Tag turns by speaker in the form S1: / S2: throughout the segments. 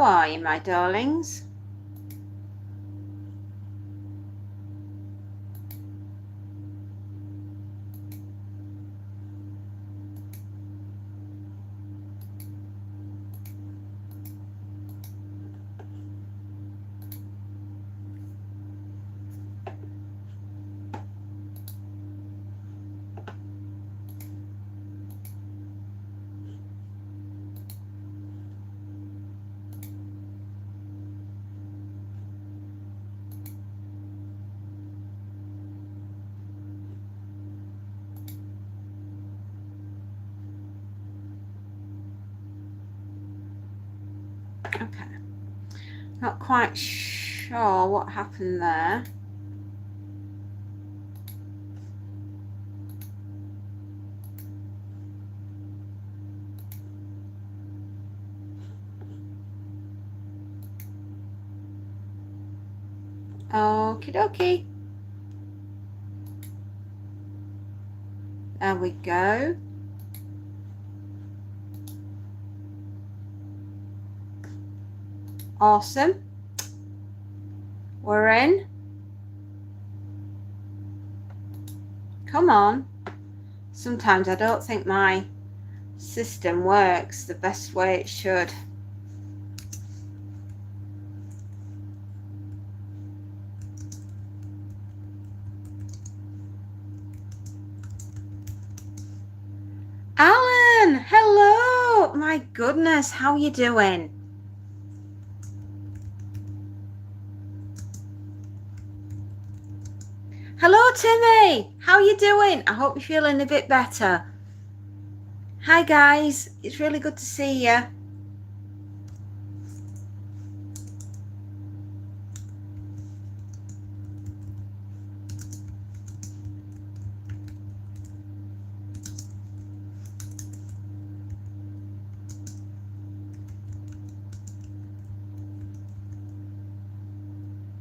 S1: are you, my darlings? Okay, not quite sure what happened there. Okie dokie. There we go. Awesome. We're in. Come on. Sometimes I don't think my system works the best way it should. Alan, hello. My goodness, how you doing? Hello, Timmy. How you doing? I hope you're feeling a bit better. Hi, guys. It's really good to see you.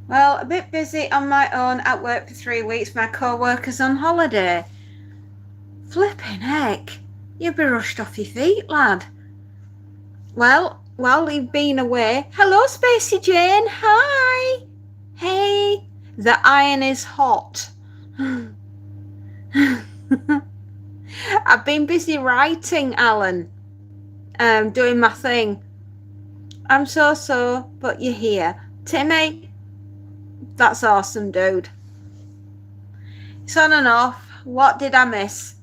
S1: Well, a bit busy on my own at work for 3 weeks. My co-worker's on holiday. Flipping heck. You'll be rushed off your feet, lad. Well, while you've been away... Hello, Spacey Jane. Hi. Hey. The iron is hot. I've been busy writing, Alan. Doing my thing. I'm so, but you're here. Timmy, that's awesome, dude. It's on and off. What did I miss?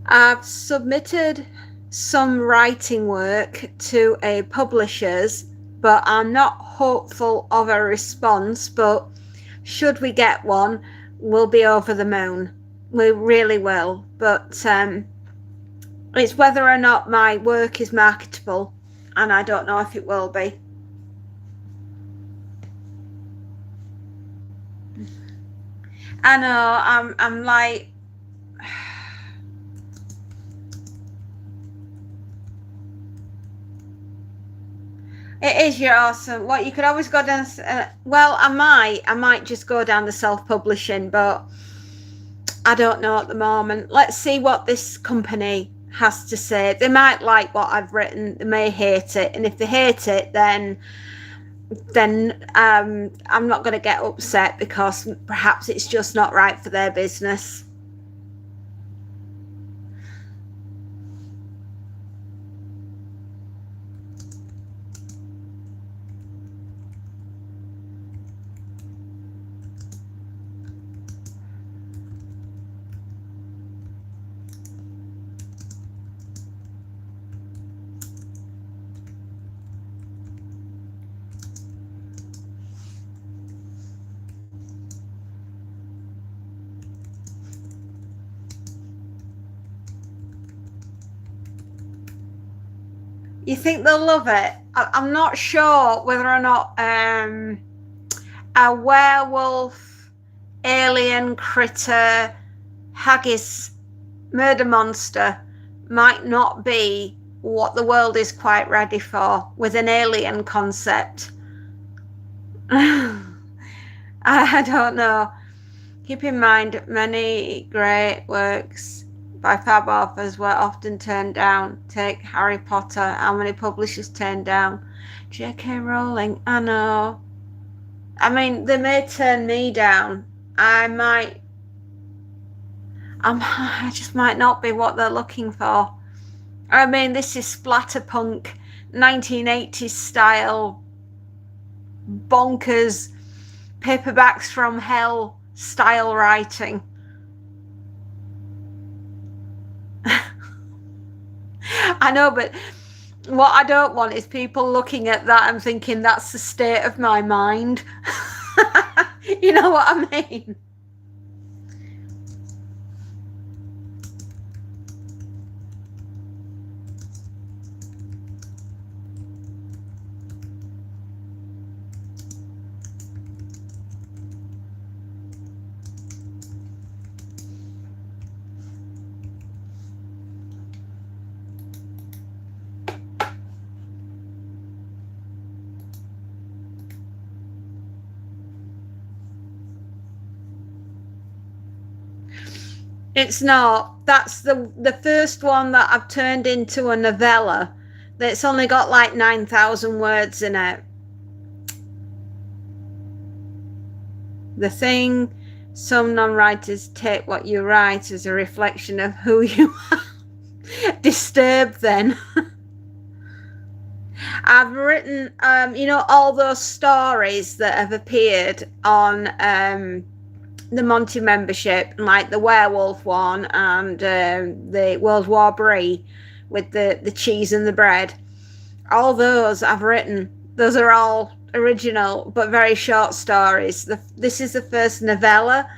S1: I've submitted some writing work to a publisher's, but I'm not hopeful of a response. But should we get one, we'll be over the moon. We really will. But it's whether or not my work is marketable, and I don't know if it will be. I know, I'm like... It is, you're awesome. What, you could always go down... well, I might just go down the self-publishing, but I don't know at the moment. Let's see what this company has to say. They might like what I've written. They may hate it. And if they hate it, then I'm not going to get upset, because perhaps it's just not right for their business. You think they'll love it? I'm not sure whether or not a werewolf, alien critter, haggis, murder monster might not be what the world is quite ready for with an alien concept. I don't know. Keep in mind, many great works by fab authors were often turned down. Take Harry Potter. How many publishers turned down J.K. Rowling? I know. I mean, they may turn me down. I just might not be what they're looking for. I mean, this is splatterpunk, 1980s style, bonkers, paperbacks from hell style writing. I know, but what I don't want is people looking at that and thinking that's the state of my mind. You know what I mean? It's not. That's the first one that I've turned into a novella that's only got like 9,000 words in it. The thing, some non-writers take what you write as a reflection of who you are. Disturbed then. I've written, all those stories that have appeared on the Monty membership, like the werewolf one and the World War Brie with the cheese and the bread. All those I've written. Those are all original but very short stories. This is the first novella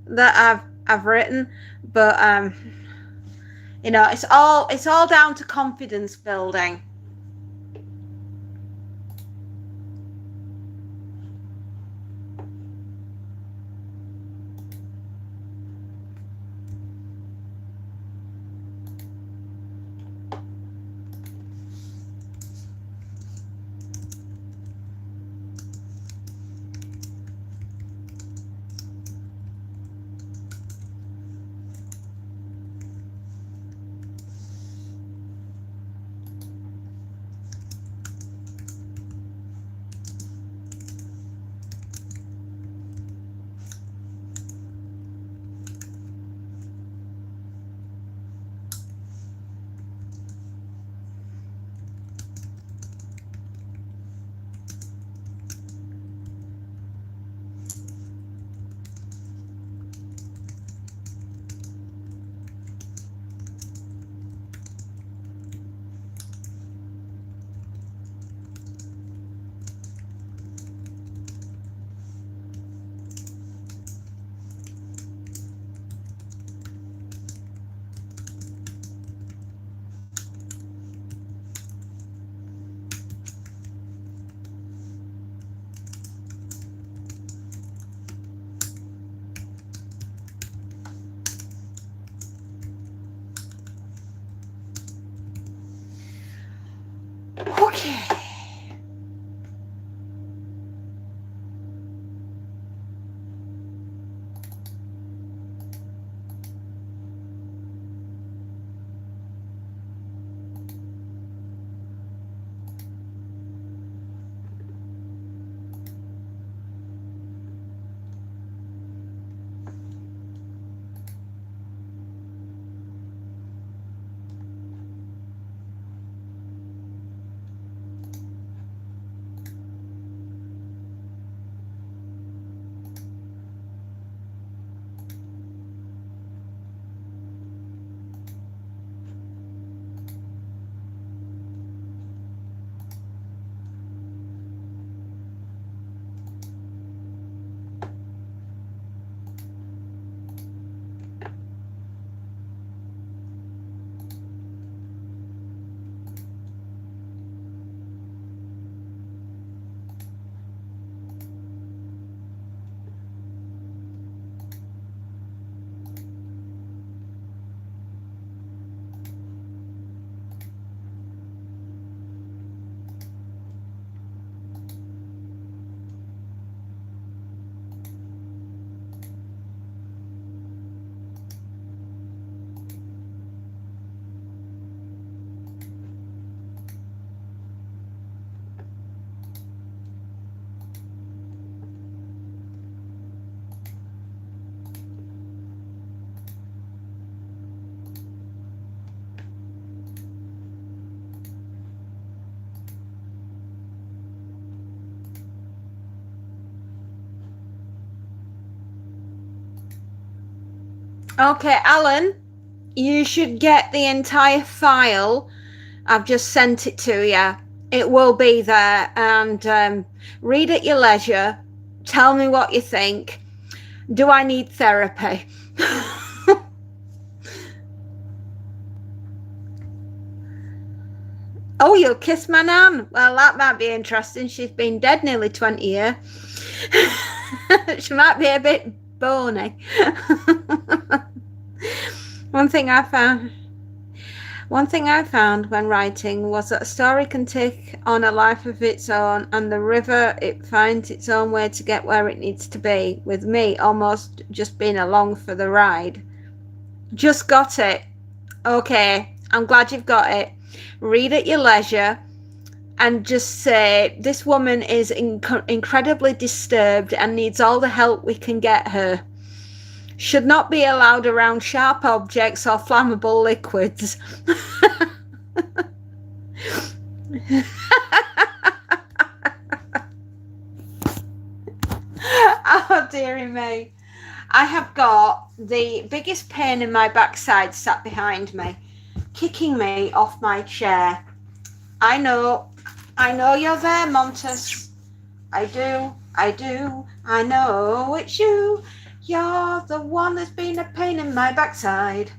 S1: that I've written, but it's all down to confidence building. Okay, Alan, you should get the entire file. I've just sent it to you. It will be there, and read at your leisure. Tell me what you think. Do I need therapy? Oh, you'll kiss my nan? Well, that might be interesting. She's been dead nearly 20 years. She might be a bit bony. One thing I found when writing was that a story can take on a life of its own, and the river, it finds its own way to get where it needs to be, with me almost just being along for the ride. Just got it. Okay, I'm glad you've got it. Read at your leisure and just say, this woman is incredibly disturbed and needs all the help we can get her. Should not be allowed around sharp objects or flammable liquids. Oh, dearie me. I have got the biggest pain in my backside sat behind me, kicking me off my chair. I know you're there, Montes. I do, I know it's you. You're the one that's been a pain in my backside.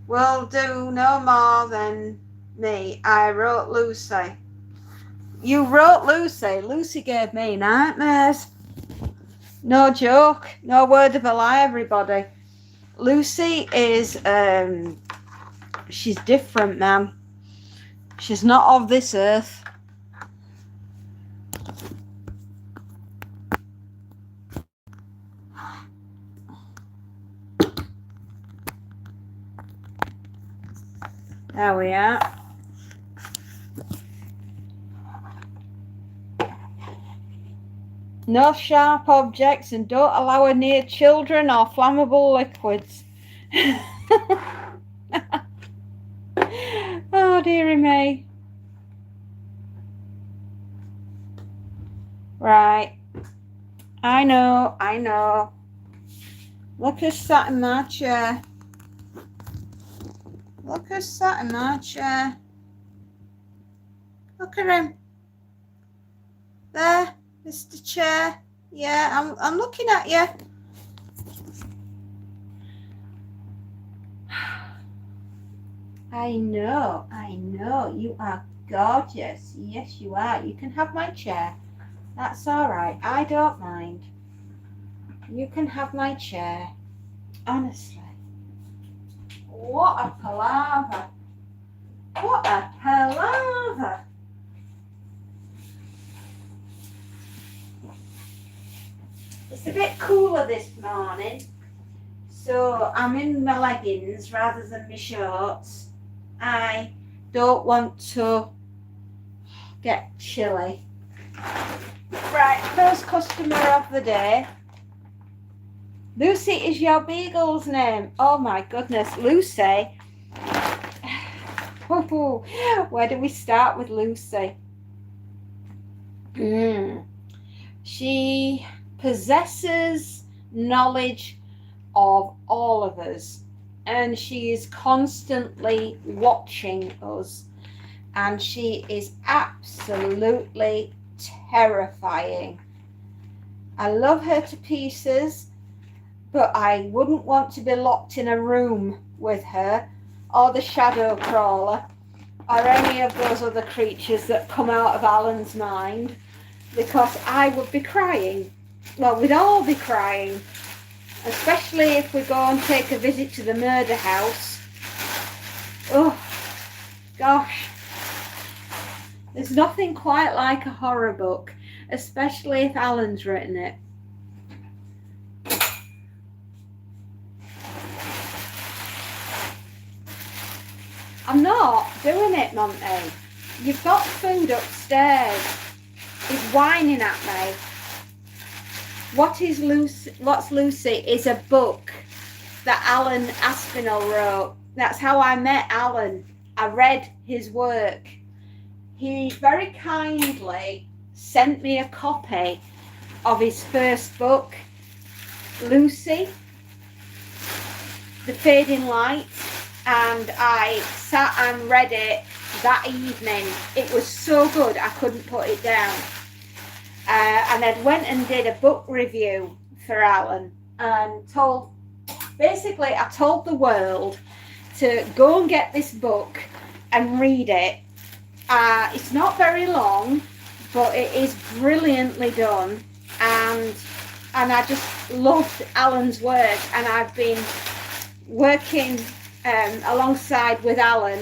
S1: Will do no more than me. I wrote Lucy. You wrote Lucy. Lucy gave me nightmares. No joke. No word of a lie, everybody. Lucy is, she's different, man. She's not of this earth. There we are. No sharp objects, and don't allow her near children or flammable liquids. Oh, dearie me. Right. I know. Look who's sat in my chair. Look who's sat in my chair. Look at him. There, Mr. Chair. Yeah, I'm looking at you. I know. You are gorgeous. Yes, you are. You can have my chair. That's all right. I don't mind. You can have my chair. Honestly. What a palaver. What a palaver. It's a bit cooler this morning, so I'm in my leggings rather than my shorts. I don't want to get chilly. Right, first customer of the day. Lucy is your beagle's name. Oh my goodness, Lucy. Where do we start with Lucy? She possesses knowledge of all of us, and she is constantly watching us, and she is absolutely terrifying. I love her to pieces, but I wouldn't want to be locked in a room with her, or the shadow crawler, or any of those other creatures that come out of Alan's mind, because I would be crying. Well, we'd all be crying, especially if we go and take a visit to the murder house. Oh, gosh. There's nothing quite like a horror book, especially if Alan's written it. I'm not doing it, Monty. You've got food upstairs. He's whining at me. What's Lucy is a book that Alan Aspinall wrote. That's how I met Alan. I read his work. He very kindly sent me a copy of his first book, Lucy. The Fading Light, and I sat and read it that evening. It was so good I couldn't put it down. And I went and did a book review for Alan, and I told the world to go and get this book and read it. It's not very long, but it is brilliantly done, and I just loved Alan's work, and I've been working alongside with Alan,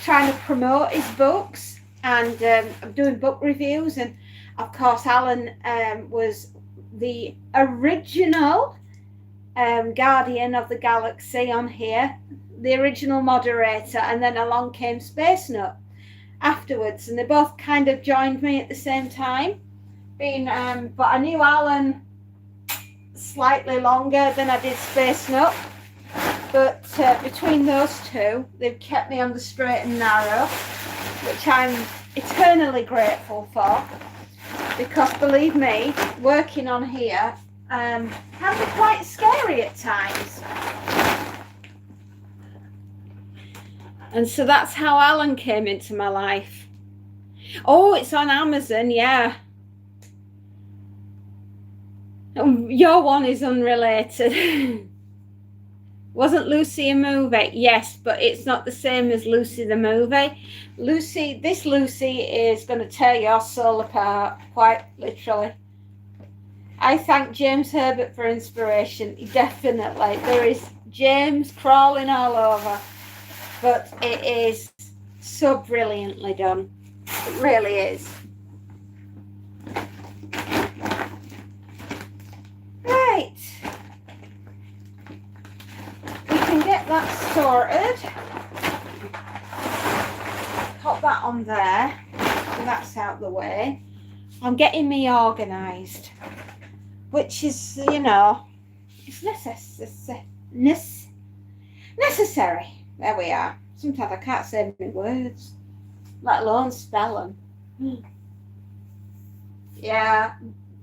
S1: trying to promote his books, and I'm doing book reviews. And of course Alan was the original Guardian of the Galaxy on here, the original moderator, and then along came Space Nut afterwards, and they both kind of joined me at the same time. But I knew Alan slightly longer than I did Space Nut. But between those two, they've kept me on the straight and narrow, which I'm eternally grateful for. Because believe me, working on here can be quite scary at times. And so that's how Alan came into my life. Oh, it's on Amazon, yeah. Your one is unrelated. Wasn't Lucy a movie? Yes, but it's not the same as Lucy the movie. This Lucy is going to tear your soul apart, quite literally. I thank James Herbert for inspiration. Definitely. There is James crawling all over. But it is so brilliantly done. It really is. Right. We can get that sorted. Pop that on there. So that's out the way. I'm getting me organised. Which is, you know, it's necessary. There we are. Sometimes I can't say my words, let alone spell them. Yeah.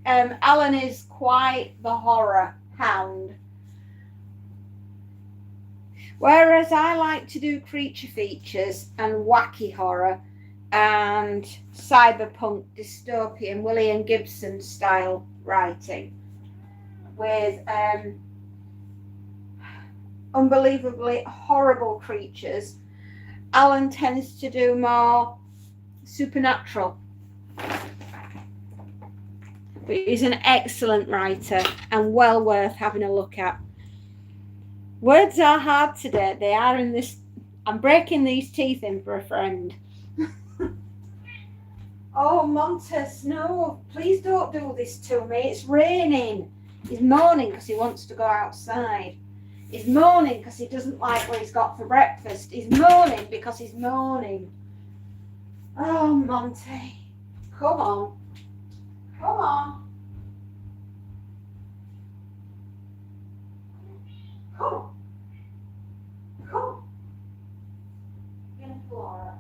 S1: Alan is quite the horror hound. Whereas I like to do creature features and wacky horror and cyberpunk dystopian William Gibson style writing with unbelievably horrible creatures, Alan tends to do more supernatural. But he's an excellent writer and well worth having a look at. Words are hard today. They are in this. I'm breaking these teeth in for a friend. Oh, Montes, no, please don't do this to me. It's raining. He's moaning because he wants to go outside. He's moaning because he doesn't like what he's got for breakfast. He's moaning because he's moaning. Oh, Monty. Come on. Come on. Come on. Come. In Flora.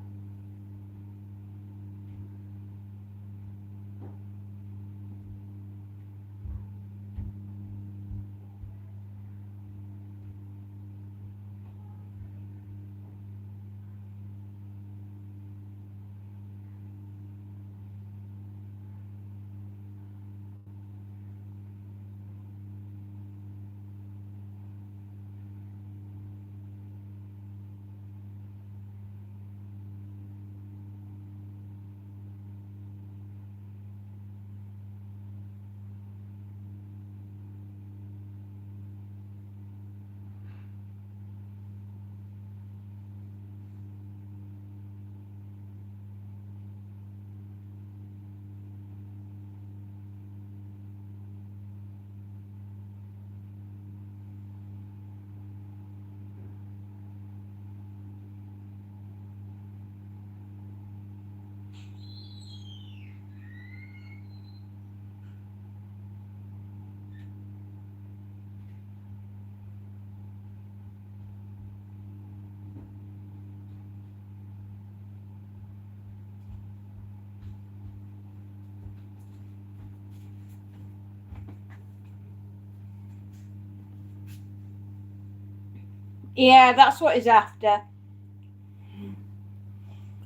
S1: Yeah, that's what he's after.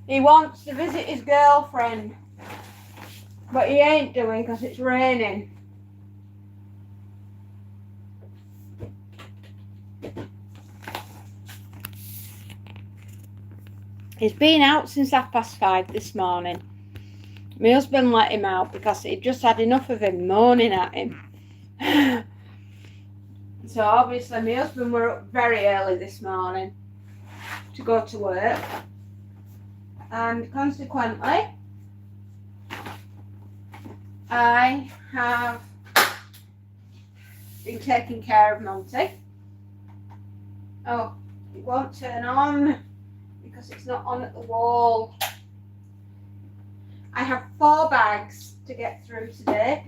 S1: He wants to visit his girlfriend, but he ain't doing because it's raining. He's been out since 5:30 this morning. My husband let him out because he'd just had enough of him moaning at him. So obviously my husband were up very early this morning to go to work, and consequently I have been taking care of Monty. Oh, it won't turn on because it's not on at the wall. I have 4 bags to get through today.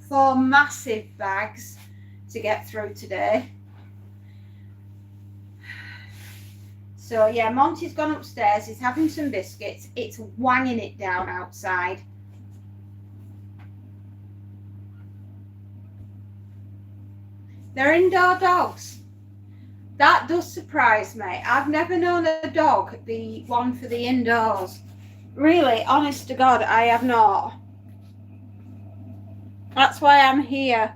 S1: 4 massive bags to get through today. So yeah, Monty's gone upstairs. He's having some biscuits. It's wanging it down outside. They're indoor dogs. That does surprise me. I've never known a dog be one for the indoors. Really, honest to God, I have not. That's why I'm here.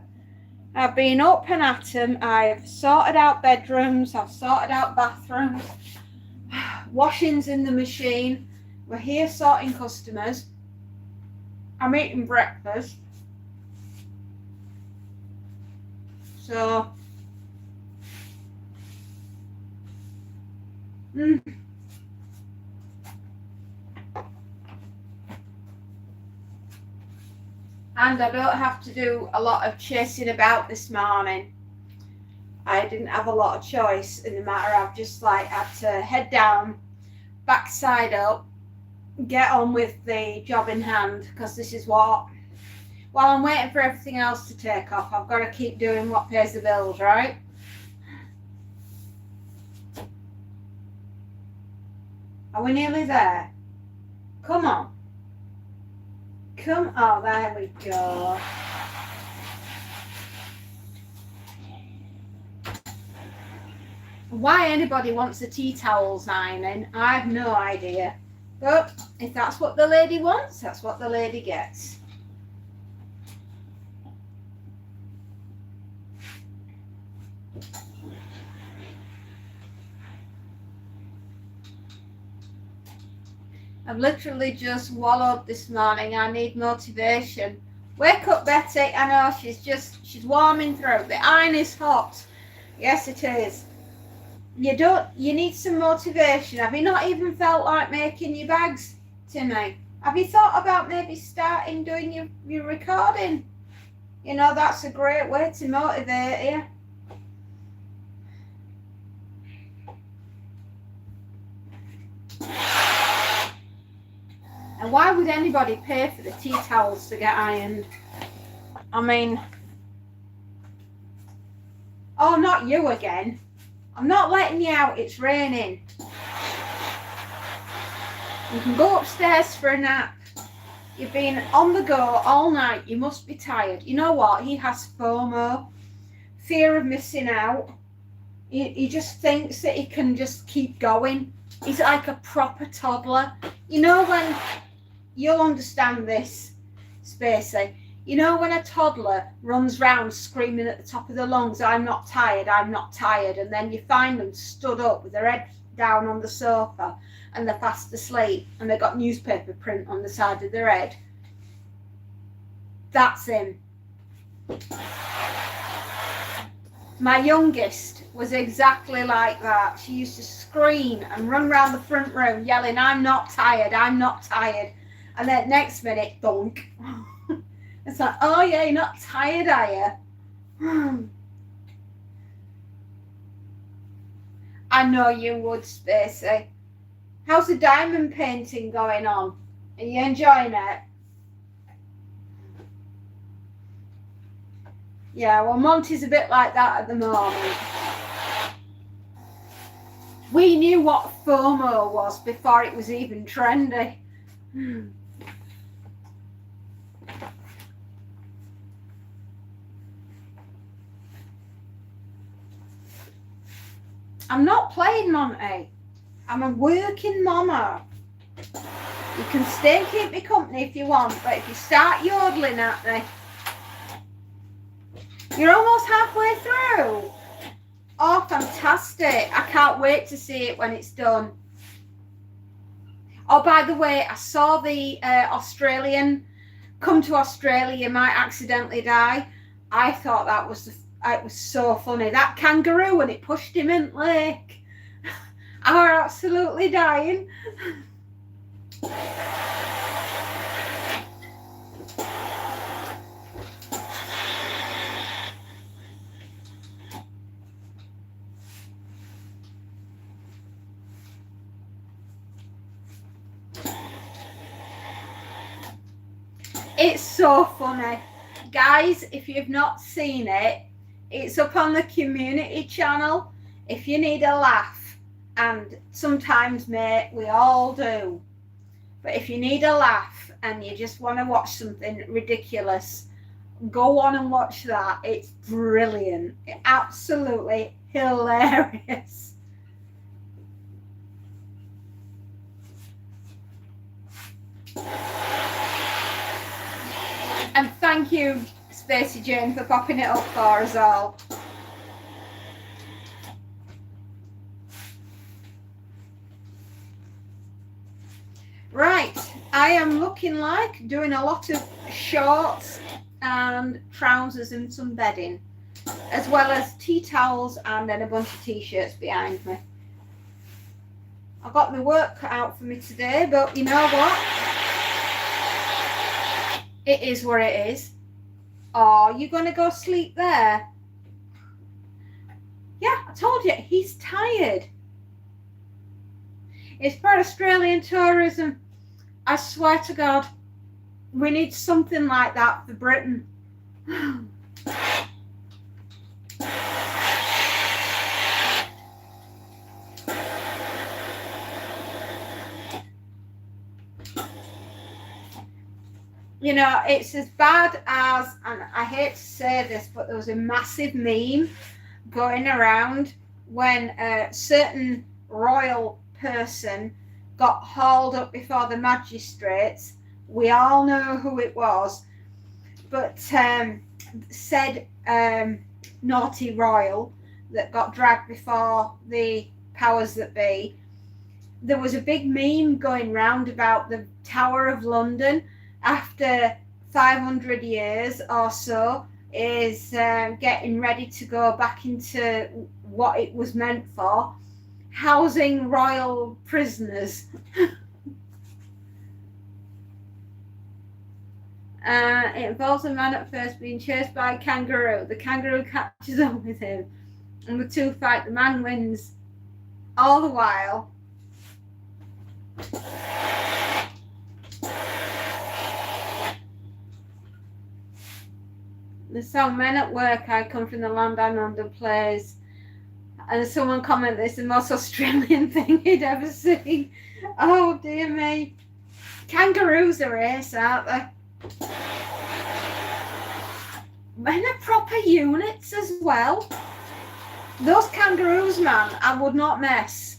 S1: I've been up and at 'em. I've sorted out bedrooms. I've sorted out bathrooms. Washing's in the machine. We're here sorting customers. I'm eating breakfast. So, and I don't have to do a lot of chasing about this morning. I didn't have a lot of choice in the matter. I've just had to head down, backside up, get on with the job in hand, because this is what, while I'm waiting for everything else to take off, I've got to keep doing what pays the bills, right? Are we nearly there? Come on. Oh, there we go. Why anybody wants the tea towels ironing, I have no idea. But if that's what the lady wants, that's what the lady gets. I've literally just wallowed this morning. I need motivation. Wake up, Betty. I know she's warming through. The iron is hot. Yes, it is. You need some motivation. Have you not even felt like making your bags, Timmy? Have you thought about maybe starting doing your recording? You know, that's a great way to motivate you. And why would anybody pay for the tea towels to get ironed? I mean, oh, not you again. I'm not letting you out. It's raining. You can go upstairs for a nap. You've been on the go all night. You must be tired. You know what? He has FOMO, fear of missing out. He just thinks that he can just keep going. He's like a proper toddler. You know when, you'll understand this, Spacey. You know when a toddler runs round screaming at the top of their lungs, I'm not tired, I'm not tired, and then you find them stood up with their head down on the sofa and they're fast asleep and they've got newspaper print on the side of their head? That's him. My youngest was exactly like that. She used to scream and run around the front room yelling, I'm not tired, I'm not tired. And then next minute, thunk. It's like, oh yeah, you're not tired, are you? I know you would, Spacey. How's the diamond painting going on? Are you enjoying it? Yeah, well, Monty's a bit like that at the moment. We knew what FOMO was before it was even trendy. I'm not playing Monty. I'm a working mama. You can stay and keep me company if you want, but if you start yodeling at me, you're almost halfway through. Oh, fantastic. I can't wait to see it when it's done. Oh, by the way, I saw the Australian come to Australia might accidentally die. I thought that was it was so funny. That kangaroo when it pushed him in the lake. I were absolutely dying. It's so funny. Guys, if you've not seen it, it's up on the community channel. If you need a laugh, and sometimes, mate, we all do. But if you need a laugh and you just want to watch something ridiculous, go on and watch that. It's brilliant. Absolutely hilarious. And thank you, Spacey Jane, for popping it up for us all. Right, I am looking like doing a lot of shorts and trousers and some bedding, as well as tea towels and then a bunch of t-shirts behind me. I've got my work cut out for me today, but you know what? It is what it is. Oh, you gonna go sleep there? Yeah, I told you, he's tired. It's for Australian tourism. I swear to God, we need something like that for Britain. You know, it's as bad as, and I hate to say this, but there was a massive meme going around when a certain royal person got hauled up before the magistrates. We all know who it was, but said naughty royal that got dragged before the powers that be. There was a big meme going round about the Tower of London after 500 years or so is getting ready to go back into what it was meant for, housing royal prisoners. It involves a man at first being chased by a kangaroo. The kangaroo catches up with him, and the two fight. The man wins. All the while, the song Men at Work, I Come From the Land Down Under plays, and someone commented it's the most Australian thing he'd ever seen. Oh dear me. Kangaroos are ace, aren't they? Men are proper units as well. Those kangaroos, man, I would not mess.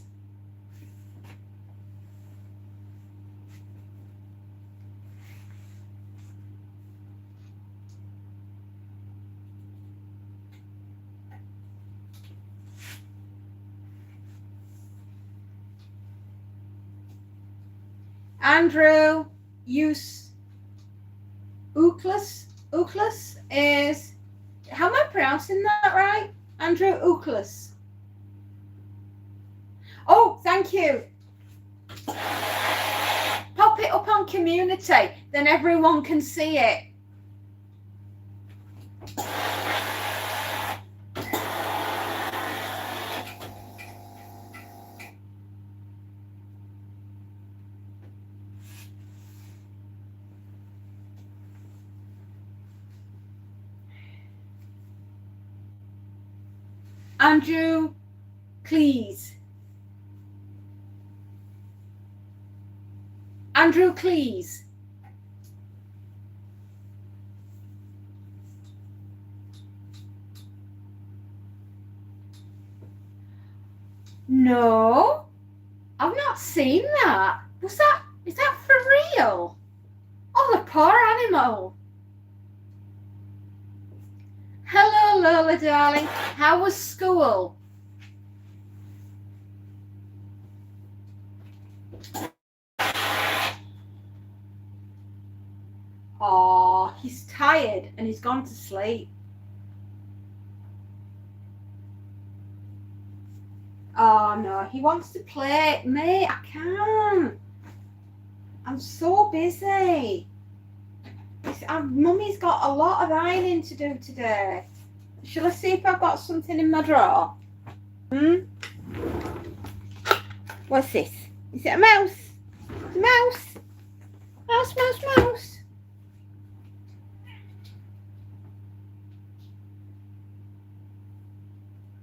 S1: Andrew Uklas is, how am I pronouncing that right? Andrew Uklas. Oh, thank you. Pop it up on community, then everyone can see it. Andrew Cleese. Andrew Cleese. No, I've not seen that. Is that for real? Oh, the poor animal. Hello, Lola, darling. How was school? Oh, he's tired and he's gone to sleep. Oh, no, he wants to play. Mate, I can't. I'm so busy. Mummy's got a lot of ironing to do today. Shall I see if I've got something in my drawer? What's this? Is it a mouse? It's a mouse. Mouse, mouse, mouse.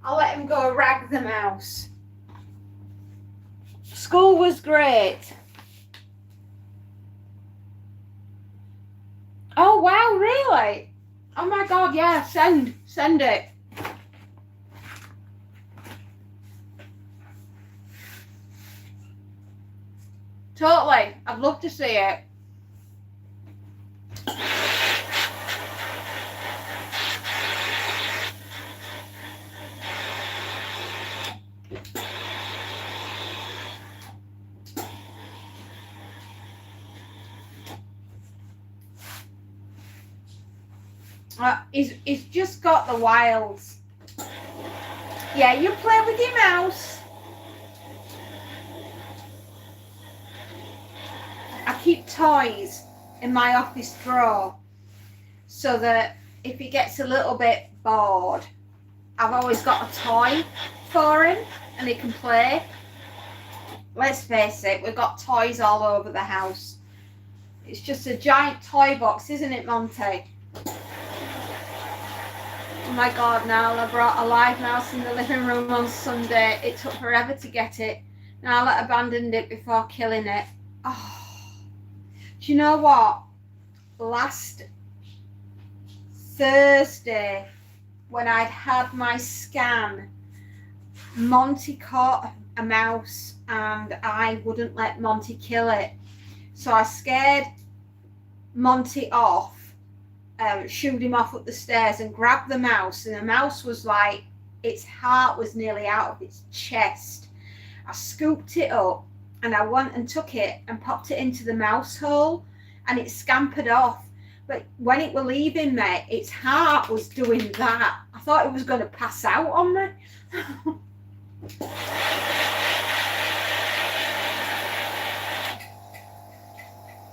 S1: I'll let him go rag the mouse. School was great. Oh, wow, really? Oh, my God, yeah, send it. Totally. I'd love to see it. He's just got the wilds. Yeah, you play with your mouse. I keep toys in my office drawer so that if he gets a little bit bored, I've always got a toy for him and he can play. Let's face it, we've got toys all over the house. It's just a giant toy box, isn't it, Monty? Oh my God, Niall, I brought a live mouse in the living room on Sunday. It took forever to get it. Niall abandoned it before killing it. Oh, do you know what? Last Thursday, when I'd had my scan, Monty caught a mouse and I wouldn't let Monty kill it. So I scared Monty off. Shooed him off up the stairs and grabbed the mouse, and the mouse was like, its heart was nearly out of its chest. I scooped it up and I went and took it and popped it into the mouse hole and it scampered off. But when it were leaving me, its heart was doing that. I thought it was going to pass out on me.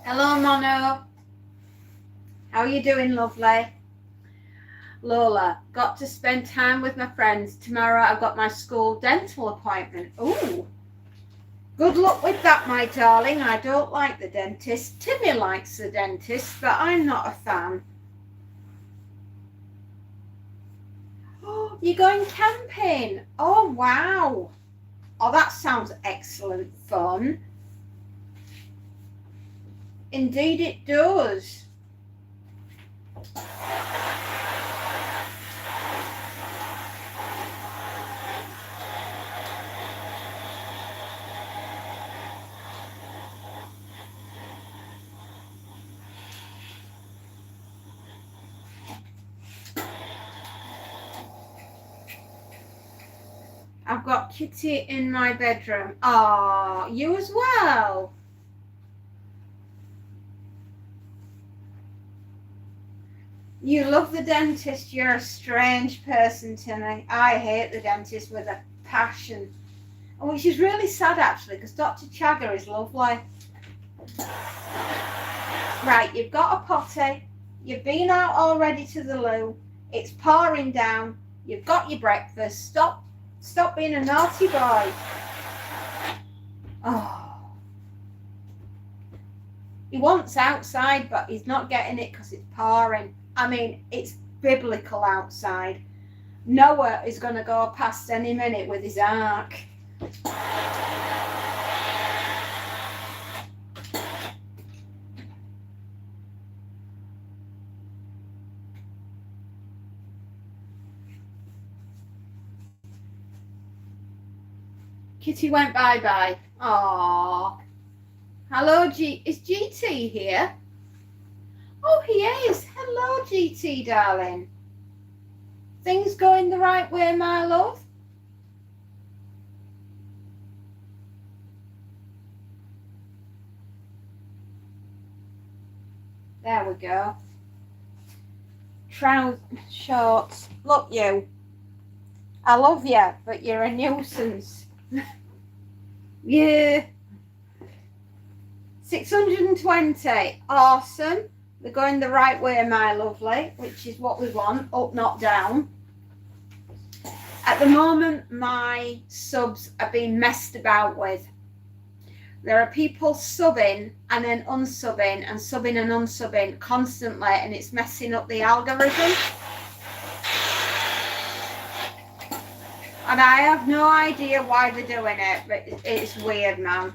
S1: Hello, Mono. How are you doing, lovely? Lola, got to spend time with my friends. Tomorrow I've got my school dental appointment. Ooh. Good luck with that, my darling. I don't like the dentist. Timmy likes the dentist, but I'm not a fan. Oh, you're going camping. Oh, wow. Oh, that sounds excellent fun. Indeed it does. I've got Kitty in my bedroom. Oh, you as well. You love the dentist. You're a strange person, Timmy. I hate the dentist with a passion. Which is really sad, actually, because Dr. Chagger is lovely. Right, you've got a potty. You've been out already to the loo. It's pouring down. You've got your breakfast. Stop being a naughty boy. Oh. He wants outside, but he's not getting it because it's pouring. I mean, it's biblical outside. Noah is going to go past any minute with his ark. Kitty went bye-bye. Aww. Hello, is GT here? Oh, he is. Hello, GT, darling. Things going the right way, my love? There we go. Trousers, shorts. Look, you. I love you, but you're a nuisance. Yeah. 620. Awesome. They're going the right way, my lovely, which is what we want. Up, not down. At the moment, my subs are being messed about with. There are people subbing and then unsubbing and subbing and unsubbing constantly, and it's messing up the algorithm. And I have no idea why they're doing it, but it's weird, man.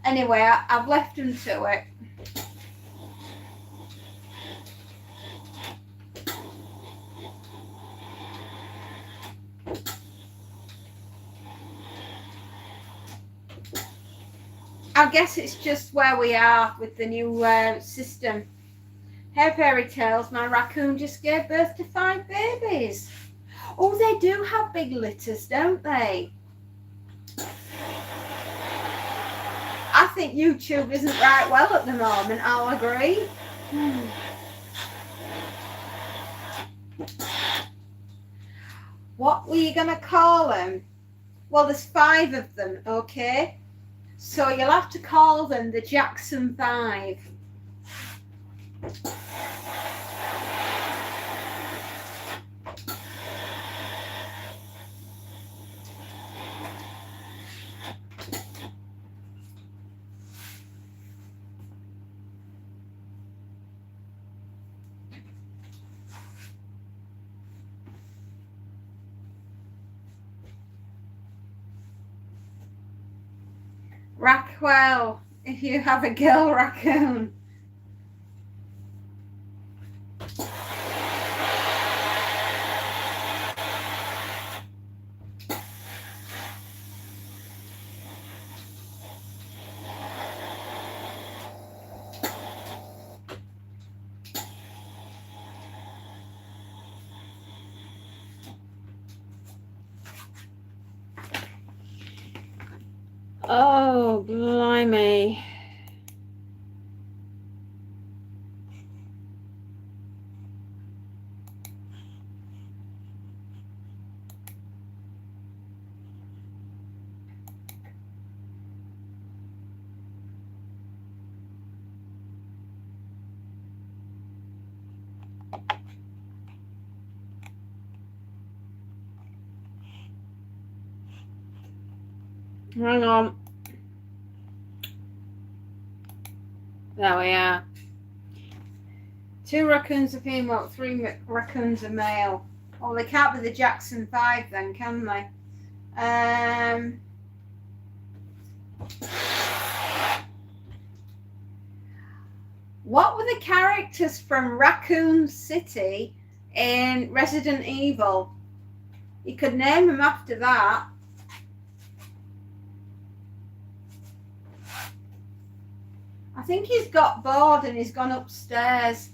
S1: Anyway, I've left them to it. I guess it's just where we are with the new system. Hey, Fairy Tales, my raccoon just gave birth to 5 babies. Oh, they do have big litters, don't they? I think YouTube isn't right well at the moment, I'll agree. What were you going to call them? Well, there's 5 of them, okay? So you'll have to call them the Jackson 5. Rackwell, if you have a girl raccoon. Oh, blimey. Hang on. There we are. 2 raccoons are female, 3 raccoons are male. Oh, they can't be the Jackson 5 then, can they? What were the characters from Raccoon City in Resident Evil? You could name them after that. I think he's got bored and he's gone upstairs.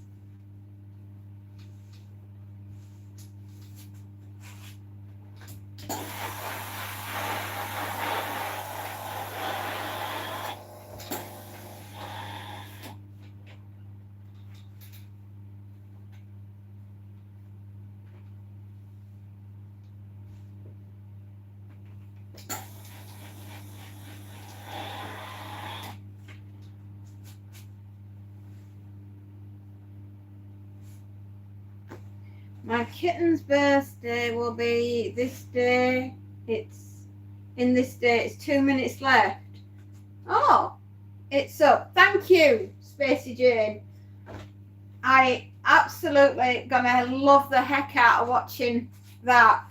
S1: My kitten's birthday will be this day. It's in this day. It's 2 minutes left. Oh, it's up. Thank you, Spacey Jane. I absolutely gonna love the heck out of watching that.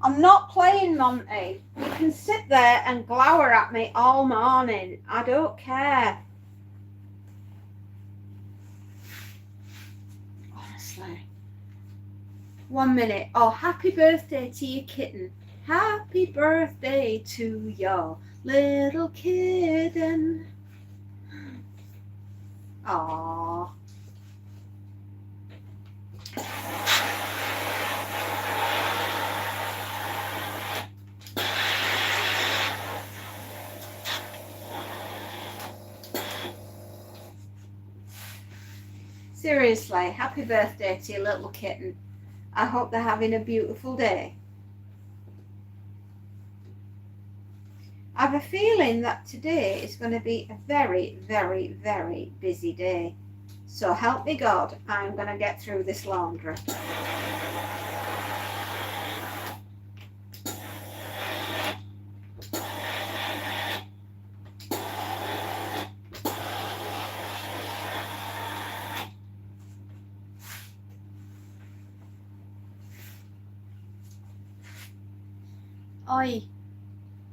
S1: I'm not playing Monty. You can sit there and glower at me all morning. I don't care. Honestly. 1 minute. Oh, happy birthday to your kitten. Happy birthday to your little kitten. Aww. Seriously, happy birthday to your little kitten. I hope they're having a beautiful day. I have a feeling that today is going to be a very, very, very busy day. So help me God, I'm going to get through this laundry. Oi,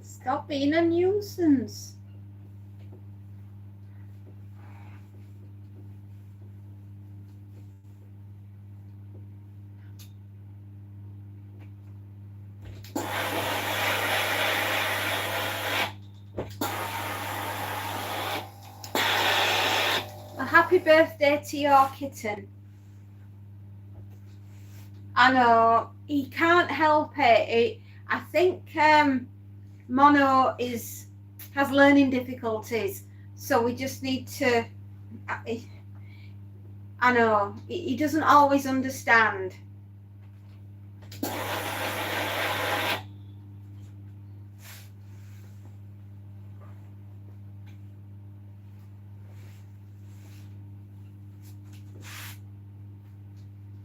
S1: stop being a nuisance. A happy birthday to your kitten. I know, he can't help it. I think Mono has learning difficulties, so we just need to. I know he doesn't always understand.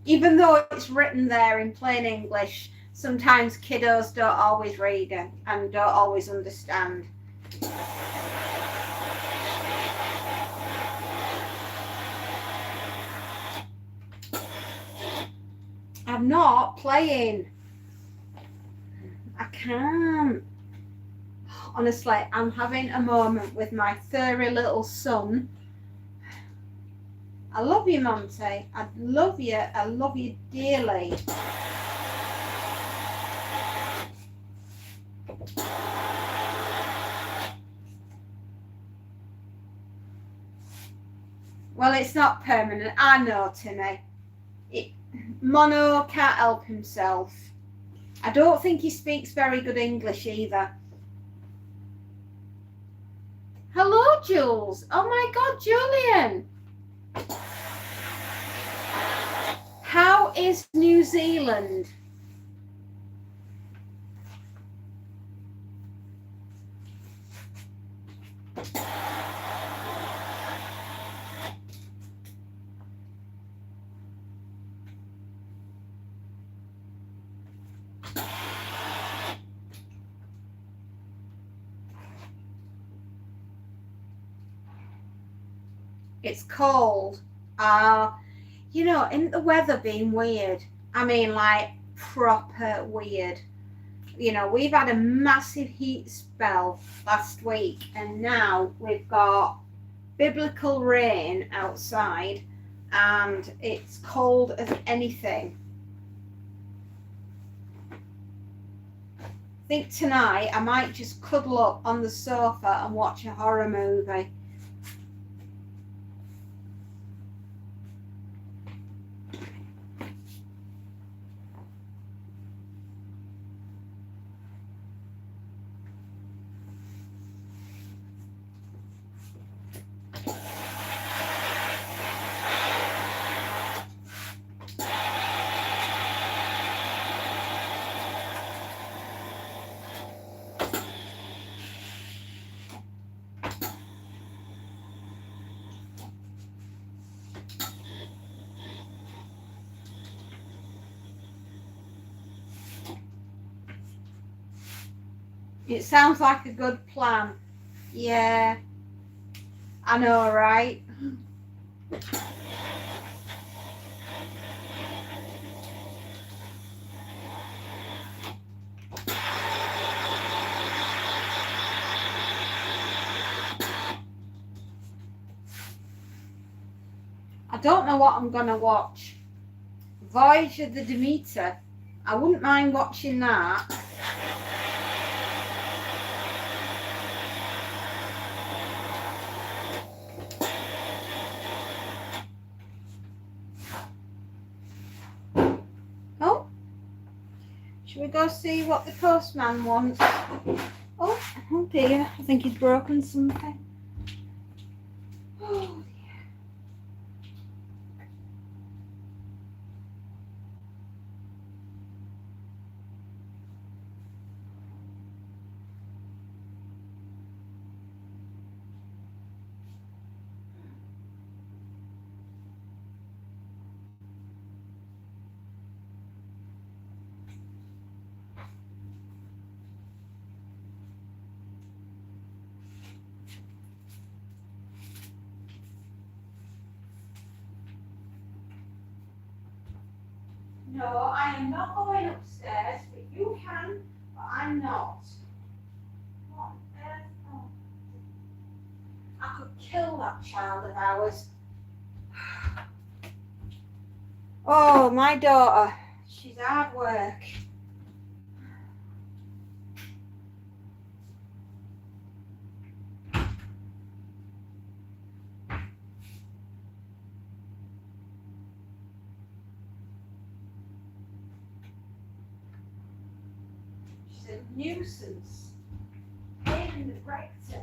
S1: Even though it's written there in plain English, sometimes kiddos don't always read it and don't always understand. I'm not playing. I can't. Honestly, I'm having a moment with my furry little son. I love you, Monty. I love you. I love you dearly. Well, it's not permanent. I know, Timmy. Mono can't help himself. I don't think he speaks very good English either. Hello, Jules. Oh my God, Julian. How is New Zealand? It's cold. You know, isn't the weather being weird? I mean, like, proper weird. You know, we've had a massive heat spell last week, and now we've got biblical rain outside, and it's cold as anything. I think tonight I might just cuddle up on the sofa and watch a horror movie. It sounds like a good plan. Yeah, I know, right? I don't know what I'm gonna watch. Voyage of the Demeter. I wouldn't mind watching that. Oh, should we go see what the postman wants? Oh dear, I think he's broken something. Oh dear. No, I am not going upstairs, but you can, but I'm not. What on earth? Oh. I could kill that child of ours. Oh, my daughter. She's hard work. She's a nuisance. Pain in the rectum.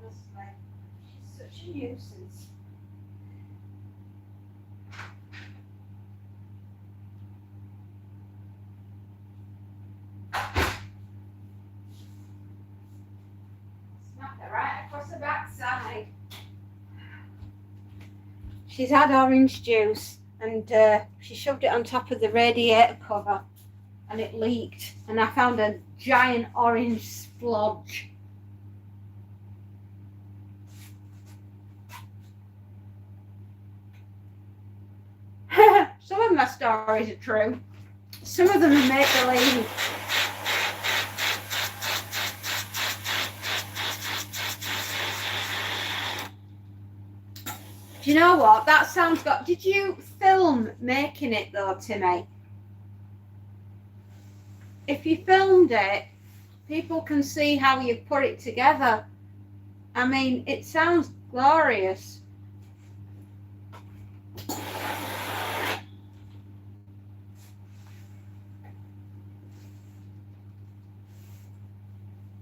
S1: Honestly, she's such a nuisance. Smack her right across the backside. She's had orange juice and she shoved it on top of the radiator cover and it leaked, and I found a giant orange splodge. Some of my stories are true. Some of them are make-believe. Do you know what? That sounds got... Did you film making it though, Timmy? If you filmed it, people can see how you put it together. I mean, it sounds glorious.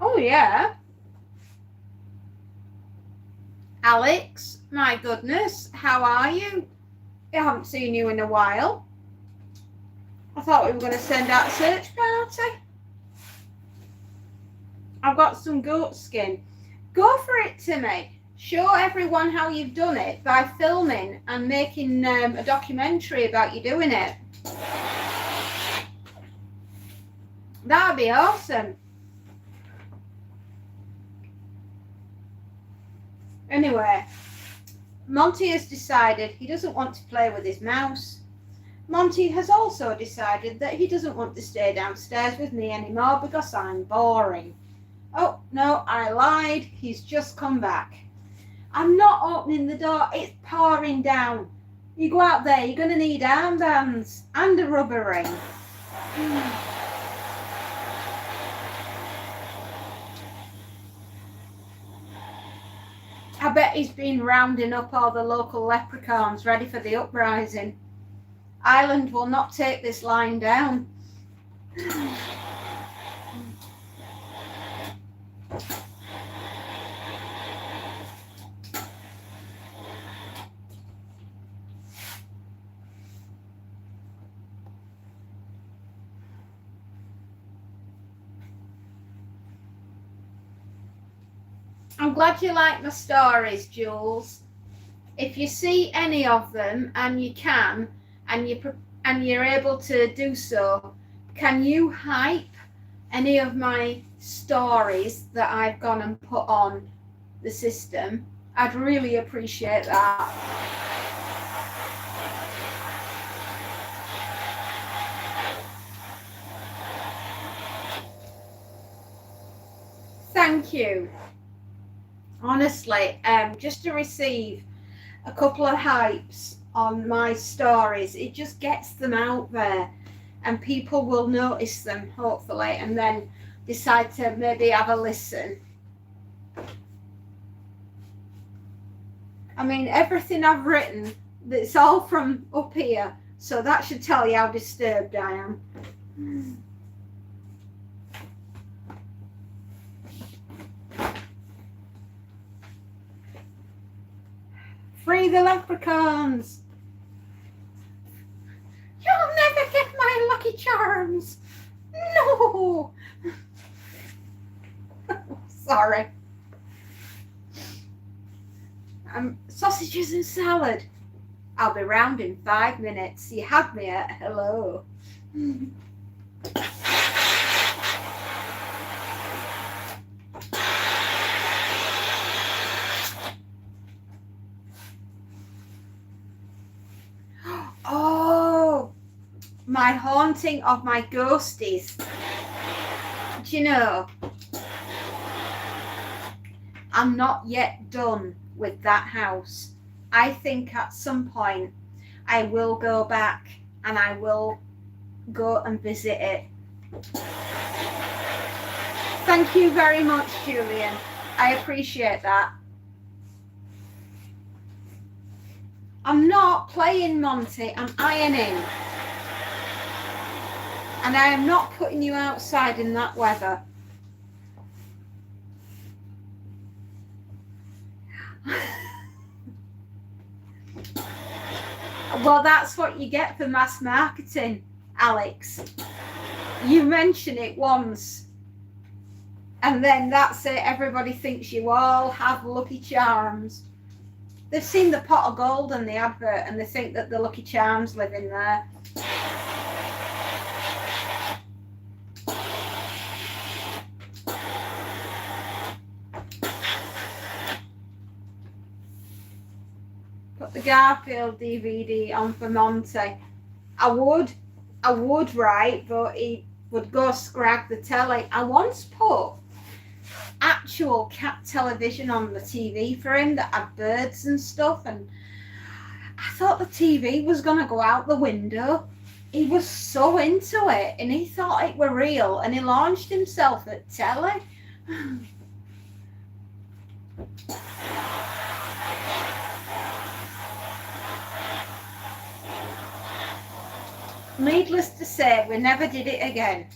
S1: Oh, yeah. Alex, my goodness, how are you? I haven't seen you in a while. I thought we were going to send out a search party. I've got some goat skin. Go for it, Timmy. Show everyone how you've done it by filming and making a documentary about you doing it. That'd be awesome. Anyway, Monty has decided he doesn't want to play with his mouse. Monty has also decided that he doesn't want to stay downstairs with me anymore because I'm boring. Oh, no, I lied. He's just come back. I'm not opening the door. It's pouring down. You go out there, you're going to need armbands and a rubber ring. I bet he's been rounding up all the local leprechauns ready for the uprising. Ireland will not take this lying down. I'm glad you like my stories, Jules. If you see any of them, and you can, and you're able to do so, can you hype any of my stories that I've gone and put on the system? I'd really appreciate that. Thank you. Honestly, just to receive a couple of hypes on my stories, it just gets them out there, and people will notice them, hopefully, and then decide to maybe have a listen. I mean, everything I've written, it's all from up here, so that should tell you how disturbed I am. Free the leprechauns! You'll never get my Lucky Charms! No! Sorry. Sausages and salad. I'll be round in 5 minutes. You had me at hello. Oh, my haunting of my ghosties. Do you know, I'm not yet done with that house. I think at some point I will go back and I will go and visit it. Thank you very much, Julian. I appreciate that. I'm not playing Monty, I'm ironing. And I am not putting you outside in that weather. Well, that's what you get for mass marketing, Alex. You mention it once, and then that's it. Everybody thinks you all have Lucky Charms. They've seen the pot of gold in the advert, and they think that the Lucky Charms live in there. Put the Garfield DVD on for Monty. I would, right, but he would go scrag the telly. I once put actual cat television on the TV for him that had birds and stuff, and I thought the TV was going to go out the window. He was so into it, and he thought it were real, and he launched himself at telly. Needless to say, we never did it again.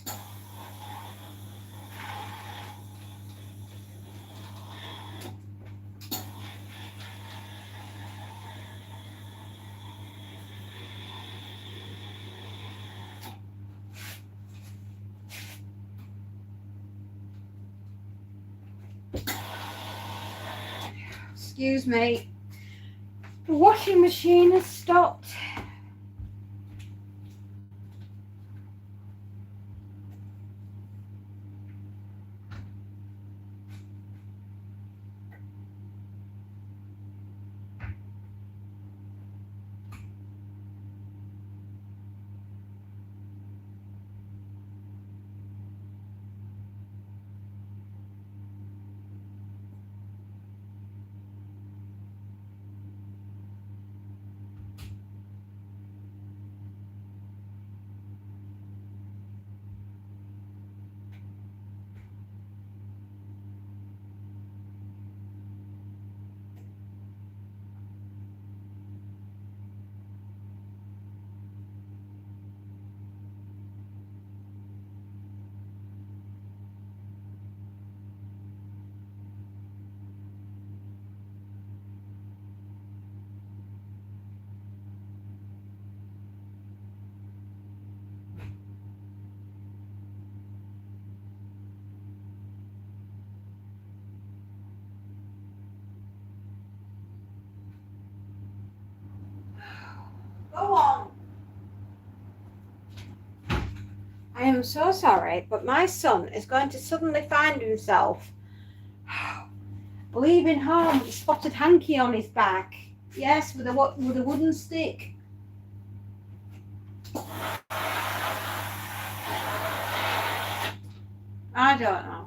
S1: Excuse me. The washing machine has stopped. I am so sorry, but my son is going to suddenly find himself leaving home with a spotted hanky on his back. Yes, with a wooden stick. I don't know.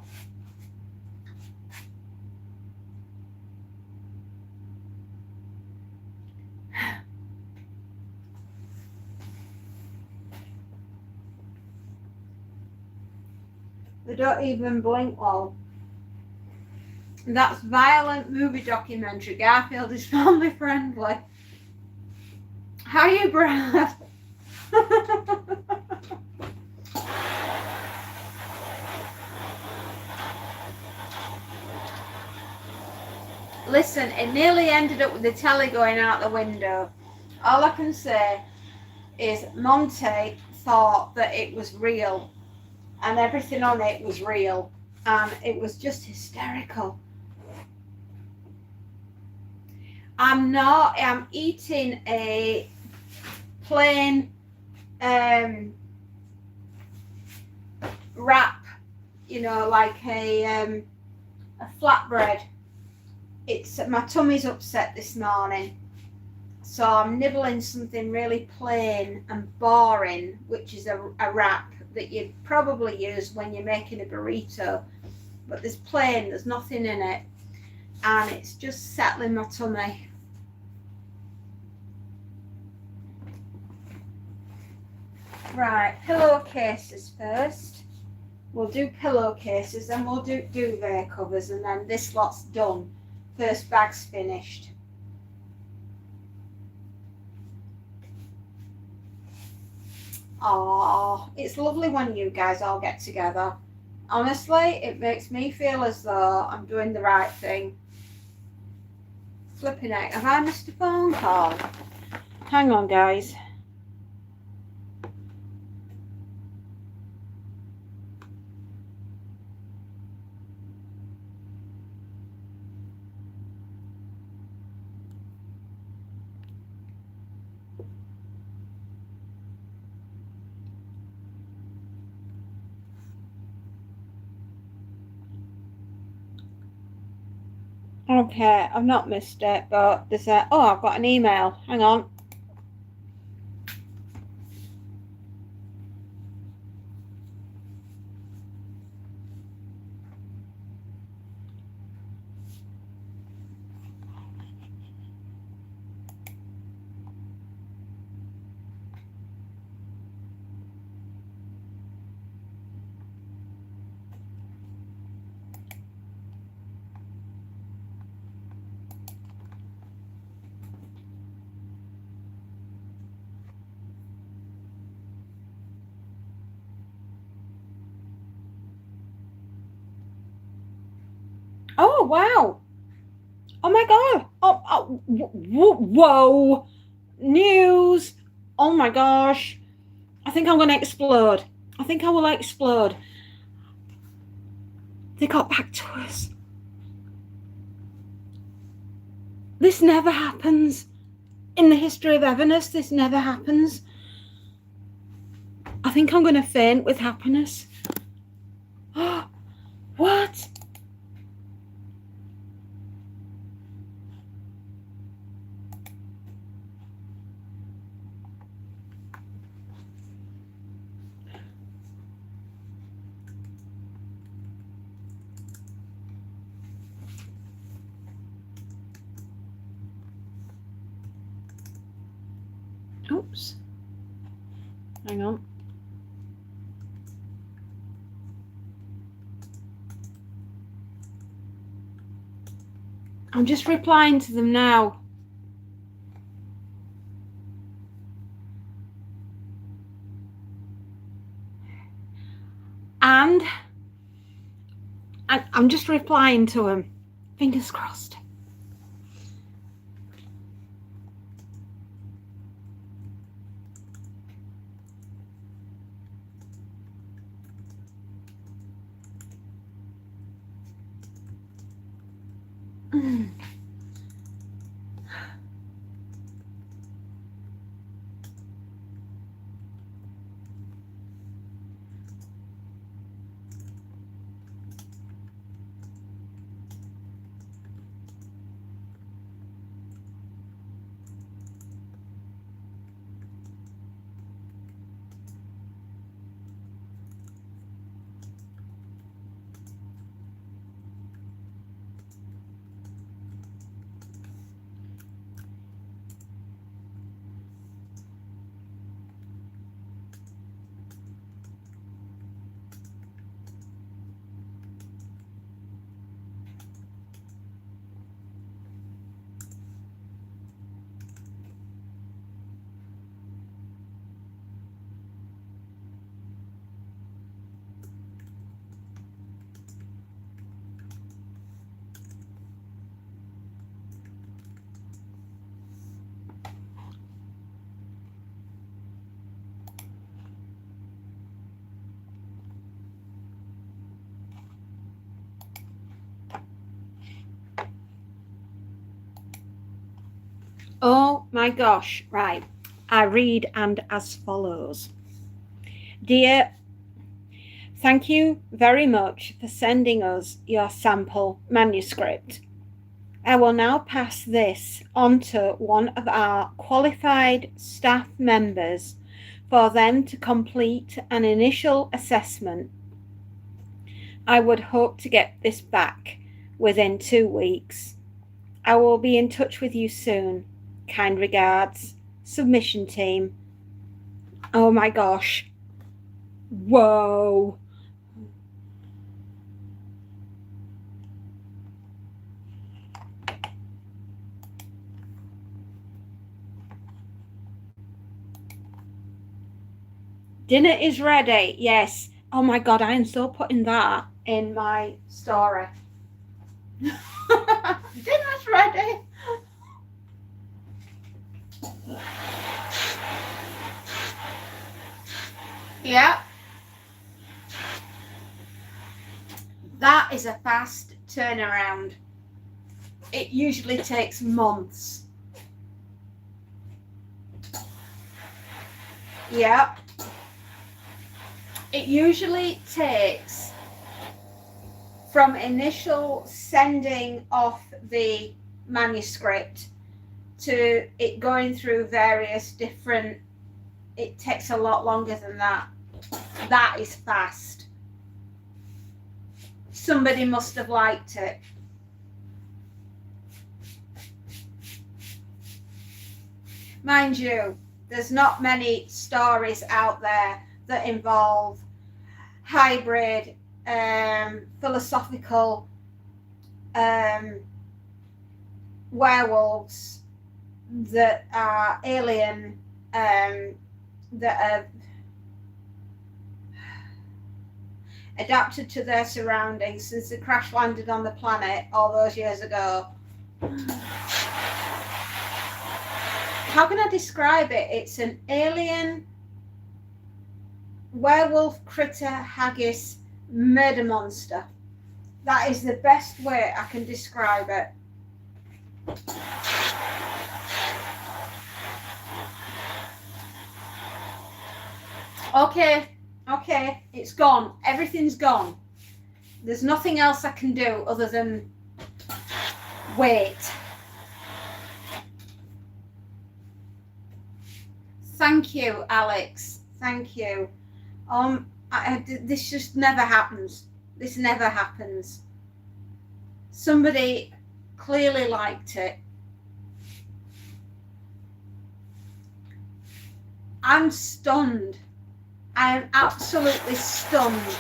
S1: They don't even blink, well. That's violent movie documentary. Garfield is family friendly. How are you, Brad? Listen, it nearly ended up with the telly going out the window. All I can say is Monty thought that it was real and everything on it was real, and it was just hysterical. I'm eating a plain wrap, like a flatbread. It's my tummy's upset this morning, so I'm nibbling something really plain and boring, which is a wrap that you'd probably use when you're making a burrito, but there's nothing in it, and it's just settling my tummy. Right, pillowcases first. We'll do pillowcases, then we'll do duvet covers, and then this lot's done. First bag's finished. Oh, it's lovely when you guys all get together. Honestly, it makes me feel as though I'm doing the right thing. Flipping out. Have I missed a phone call? Hang on, guys. Okay, I've not missed it, but there's I've got an email. Hang on. Oh, wow. Oh my God. Whoa. News. Oh my gosh. I think I'm going to explode. I think I will explode. They got back to us. This never happens. In the history of Everness, this never happens. I think I'm going to faint with happiness. What? Oops. Hang on. I'm just replying to them now. And I'm just replying to him. Fingers crossed. Oh my gosh, right. I read and as follows. Dear, thank you very much for sending us your sample manuscript. I will now pass this on to one of our qualified staff members for them to complete an initial assessment. I would hope to get this back within 2 weeks. I will be in touch with you soon. Kind regards, submission team. Oh my gosh. Whoa. Dinner is ready. Yes. Oh my god, I am so putting that in my story. Dinner's ready. Yeah. That is a fast turnaround. It usually takes months. Yeah. It usually takes from initial sending off the manuscript to it going through various different, it takes a lot longer than that. That is fast. Somebody must have liked it. Mind you, there's not many stories out there that involve hybrid, philosophical werewolves that are alien, that are adapted to their surroundings since they crash landed on the planet all those years ago. How can I describe it? It's an alien werewolf critter haggis murder monster. That is the best way I can describe it. Okay, it's gone. Everything's gone. There's nothing else I can do other than wait. Thank you, Alex. Thank you. This just never happens. This never happens. Somebody clearly liked it. I'm stunned. I am absolutely stunned.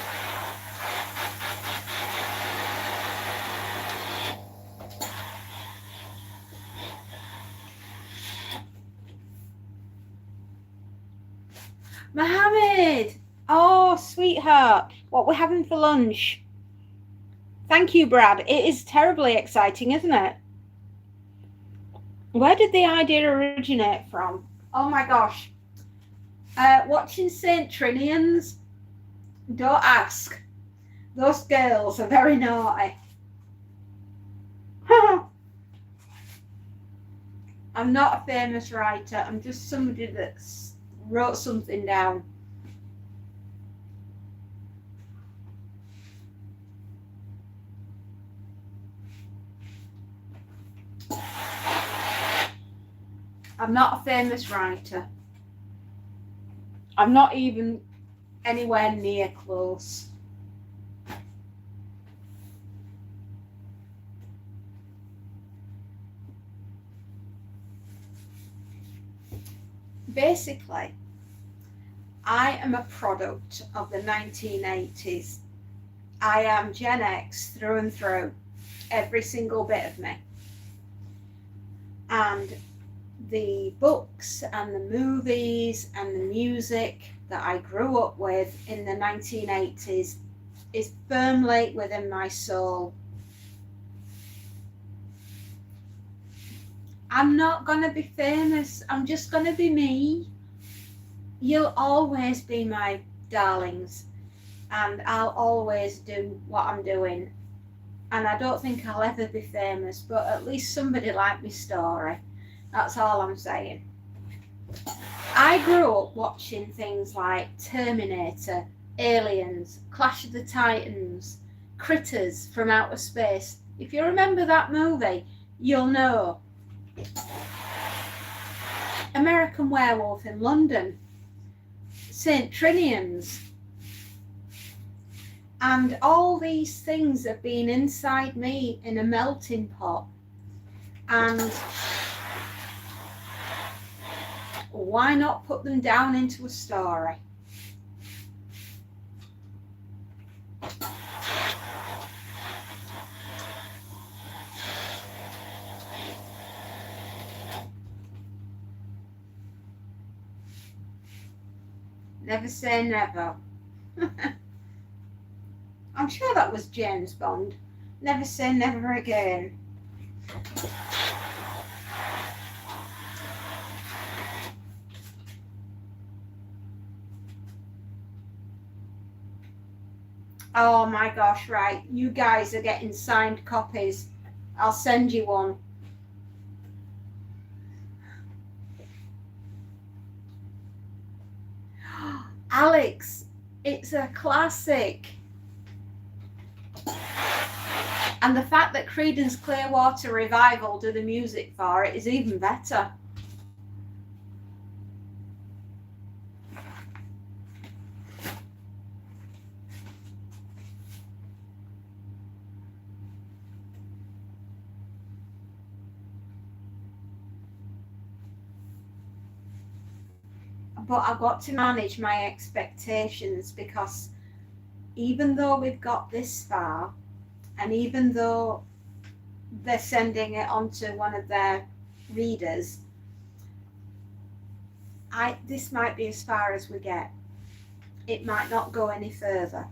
S1: Mohammed! Oh, sweetheart. What we're having for lunch? Thank you, Brad. It is terribly exciting, isn't it? Where did the idea originate from? Oh my gosh. Watching St. Trinians? Don't ask. Those girls are very naughty. I'm not a famous writer. I'm just somebody that wrote something down. I'm not a famous writer. I'm not even anywhere near close. Basically, I am a product of the 1980s. I am Gen X through and through, every single bit of me. And the books and the movies and the music that I grew up with in the 1980s is firmly within my soul. I'm not going to be famous. I'm just going to be me. You'll always be my darlings, and I'll always do what I'm doing. And I don't think I'll ever be famous, but at least somebody liked my story. That's all I'm saying. I grew up watching things like Terminator, Aliens, Clash of the Titans, Critters from Outer Space. If you remember that movie, you'll know. American Werewolf in London, St. Trinians. And all these things have been inside me in a melting pot. And why not put them down into a story? Never say never. I'm sure that was James Bond. Never say never again. Oh my gosh, right. You guys are getting signed copies. I'll send you one. Alex, it's a classic. And the fact that Creedence Clearwater Revival do the music for it is even better. But I've got to manage my expectations, because even though we've got this far, and even though they're sending it on to one of their readers, this might be as far as we get. It might not go any further.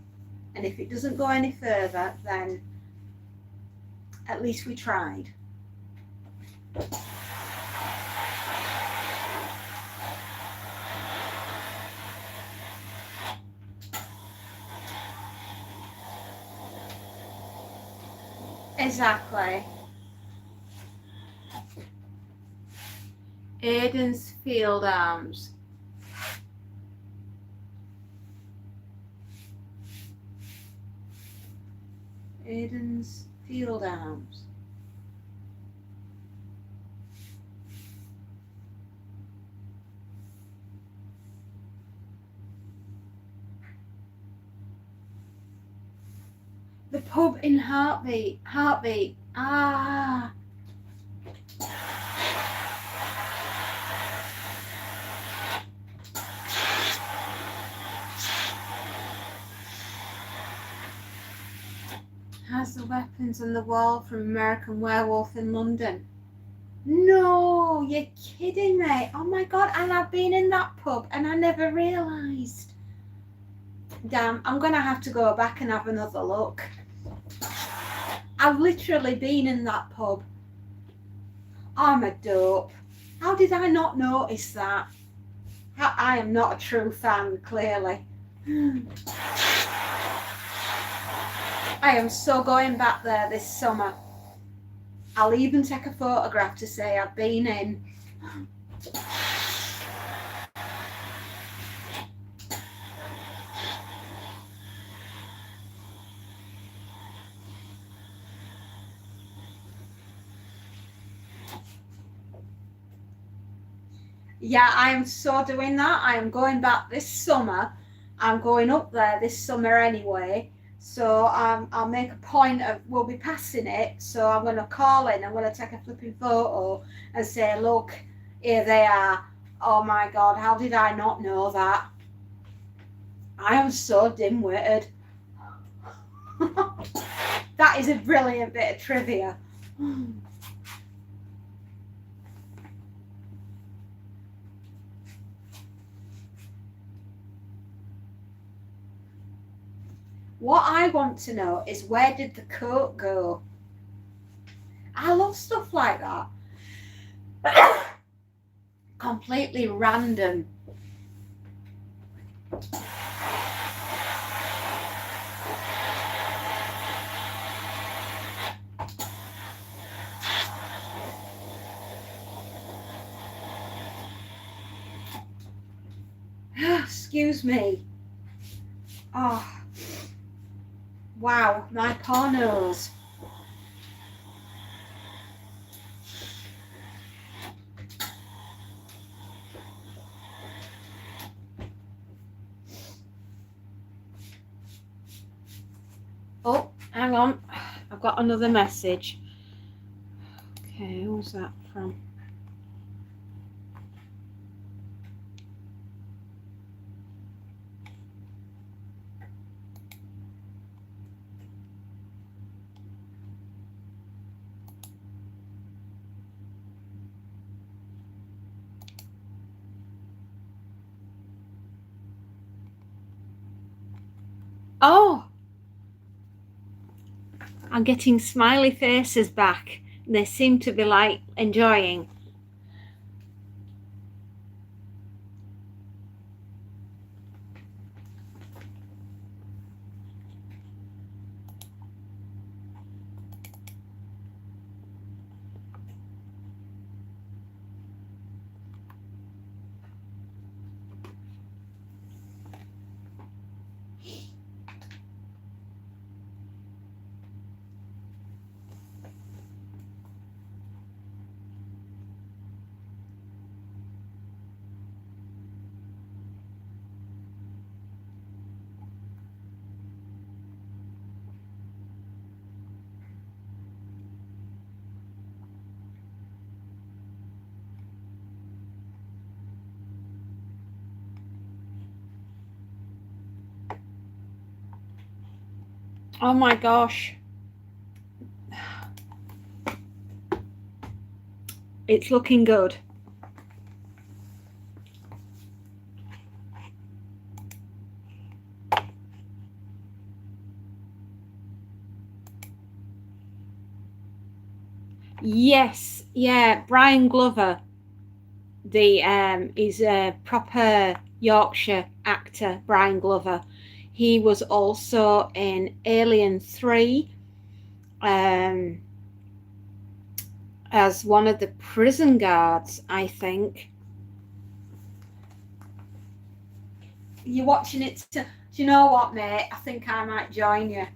S1: And if it doesn't go any further, then at least we tried. Exactly. Aiden's Field Arms. Aiden's Field Arms. The pub in Heartbeat. Heartbeat. Ah. Has the weapons on the wall from American Werewolf in London. No, you're kidding me. Oh my God, and I've been in that pub and I never realised. Damn, I'm going to have to go back and have another look. I've literally been in that pub. I'm a dope. How did I not notice that? I am not a true fan, clearly. I am so going back there this summer. I'll even take a photograph to say I've been in. Yeah, I am so doing that. I am going back this summer. I'm going up there this summer anyway. So I'll make a point of, we'll be passing it. So I'm going to call in. I'm going to take a flipping photo and say, look, here they are. Oh my God, how did I not know that? I am so dim-witted. That is a brilliant bit of trivia. What I want to know is, where did the coat go? I love stuff like that. Completely random. excuse me. Oh, wow, my poor nose. Oh, hang on. I've got another message. Okay, who's that from? Oh, I'm getting smiley faces back. They seem to be like enjoying. Oh my gosh. It's looking good. Yes, yeah, Brian Glover. He's a proper Yorkshire actor, Brian Glover. He was also in Alien 3 as one of the prison guards, I think. You're watching it. Do you know what, mate? I think I might join you.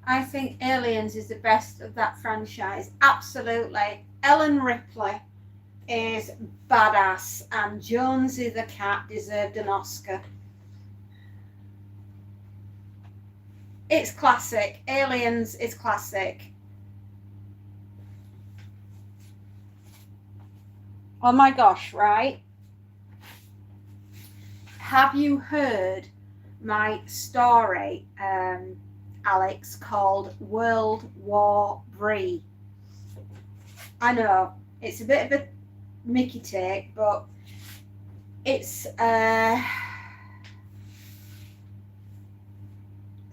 S1: I think Aliens is the best of that franchise. Absolutely. Ellen Ripley is badass, and Jonesy the cat deserved an Oscar. It's classic. Aliens is classic. Oh my gosh, right? Have you heard my story, Alex, called World War III? I know, it's a bit of a Mickey take, but it's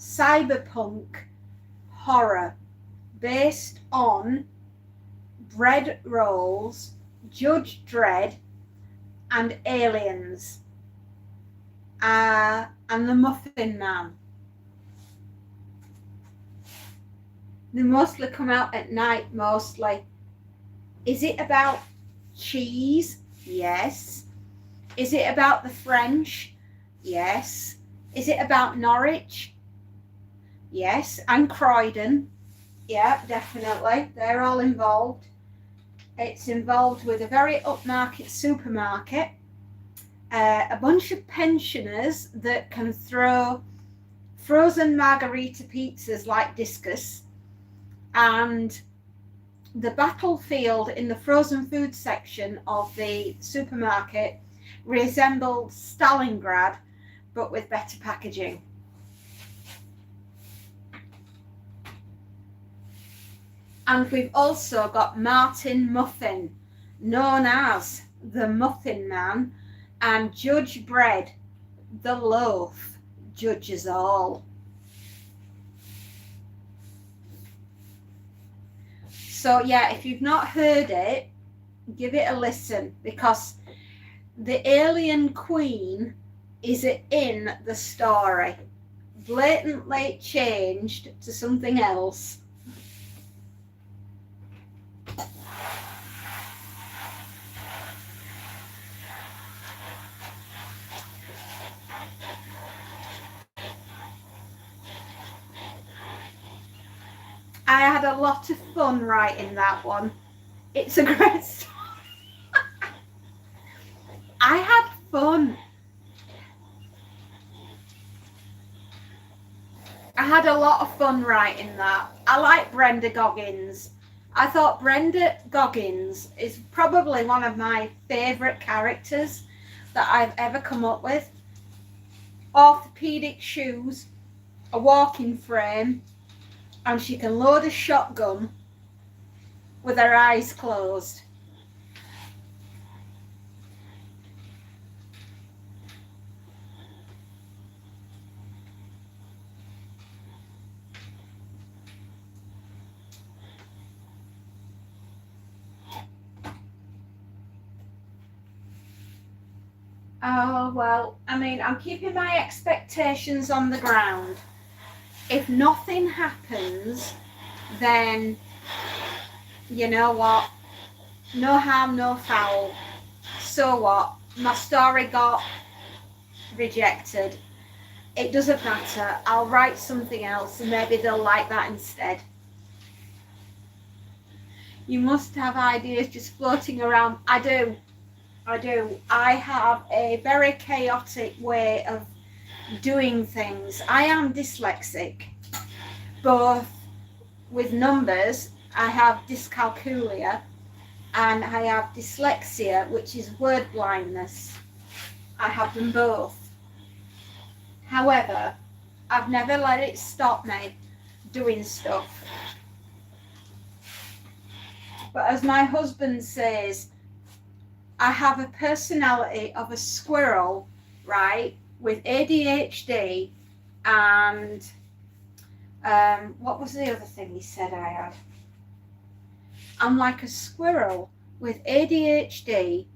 S1: cyberpunk horror based on bread rolls, Judge Dredd, and Aliens, and the Muffin Man. They mostly come out at night, mostly. Is it about cheese? Yes. Is it about the French? Yes. Is it about Norwich? Yes. And Croydon? Yeah, definitely. They're all involved. It's involved with a very upmarket supermarket, a bunch of pensioners that can throw frozen margarita pizzas like discus, and the battlefield in the frozen food section of the supermarket resembled Stalingrad, but with better packaging. And we've also got Martin Muffin, known as the Muffin Man, and Judge Bread, the loaf, judges all. So yeah, if you've not heard it, give it a listen, because the alien queen is in the story, blatantly changed to something else. I had a lot of fun writing that one. It's a great story. I had fun. I had a lot of fun writing that. I like Brenda Goggins. I thought Brenda Goggins is probably one of my favourite characters that I've ever come up with. Orthopedic shoes, a walking frame, and she can load a shotgun with her eyes closed. Oh, well, I mean, I'm keeping my expectations on the ground. If nothing happens, then you know what? No harm, no foul. So what? My story got rejected. It doesn't matter. I'll write something else and maybe they'll like that instead. You must have ideas just floating around. I do. I have a very chaotic way of doing things. I am dyslexic, both with numbers. I have dyscalculia, and I have dyslexia, which is word blindness. I have them both. However, I've never let it stop me doing stuff. But as my husband says, I have a personality of a squirrel, right, with ADHD and what was the other thing he said I had? I'm like a squirrel with ADHD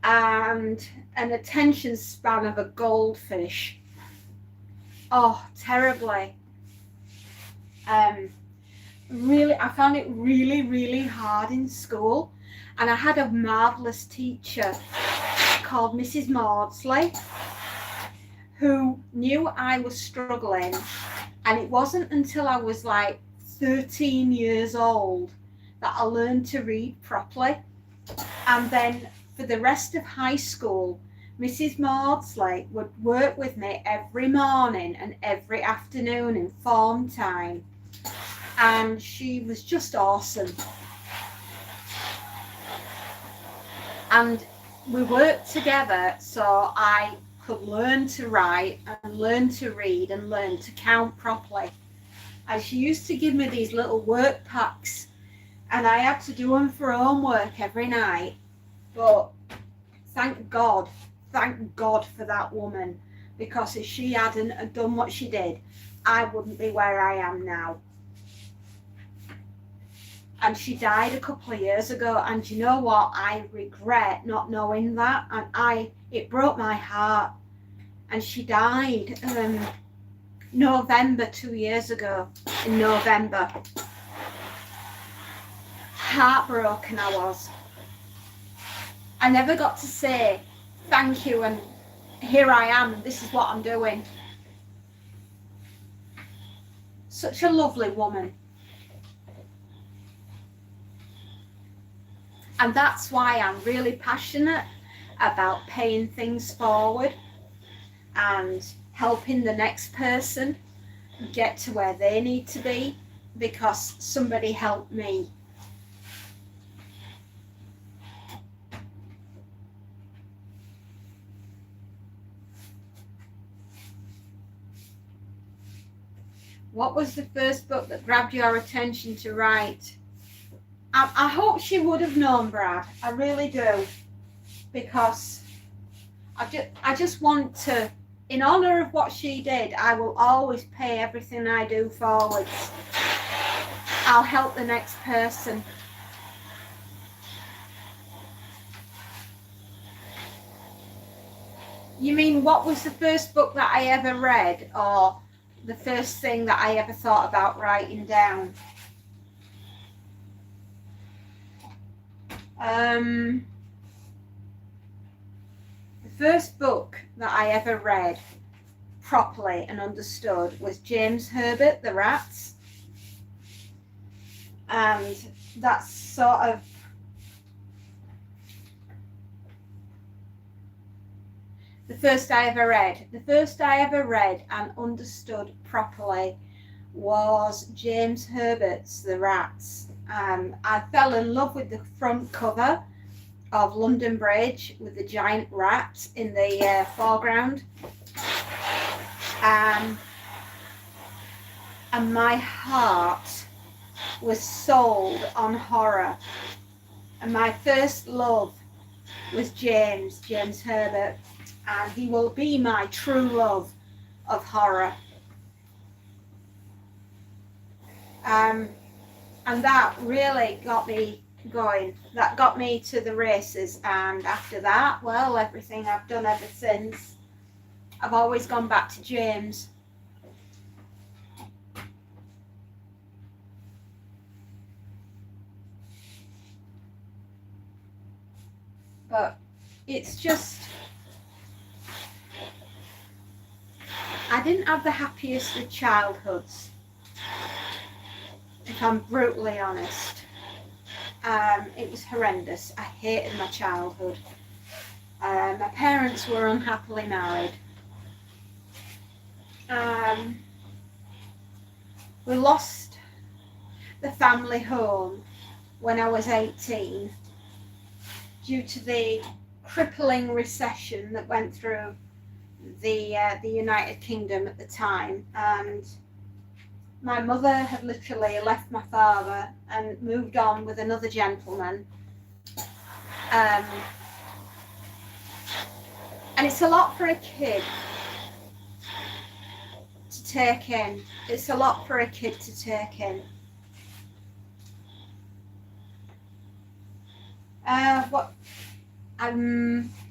S1: and an attention span of a goldfish. Oh, terribly. Really, I found it really hard in school. And I had a marvellous teacher called Mrs. Maudsley, who knew I was struggling. And it wasn't until I was like 13 years old that I learned to read properly. And then for the rest of high school, Mrs. Maudsley would work with me every morning and every afternoon in form time. And she was just awesome. And we worked together so I could learn to write and learn to read and learn to count properly. And she used to give me these little work packs, and I had to do them for homework every night. But thank God for that woman, because if she hadn't done what she did, I wouldn't be where I am now. And she died a couple of years ago, and you know what? I regret not knowing that, and it broke my heart. And she died November 2 years ago, in November. Heartbroken I was. I never got to say thank you and here I am, this is what I'm doing. Such a lovely woman. And that's why I'm really passionate about paying things forward and helping the next person get to where they need to be, because somebody helped me. What was the first book that grabbed your attention to write? I hope she would have known Brad. I really do. Because I just want to, in honour of what she did, I will always pay everything I do forwards. I'll help the next person. You mean what was the first book that I ever read, or the first thing that I ever thought about writing down? The first book that I ever read properly and understood was James Herbert, The Rats. And that's sort of the first I ever read. The first I ever read and understood properly was James Herbert's The Rats. I fell in love with the front cover of London Bridge with the giant rat in the foreground. And my heart was sold on horror. And my first love was James Herbert. And he will be my true love of horror. And that really got me going. That got me to the races. And after that, well, everything I've done ever since, I've always gone back to James. But it's just, I didn't have the happiest of childhoods, if I'm brutally honest. It was horrendous. I hated my childhood. My parents were unhappily married. We lost the family home when I was 18 due to the crippling recession that went through the United Kingdom at the time, and my mother had literally left my father and moved on with another gentleman. And it's a lot for a kid to take in. It's a lot for a kid to take in.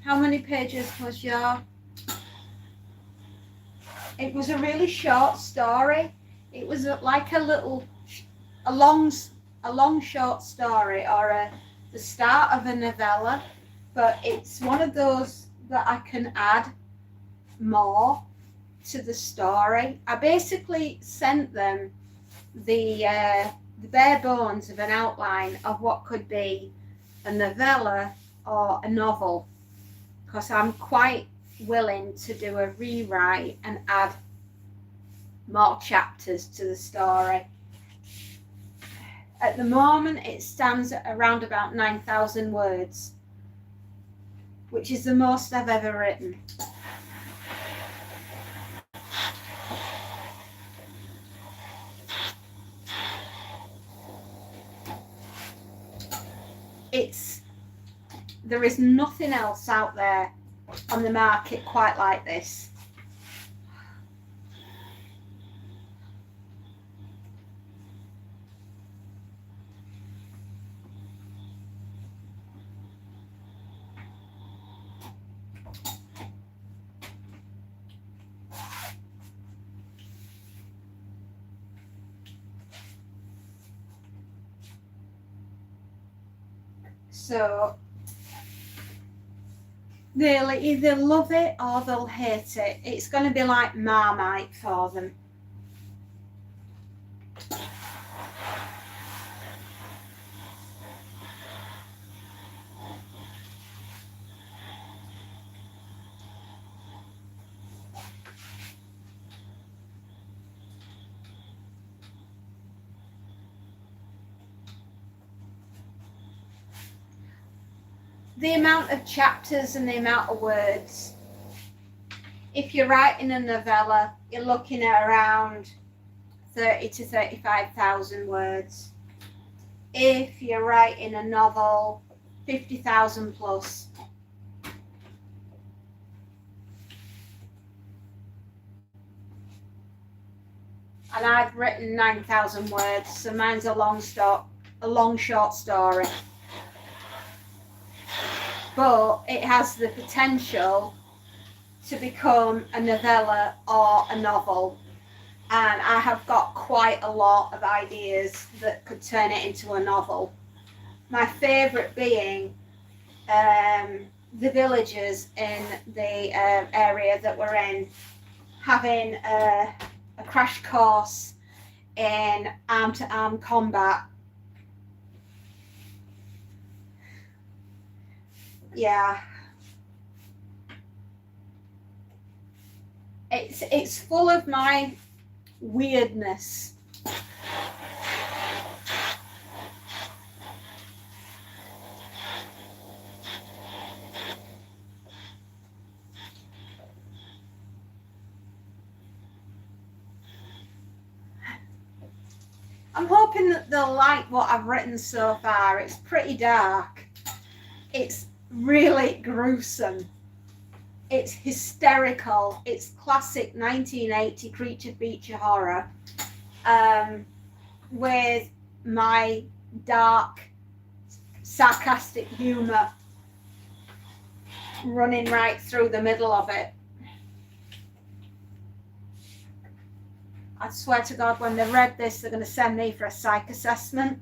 S1: How many pages was your? It was a really short story. It was like a long short story, or the start of a novella, but it's one of those that I can add more to the story. I basically sent them the bare bones of an outline of what could be a novella or a novel, because I'm quite willing to do a rewrite and add more chapters to the story. At the moment, it stands at around about 9,000 words, which is the most I've ever written. There is nothing else out there on the market quite like this. So they'll either love it or they'll hate it. It's going to be like Marmite for them. The amount of chapters and the amount of words. If you're writing a novella, you're looking at around 30 to 35,000 words. If you're writing a novel, 50,000 plus. and I've written 9,000 words, so mine's a long short story. But it has the potential to become a novella or a novel. And I have got quite a lot of ideas that could turn it into a novel. My favourite being the villagers in the area that we're in having a crash course in arm-to-arm combat. Yeah. It's full of my weirdness. I'm hoping that they'll like what I've written so far. It's pretty dark. It's really gruesome. It's hysterical. It's classic 1980 creature feature horror with my dark, sarcastic humour running right through the middle of it. I swear to God, when they read this, they're going to send me for a psych assessment.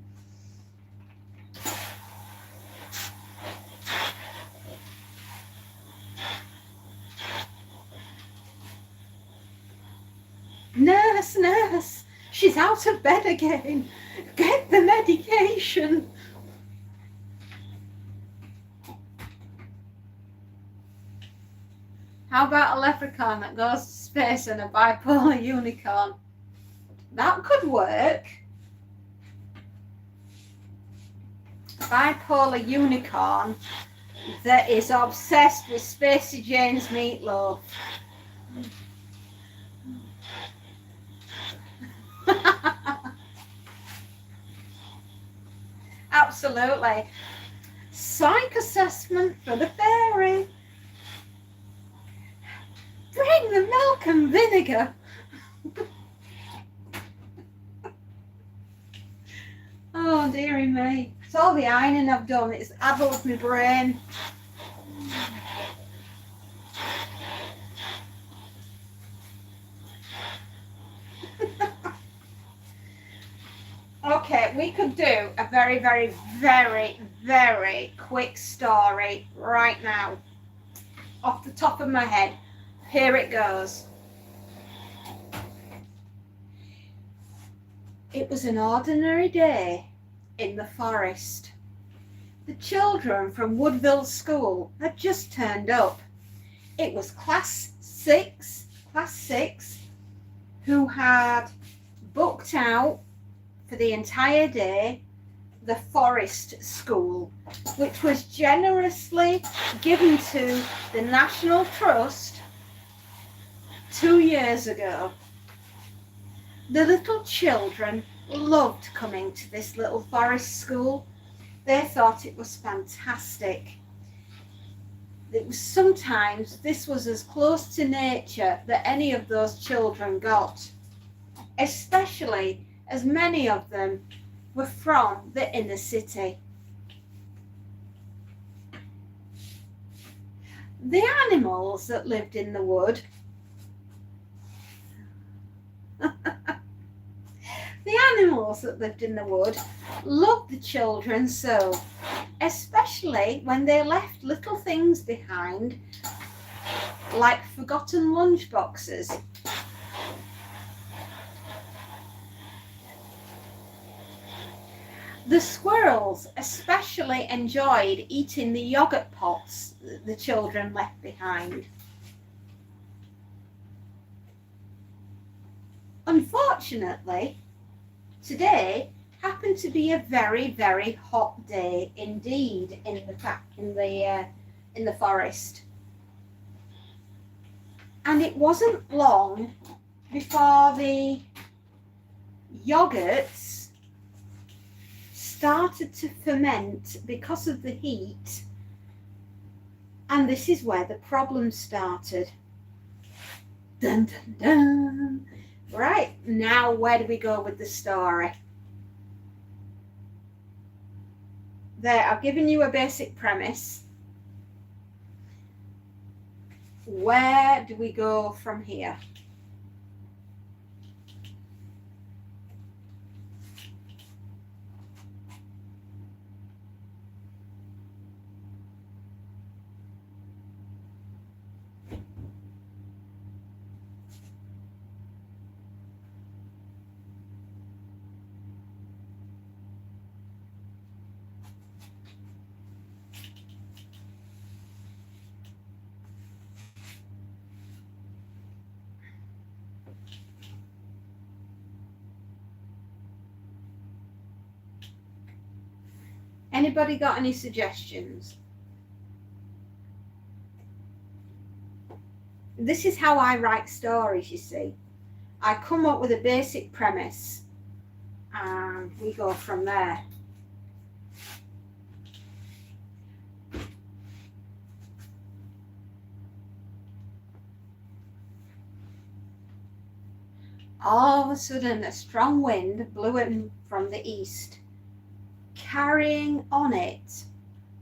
S1: Nurse, she's out of bed again. Get the medication. How about a leprechaun that goes to space and a bipolar unicorn? That could work. Bipolar unicorn that is obsessed with Spacey Jane's meatloaf. Absolutely. Psych assessment for the fairy. Bring the milk and vinegar. Oh, dearie me. It's all the ironing I've done. It's addled my brain. Okay, we could do a very, very, very, very quick story right now. Off the top of my head. Here it goes. It was an ordinary day in the forest. The children from Woodville School had just turned up. It was class six, who had booked out for the entire day the Forest School, which was generously given to the National Trust 2 years ago. The little children loved coming to this little forest school. They thought it was fantastic. Sometimes this was as close to nature that any of those children got, especially as many of them were from the inner city. The animals that lived in the wood loved the children so, especially when they left little things behind, like forgotten lunch boxes. The squirrels especially enjoyed eating the yogurt pots that the children left behind. Unfortunately, today happened to be a very, very hot day indeed in the forest. And it wasn't long before the yogurts started to ferment because of the heat, and this is where the problem started. Dun dun dun! Right, now where do we go with the story? There, I've given you a basic premise. Where do we go from here? Anybody got any suggestions? This is how I write stories, you see. I come up with a basic premise and we go from there. All of a sudden, a strong wind blew in from the east, carrying on it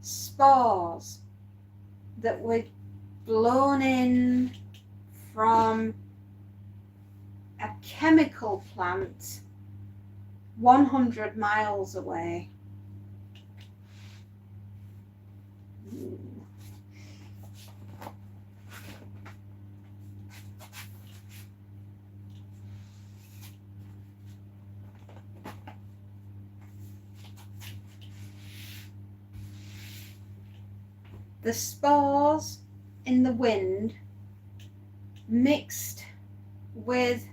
S1: spores that were blown in from a chemical plant 100 miles away. The spores in the wind mixed with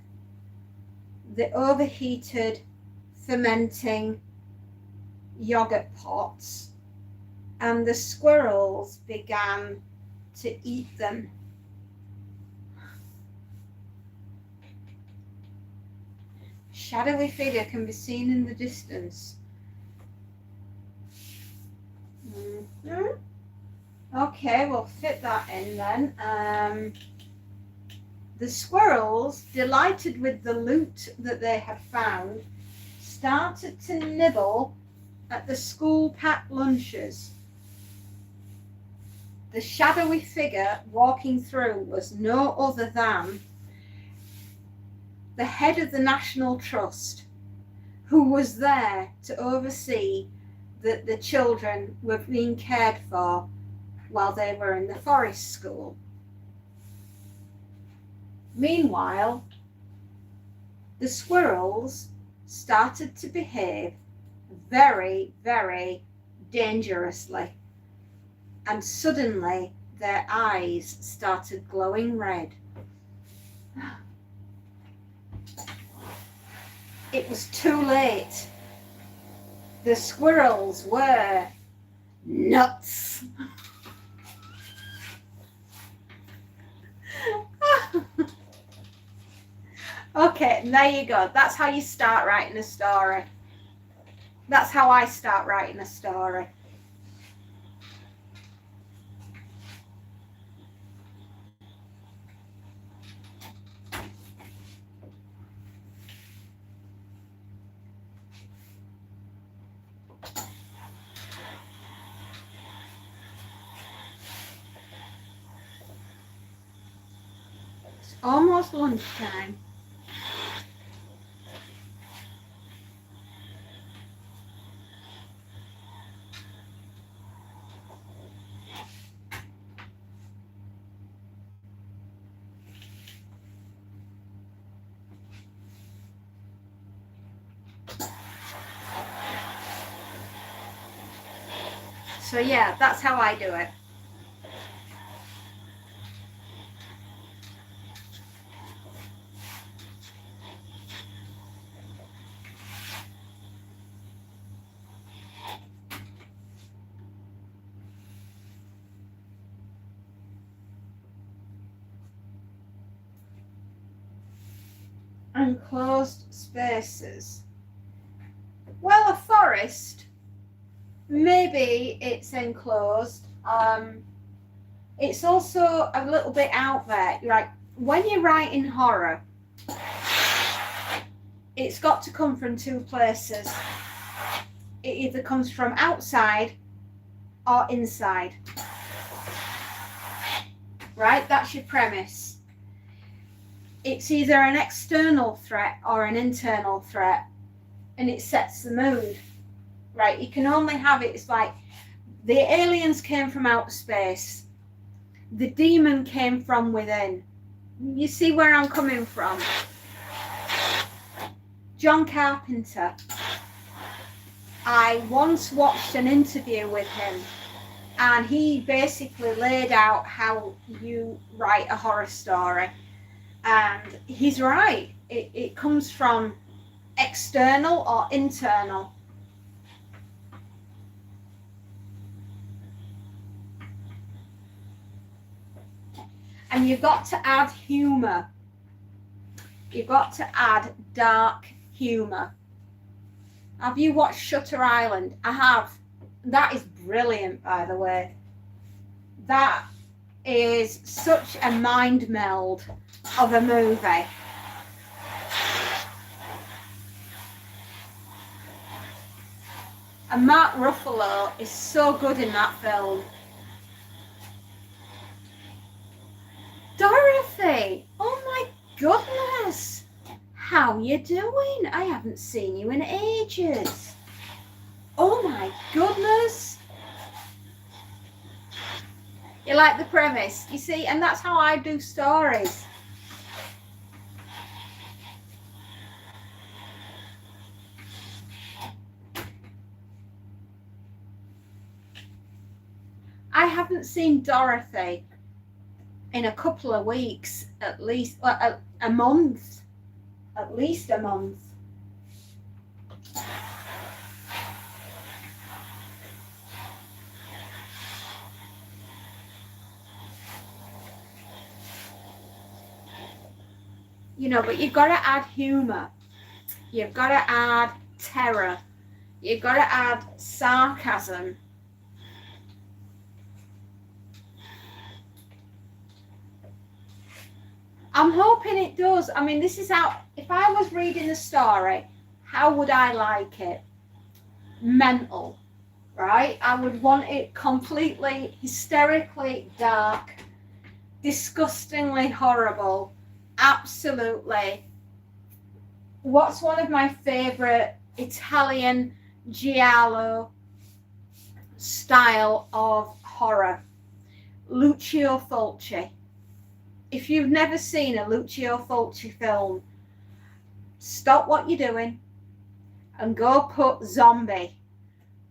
S1: the overheated fermenting yogurt pots, and the squirrels began to eat them. Shadowy figure can be seen in the distance. Mm-hmm. Okay, we'll fit that in then. The squirrels, delighted with the loot that they had found, started to nibble at the school-packed lunches. The shadowy figure walking through was no other than the head of the National Trust, who was there to oversee that the children were being cared for while they were in the forest school. Meanwhile, the squirrels started to behave very, very dangerously, and suddenly their eyes started glowing red. It was too late. The squirrels were nuts. Okay, and there you go. That's how you start writing a story. That's how I start writing a story. It's almost lunchtime. So yeah, that's how I do it. Enclosed spaces. Well, a forest, maybe it's enclosed. It's also a little bit out there. Like when you're writing horror, it's got to come from two places. It either comes from outside or inside. Right? That's your premise. It's either an external threat or an internal threat, and it sets the mood. Right? You can only have it. It's like the aliens came from outer space. The demon came from within. You see where I'm coming from? John Carpenter. I once watched an interview with him, and he basically laid out how you write a horror story. And he's right. It comes from external or internal. And you've got to add humour. You've got to add dark humour. Have you watched Shutter Island? I have. That is brilliant, by the way. That is such a mind meld of a movie. And Mark Ruffalo is so good in that film. Dorothy! Oh my goodness! How you doing? I haven't seen you in ages. Oh my goodness! You like the premise? You see, and that's how I do stories. I haven't seen Dorothy in a couple of weeks, at least a month. At least a month. You know, but you've got to add humour. You've got to add terror. You've got to add sarcasm. I'm hoping it does. I mean, this is how, if I was reading the story, how would I like it? Mental, right? I would want it completely, hysterically dark, disgustingly horrible, absolutely. What's one of my favourite Italian giallo style of horror? Lucio Fulci. If you've never seen a Lucio Fulci film, stop what you're doing and go put Zombie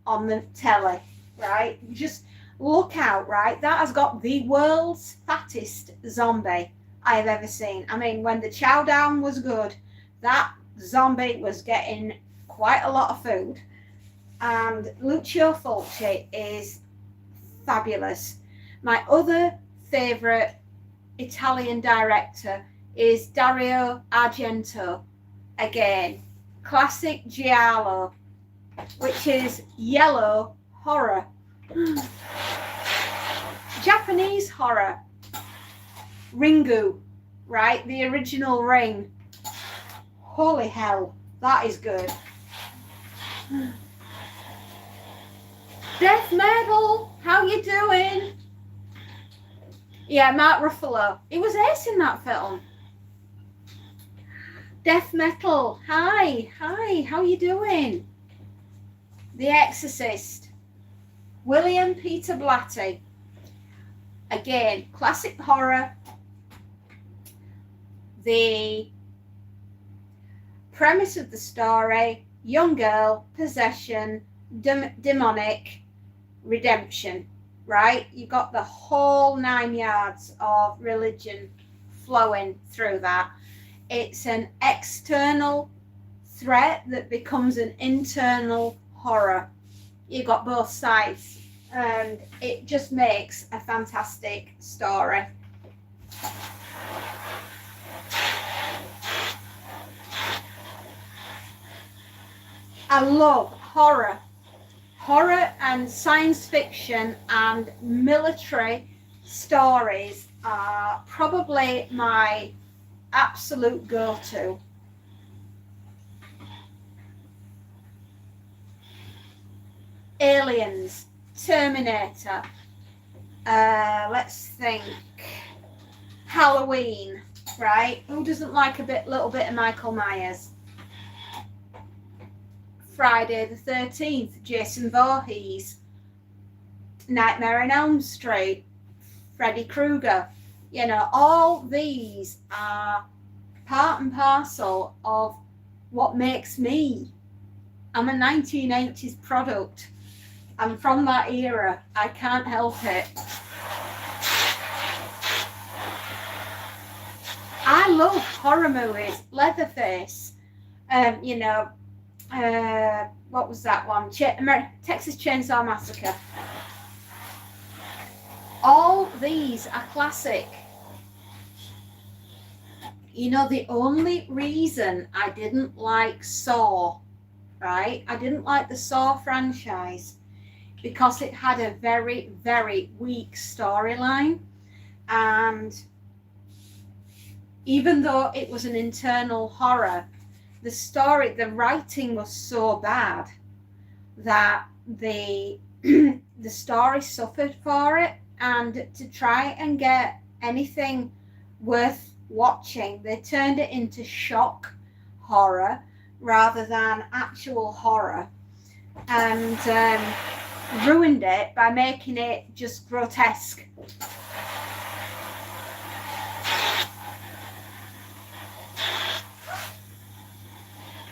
S1: on the telly, right? Just look out, right? That has got the world's fattest zombie I have ever seen. I mean, when the chow down was good, that zombie was getting quite a lot of food. And Lucio Fulci is fabulous. My other favourite Italian director is Dario Argento. Again, classic giallo, which is yellow horror. Japanese horror. Ringu, right? The original Ring. Holy hell, that is good. Death metal, how you doing? Yeah, Mark Ruffalo. He was ace in that film. Death metal. Hi, how you doing? The Exorcist. William Peter Blatty. Again, classic horror. The premise of the story, young girl, possession, demonic, redemption. Right? You got the whole 9 yards of religion flowing through that. It's an external threat that becomes an internal horror. You got both sides, and it just makes a fantastic story. I love horror. Horror and science fiction and military stories are probably my absolute go-to. Aliens, Terminator, let's think, Halloween, right? Who doesn't like little bit of Michael Myers? Friday the 13th, Jason Voorhees, Nightmare on Elm Street, Freddy Krueger. You know, all these are part and parcel of what makes me. I'm a 1980s product. I'm from that era. I can't help it. I love horror movies. Leatherface, you know, what was that one? Texas Chainsaw Massacre. All these are classic. You know, the only reason I didn't like Saw, right? I didn't like the Saw franchise because it had a very, very weak storyline. And even though it was an internal horror, the writing was so bad that the story suffered for it. And to try and get anything worth watching, they turned it into shock horror rather than actual horror, and ruined it by making it just grotesque.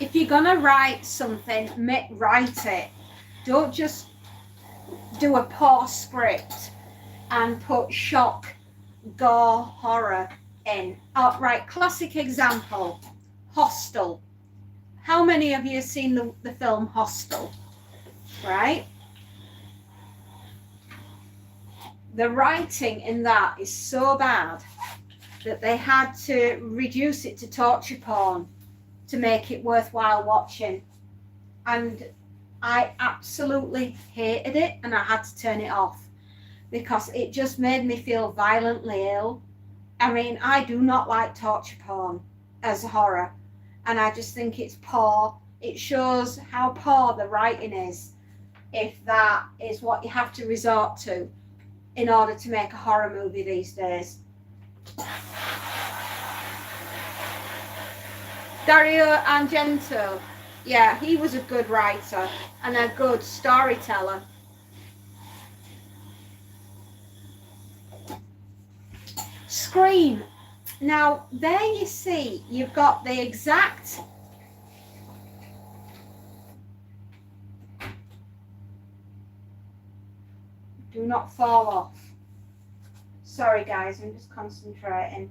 S1: If you're gonna write something, write it. Don't just do a poor script and put shock, gore, horror in. Oh, right, classic example, Hostel. How many of you have seen the film Hostel? Right? The writing in that is so bad that they had to reduce it to torture porn to make it worthwhile watching. And I absolutely hated it, and I had to turn it off because it just made me feel violently ill. I mean, I do not like torture porn as horror, and I just think it's poor. It shows how poor the writing is if that is what you have to resort to in order to make a horror movie these days. Dario Argento, yeah, he was a good writer and a good storyteller. Scream. Now, there you see, you've got the exact do not fall off. Sorry guys, I'm just concentrating.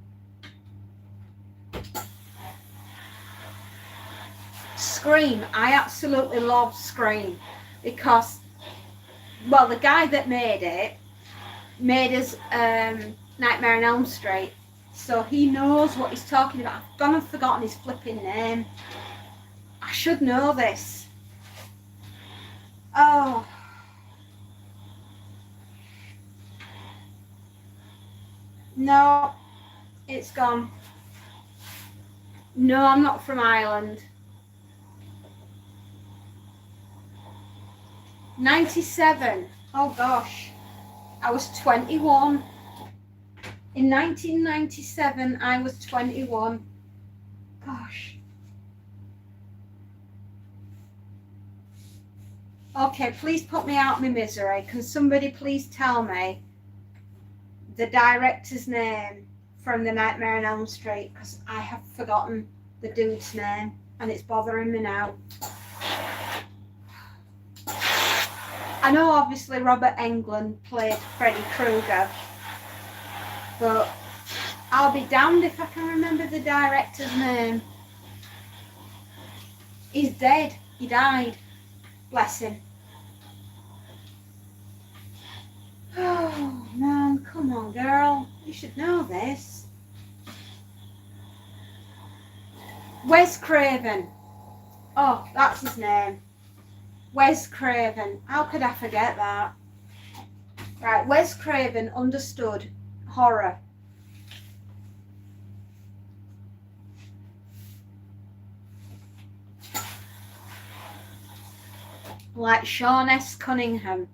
S1: Scream. I absolutely love Scream because, well, the guy that made it made us Nightmare on Elm Street, so he knows what he's talking about. I've gone and forgotten his flipping name. I should know this. Oh. No, it's gone. No, I'm not from Ireland. 97. Oh gosh. I was 21. In 1997, I was 21. Gosh. Okay, please put me out of my misery. Can somebody please tell me the director's name from the Nightmare on Elm Street? Because I have forgotten the dude's name and it's bothering me now. I know obviously Robert Englund played Freddy Krueger, but I'll be damned if I can remember the director's name. He's dead. He died. Bless him. Oh man, come on girl. You should know this. Wes Craven. Oh, that's his name. Wes Craven. How could I forget that? Right, Wes Craven understood horror. like Sean S. Cunningham,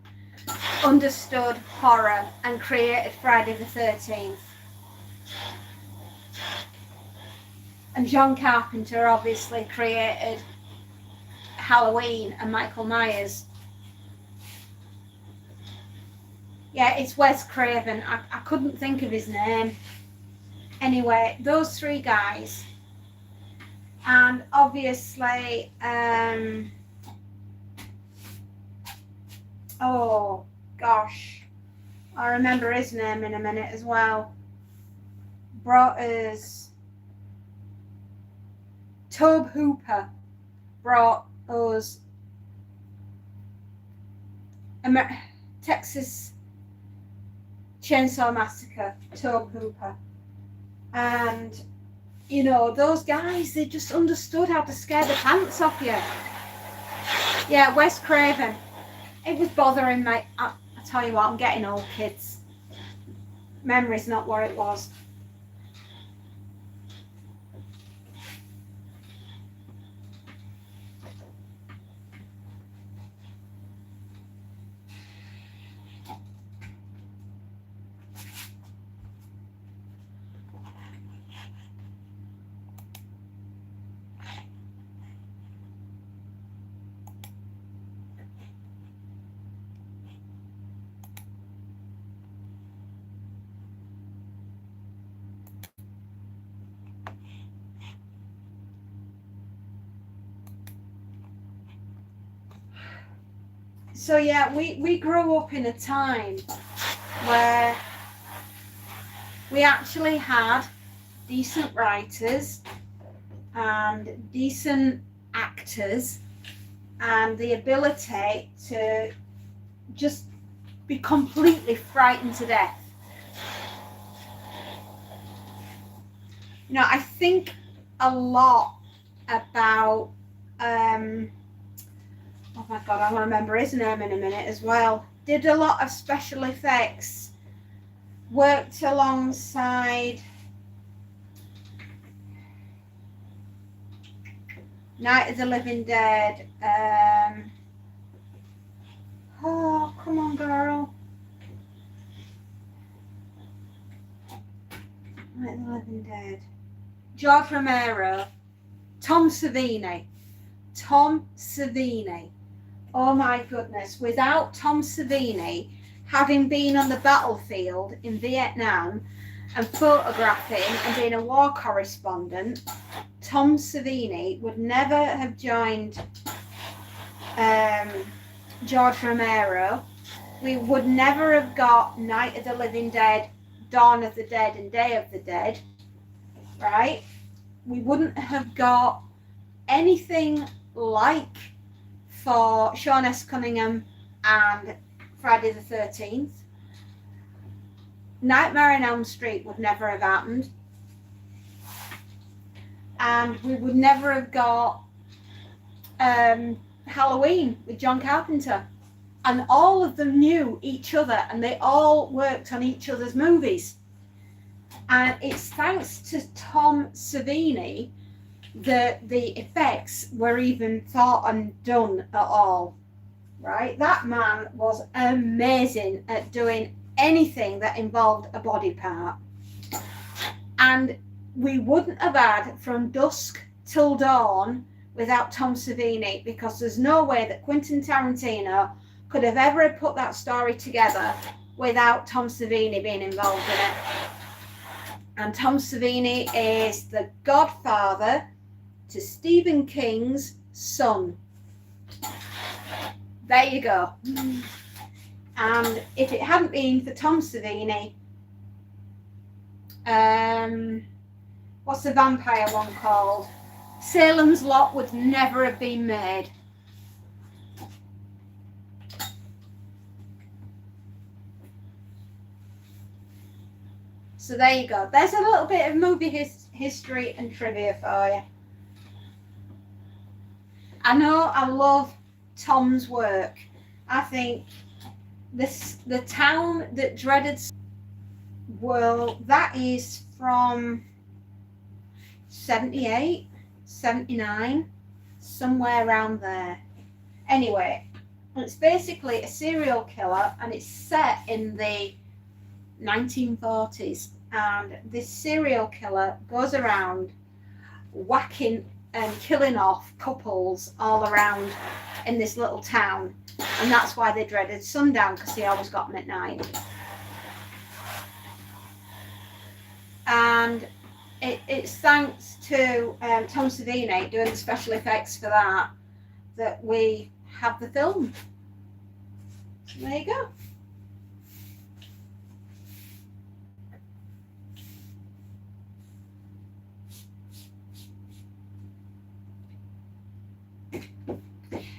S1: understood horror and created Friday the 13th. And John Carpenter obviously created Halloween and Michael Myers. Yeah, it's Wes Craven. I couldn't think of his name. Anyway, those three guys. And obviously, oh gosh, I'll remember his name in a minute as well. Brought us Tobe Hooper brought us Texas Chainsaw Massacre, Tobe Hooper. And, you know, those guys, they just understood how to scare the pants off you. Yeah, Wes Craven. It was bothering me. I tell you what, I'm getting old, kids. Memory's not what it was. So yeah, we grew up in a time where we actually had decent writers and decent actors and the ability to just be completely frightened to death. You know, I think a lot about oh my god, I want to remember his name in a minute as well. Did a lot of special effects, worked alongside Night of the Living Dead. Oh, come on, girl. Night of the Living Dead. George Romero. Tom Savini. Tom Savini. Oh my goodness. Without Tom Savini having been on the battlefield in Vietnam and photographing and being a war correspondent, Tom Savini would never have joined George Romero. We would never have got Night of the Living Dead, Dawn of the Dead, and Day of the Dead, right? We wouldn't have got anything like for Sean S. Cunningham and Friday the 13th. Nightmare on Elm Street would never have happened. And we would never have got Halloween with John Carpenter. And all of them knew each other and they all worked on each other's movies. And it's thanks to Tom Savini that the effects were even thought and done at all, right? That man was amazing at doing anything that involved a body part. And we wouldn't have had From Dusk Till Dawn without Tom Savini, because there's no way that Quentin Tarantino could have ever put that story together without Tom Savini being involved in it. And Tom Savini is the godfather to Stephen King's son. There you go. And if it hadn't been for Tom Savini, what's the vampire one called? Salem's Lot would never have been made. So there you go. There's a little bit of movie history and trivia for you. I know I love Tom's work. I think the town that dreaded, well, that is from 78, 79, somewhere around there. Anyway, It's basically a serial killer, and it's set in the 1940s. And this serial killer goes around whacking and killing off couples all around in this little town. And that's why they dreaded sundown, because he always got them at night. And it's thanks to Tom Savini doing the special effects for that we have the film. There you go.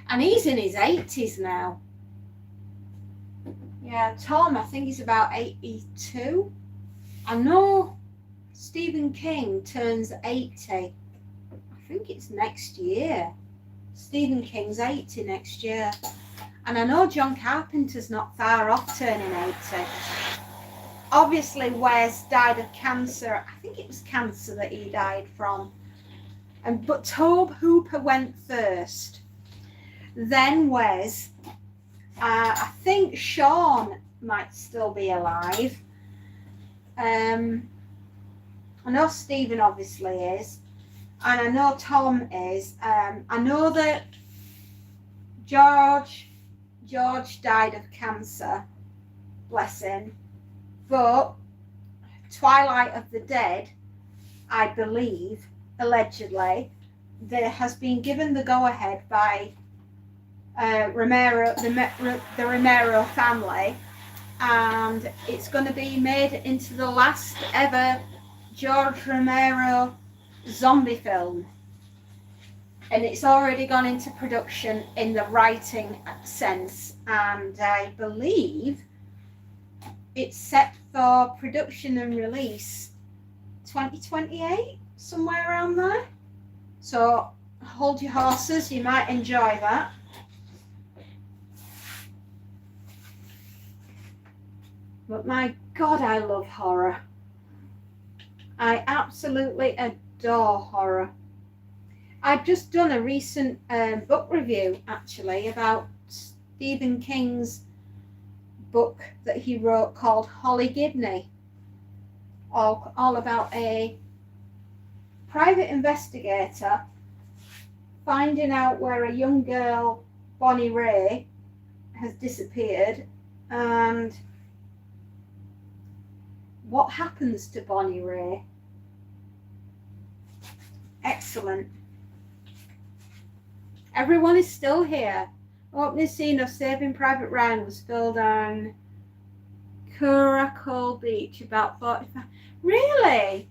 S1: And he's in his 80s now. Yeah, Tom, I think he's about 82. I know Stephen King turns 80. I think it's next year. Stephen King's 80 next year. And I know John Carpenter's not far off turning 80. Obviously, Wes died of cancer. I think it was cancer that he died from. But Tobe Hooper went first. Then Wes. I think Sean might still be alive. I know Stephen obviously is. And I know Tom is. I know that George died of cancer. Bless him. But Twilight of the Dead, I believe, allegedly, there has been given the go-ahead by Romero, the Romero family, and it's going to be made into the last ever George Romero zombie film. And it's already gone into production in the writing sense, and I believe it's set for production and release 2028, somewhere around there. So hold your horses, you might enjoy that. But my God, I love horror. I absolutely adore horror. I've just done a recent book review, actually, about Stephen King's book that he wrote called Holly Gibney. All about a private investigator finding out where a young girl, Bonnie Ray, has disappeared, and what happens to Bonnie Ray. Excellent. Everyone is still here. Opening scene of Saving Private Ryan was filmed on Curacao Beach, about 45. Really?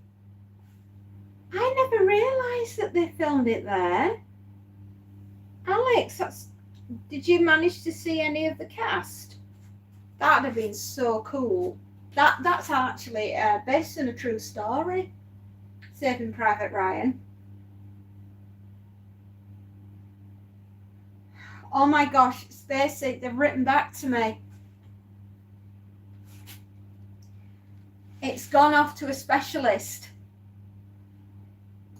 S1: I never realised that they filmed it there. Alex, did you manage to see any of the cast? That'd have been so cool. That's actually based on a true story. Saving Private Ryan. Oh my gosh, Spacey, they've written back to me. It's gone off to a specialist,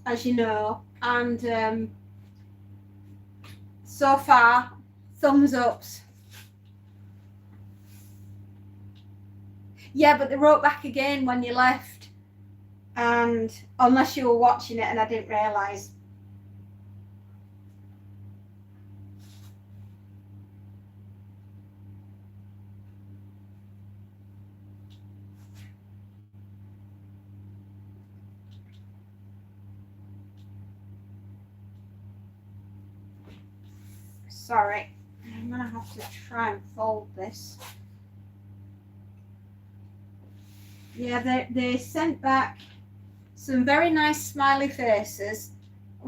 S1: as you know, and so far, thumbs ups. Yeah, but they wrote back again when you left, and unless you were watching it and I didn't realise. Sorry, I'm gonna have to try and fold this. Yeah, they sent back some very nice smiley faces.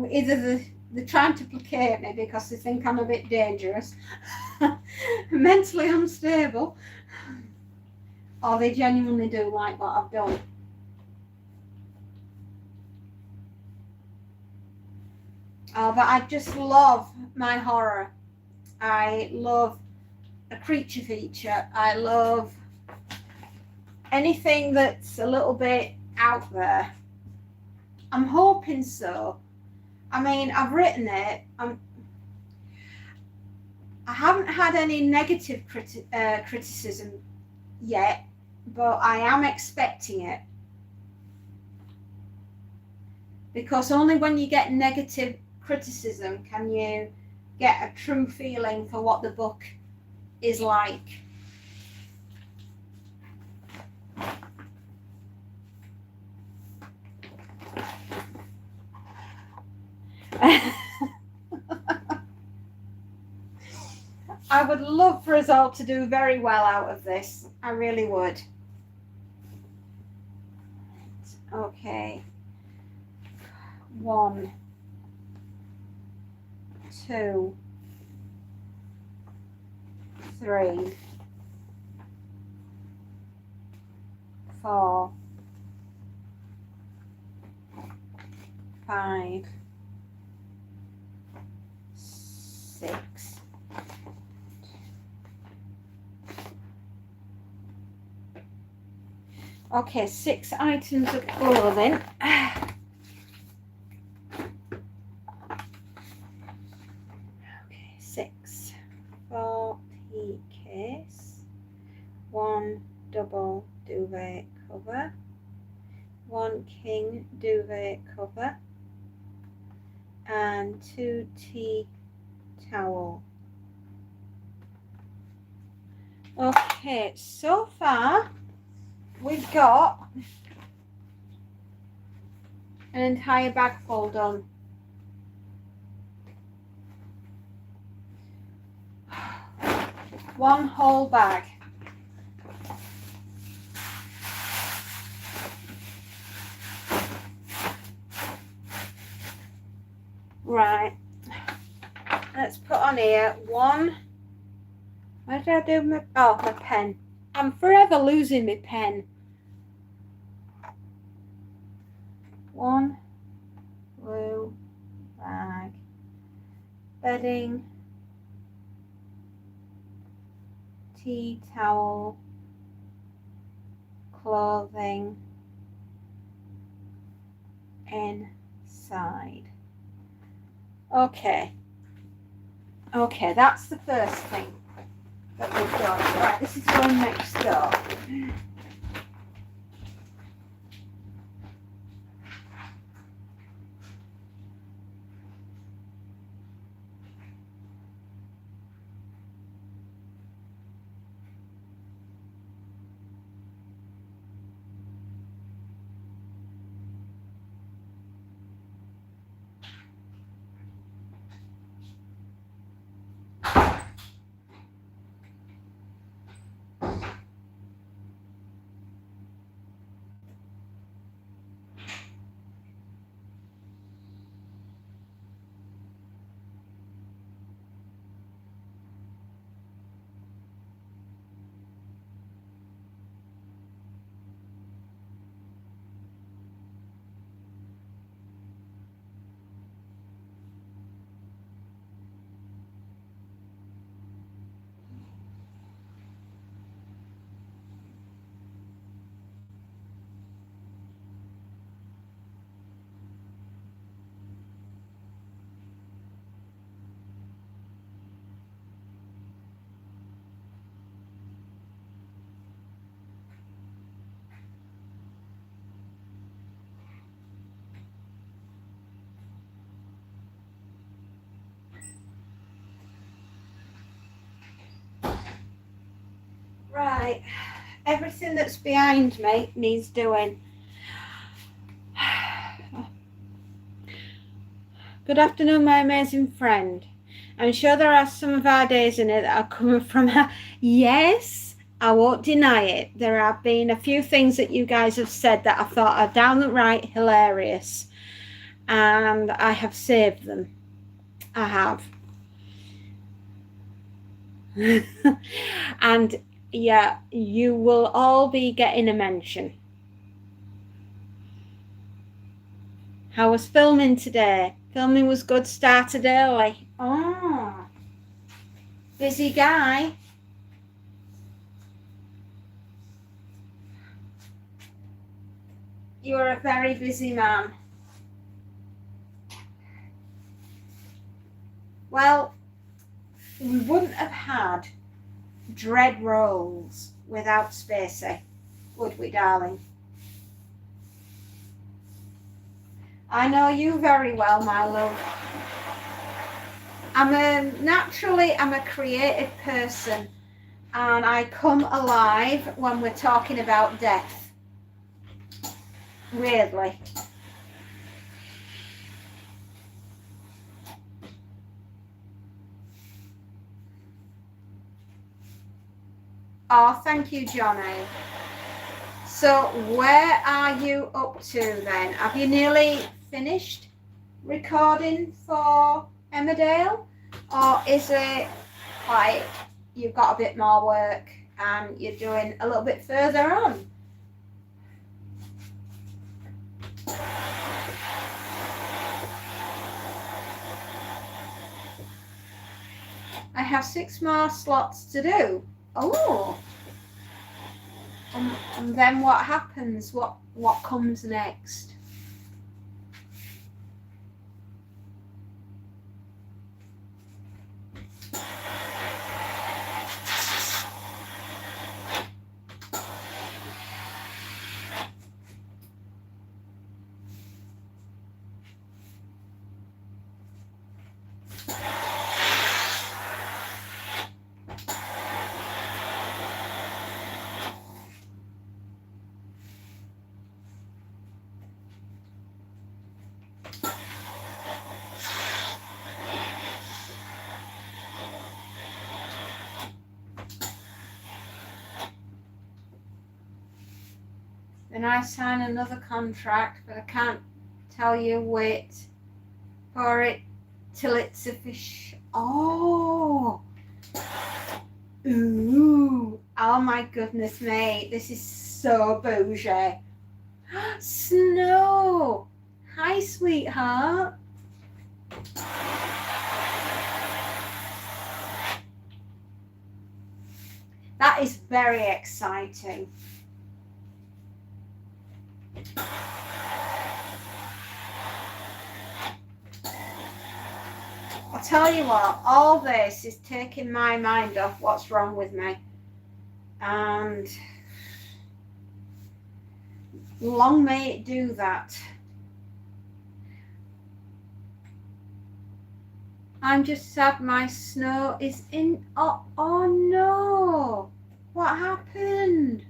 S1: Either they're trying to placate me because they think I'm a bit dangerous, mentally unstable, or they genuinely do like what I've done. Oh, but I just love my horror. I love a creature feature. I love anything that's a little bit out there. I'm hoping so. I mean, I've written it. I haven't had any negative criticism yet, but I am expecting it. Because only when you get negative criticism can you get a true feeling for what the book is like. I would love for us all to do very well out of this. I really would. Okay. 1, 2, 3, 4, 5, 6. Okay, 6 items of clothing. Okay, 6. 4 tea case, 1 double duvet cover, 1 king duvet cover, and 2 tea towel. Okay, so far we've got an entire bag full done. One whole bag. Right, let's put on here 1. Where did I do my, oh, my pen. I'm forever losing my pen. 1 blue bag, bedding, tea towel, clothing inside. Okay, that's the first thing that we've done. Right, this is going next door. Right, everything that's behind me needs doing. Good afternoon, my amazing friend. I'm sure there are some of our days in it that are coming from her. Yes, I won't deny it. There have been a few things that you guys have said that I thought are downright hilarious, and I have saved them. I have. And yeah, you will all be getting a mention. How was filming today? Filming was good, started early. Oh, busy guy. You're a very busy man. Well, we wouldn't have had dread rolls without Spacey, would we, darling? I know you very well, my love. I'm a creative person, and I come alive when we're talking about death. Weirdly. Oh, thank you, Johnny. So where are you up to then? Have you nearly finished recording for Emmerdale? Or is it like you've got a bit more work and you're doing a little bit further on? I have 6 more slots to do. Oh. And then what happens? What comes next? Then I sign another contract, but I can't tell you wait for it till it's official. Oh. Ooh. Oh my goodness, mate. This is so bougie. Snow. Hi, sweetheart. That is very exciting. I'll tell you what, all this is taking my mind off what's wrong with me. And long may it do that. I'm just sad my snow is in. Oh no. What happened?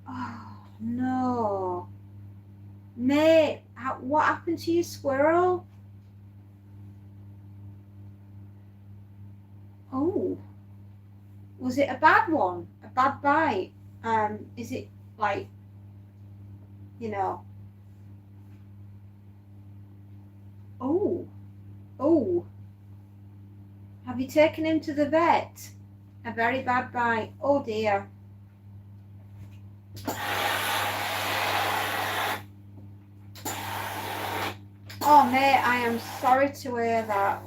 S1: Oh no. Mate, what happened to your squirrel? Oh. Was it a bad one? A bad bite? Is it like, you know? Oh. Have you taken him to the vet? A very bad bite. Oh dear. Oh mate, I am sorry to hear that.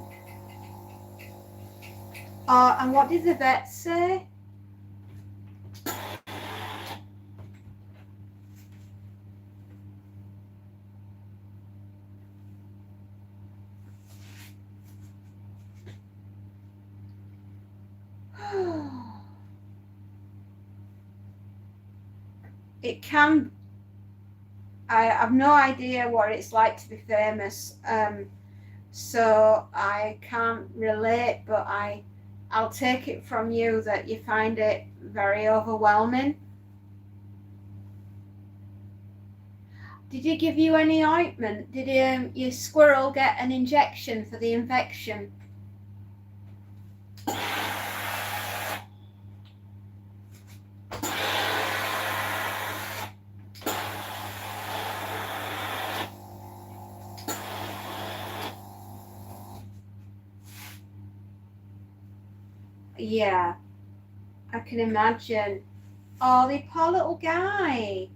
S1: And what did the vet say? It can. I have no idea what it's like to be famous, so I can't relate, but I'll take it from you that you find it very overwhelming. Did he give you any ointment? Did your squirrel get an injection for the infection? Yeah, I can imagine. Oh, the poor little guy.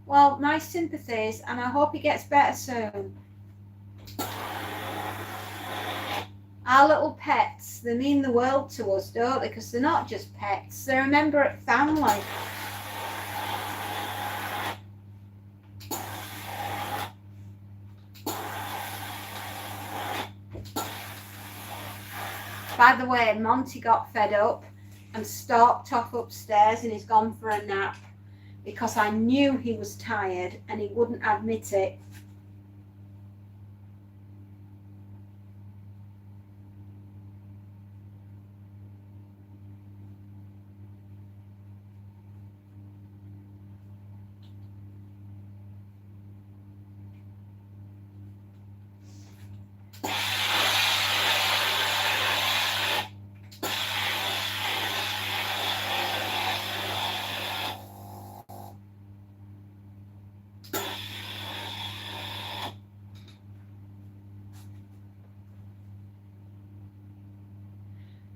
S1: Well, my sympathies, and I hope he gets better soon. Our little pets, they mean the world to us, don't they? Because they're not just pets, they're a member of family. By the way, Monty got fed up and stalked off upstairs and he's gone for a nap because I knew he was tired and he wouldn't admit it.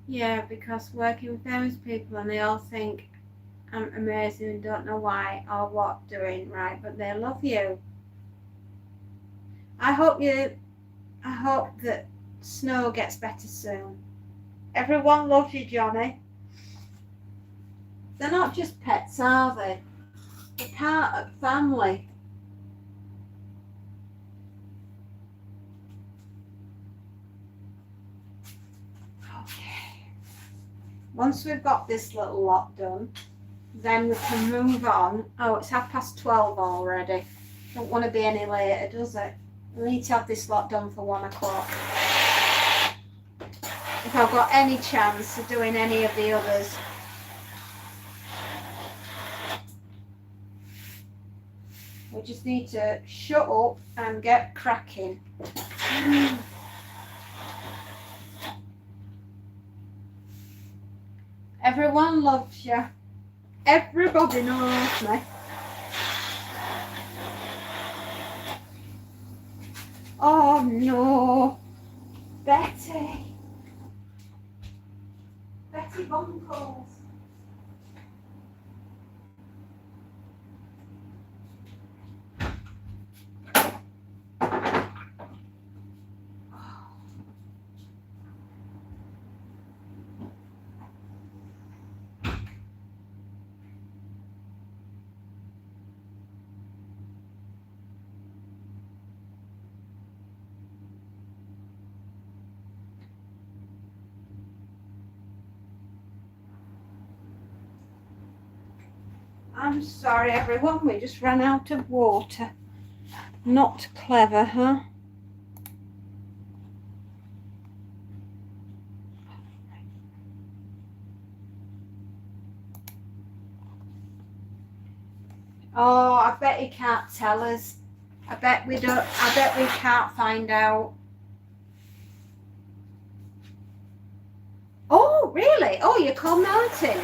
S1: Yeah, because working with famous people and they all think I'm amazing and don't know why or what doing right, but they love you. I hope that Snow gets better soon. Everyone loves you, Johnny. They're not just pets, are they? They're part of family. Okay. Once we've got this little lot done, then we can move on. Oh, it's 12:30 already. Don't want to be any later, does it? We need to have this lot done for 1 o'clock. If I've got any chance of doing any of the others. We just need to shut up and get cracking. Everyone loves you. Everybody knows me. Oh no, Betty. Betty Bunkles. I'm sorry everyone, we just ran out of water. Not clever, huh? Oh, I bet he can't tell us. I bet we can't find out. Oh, really? Oh, you're called Martin.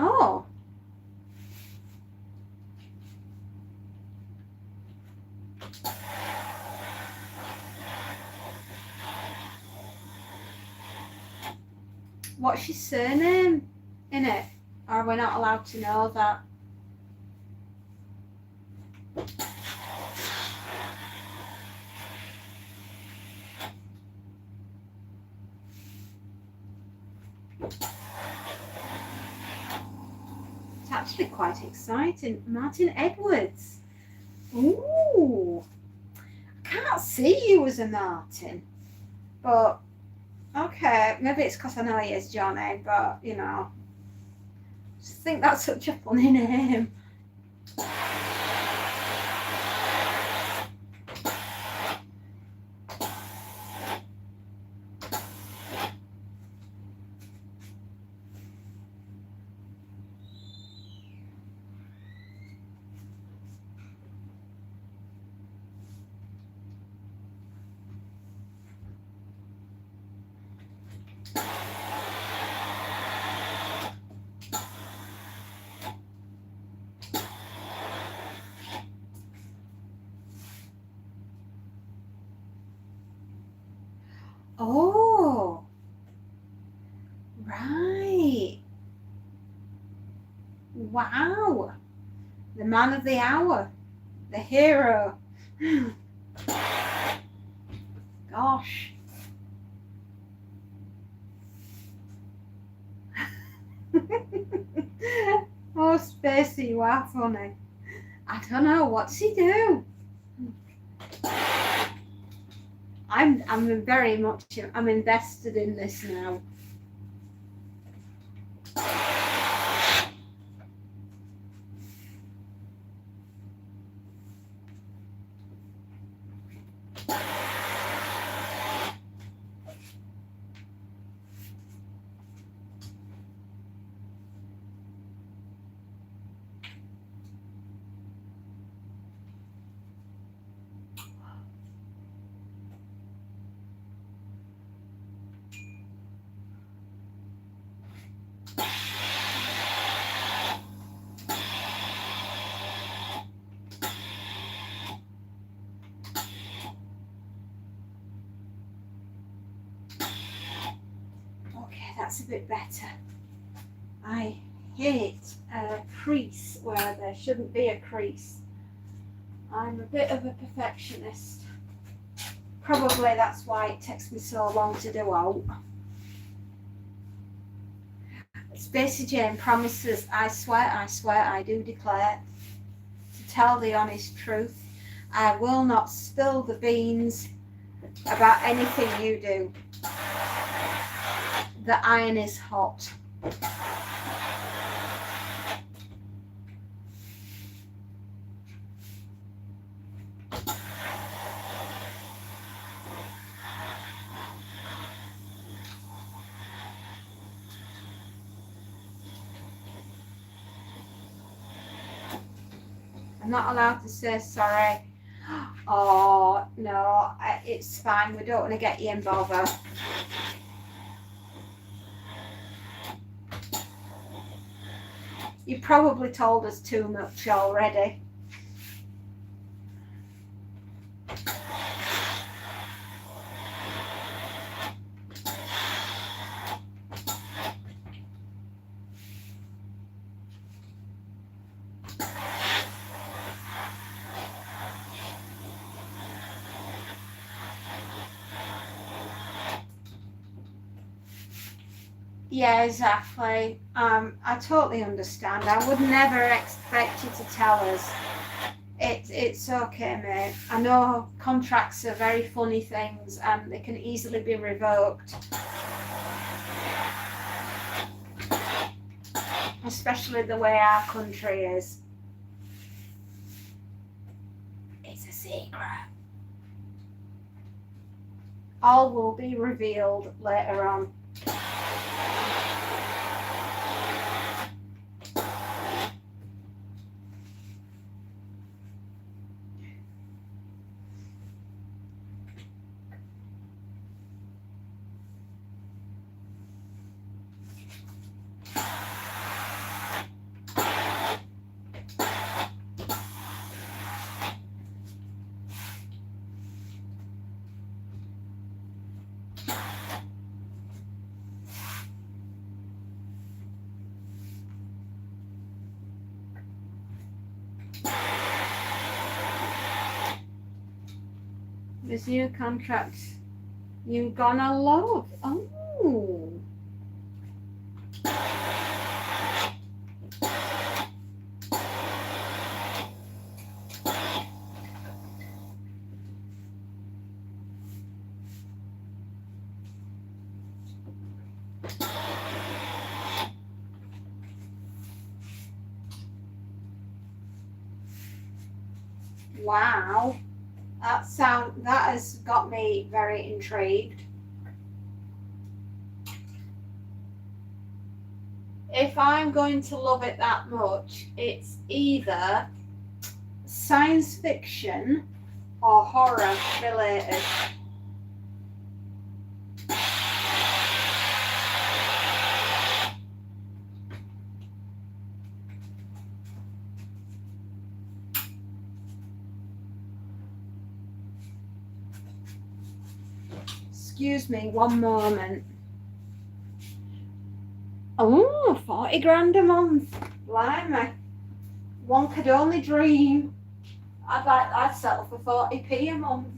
S1: Oh. What's your surname in it? Or are we not allowed to know that? It's actually quite exciting. Martin Edwards. Ooh. I can't see you as a Martin. But, okay, maybe it's because I know he is Johnny, but, you know. I just think that's such a funny name. Oh, right. Wow. The man of the hour. The hero. Gosh. Oh, Spacey, you are funny. I don't know. What does he do? I'm very much I'm invested in this now. That's a bit better. I hate a crease where there shouldn't be a crease. I'm a bit of a perfectionist. Probably that's why it takes me so long to do out. Stacey Jane promises, I swear, I do declare, to tell the honest truth. I will not spill the beans about anything you do. The iron is hot. I'm not allowed to say sorry. Oh, no, it's fine. We don't want to get you in bother. You probably told us too much already. Yeah, exactly. I totally understand. I would never expect you to tell us. It's okay, mate. I know contracts are very funny things and they can easily be revoked. Especially the way our country is. It's a secret. All will be revealed later on. This new contract you're gonna love. Oh. Wow. That has got me very intrigued. If I'm going to love it that much, it's either science fiction or horror related. Excuse me, one moment. Oh, 40 grand a month. Blimey. One could only dream. I'd settle for 40p a month.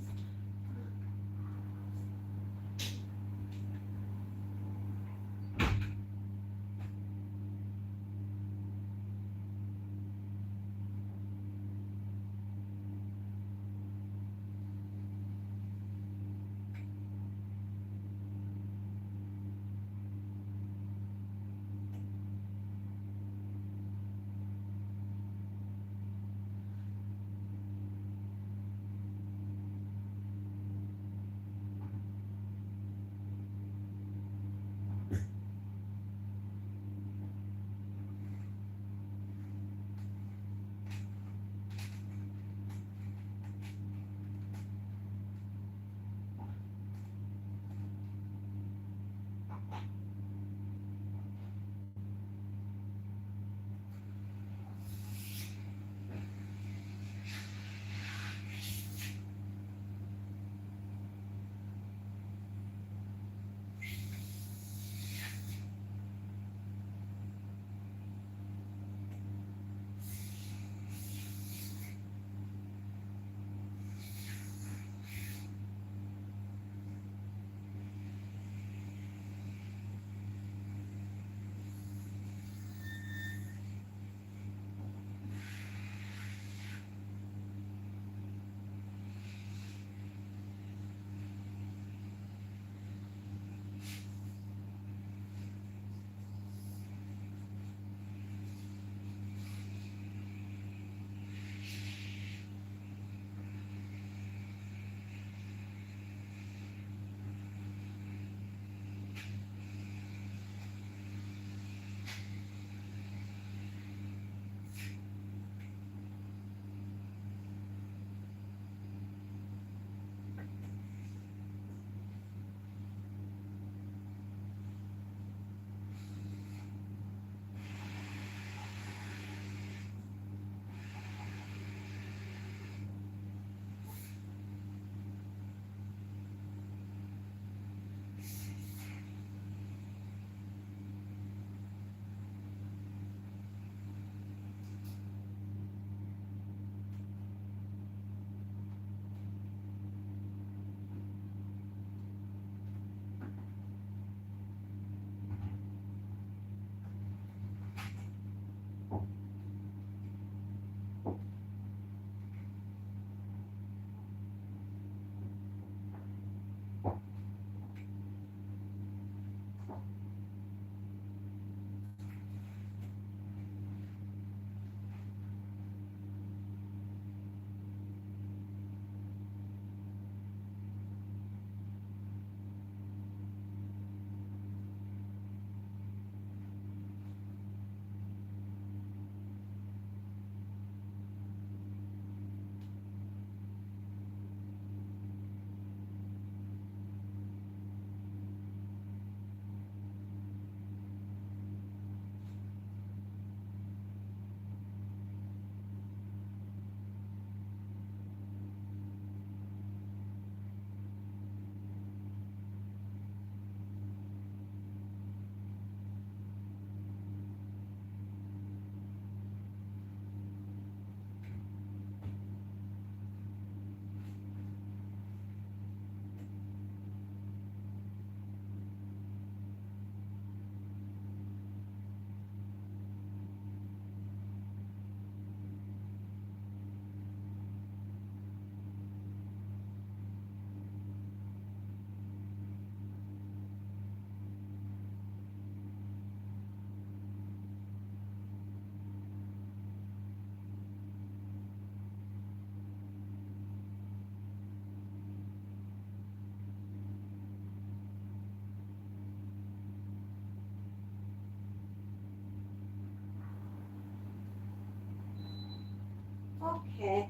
S1: Okay,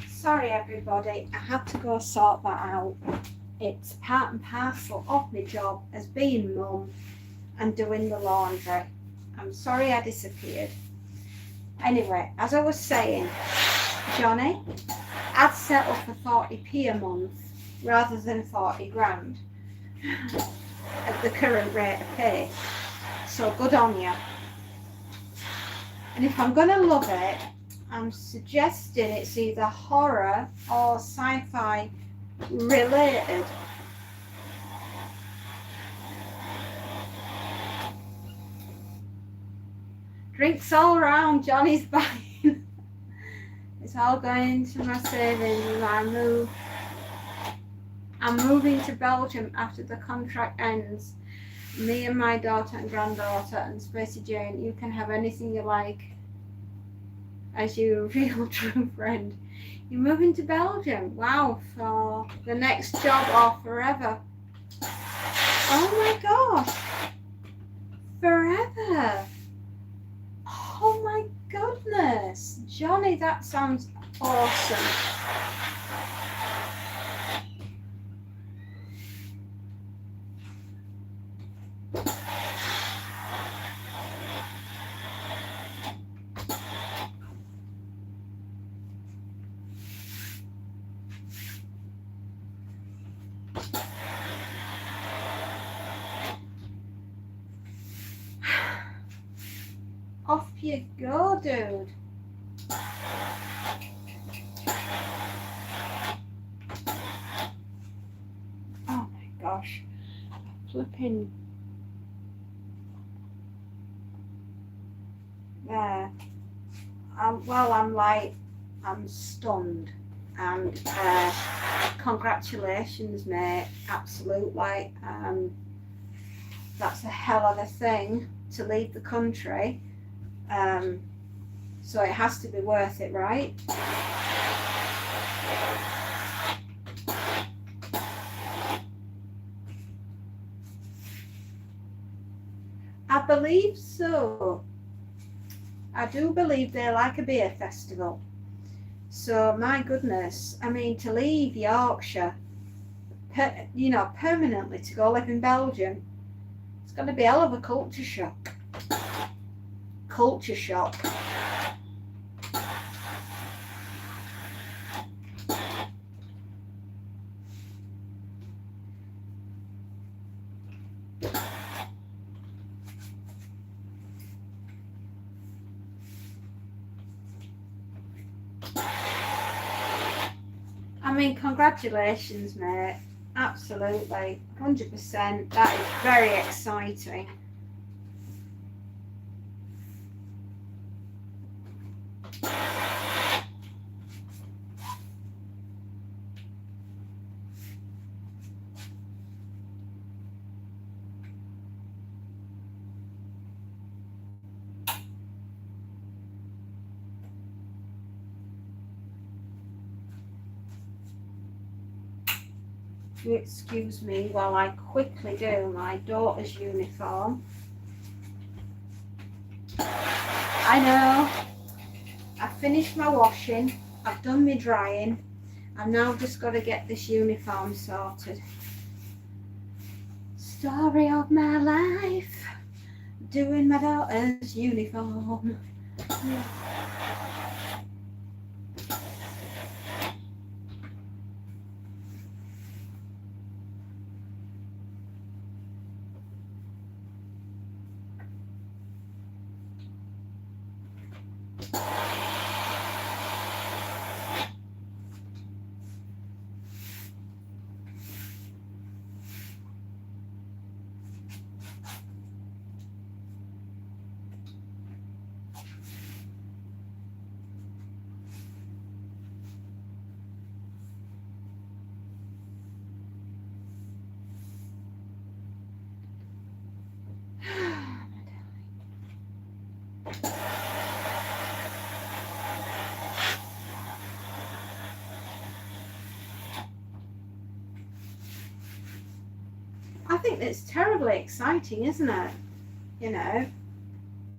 S1: sorry everybody, I had to go sort that out. It's part and parcel of my job as being mum and doing the laundry. I'm sorry I disappeared. Anyway, as I was saying, Johnny, I'd settle for 40p a month rather than 40 grand at the current rate of pay. So good on you. And if I'm going to love it, I'm suggesting it's either horror or sci-fi related. Drinks all around, Johnny's buying. It's all going into my savings as I move. I'm moving to Belgium after the contract ends. Me and my daughter and granddaughter and Spacey Jane, you can have anything you like as your real true friend. You're moving to Belgium. Wow, for the next job or forever. Oh my gosh. Forever. Oh my goodness. Johnny, that sounds awesome. Off you go, dude. Oh my gosh. Flipping. There. I'm stunned. And congratulations, mate. Absolutely. That's a hell of a thing to leave the country. So it has to be worth it, right? I believe so. I do believe they're like a beer festival. So my goodness, I mean, to leave Yorkshire, permanently to go live in Belgium, it's going to be a hell of a culture shock. Culture shock. I mean, congratulations, mate. Absolutely. 100%. That is very exciting. You excuse me while I quickly do my daughter's uniform. I know. I've finished my washing. I've done my drying. I've now just got to get this uniform sorted. Story of my life. Doing my daughter's uniform. I think it's terribly exciting, isn't it? You know,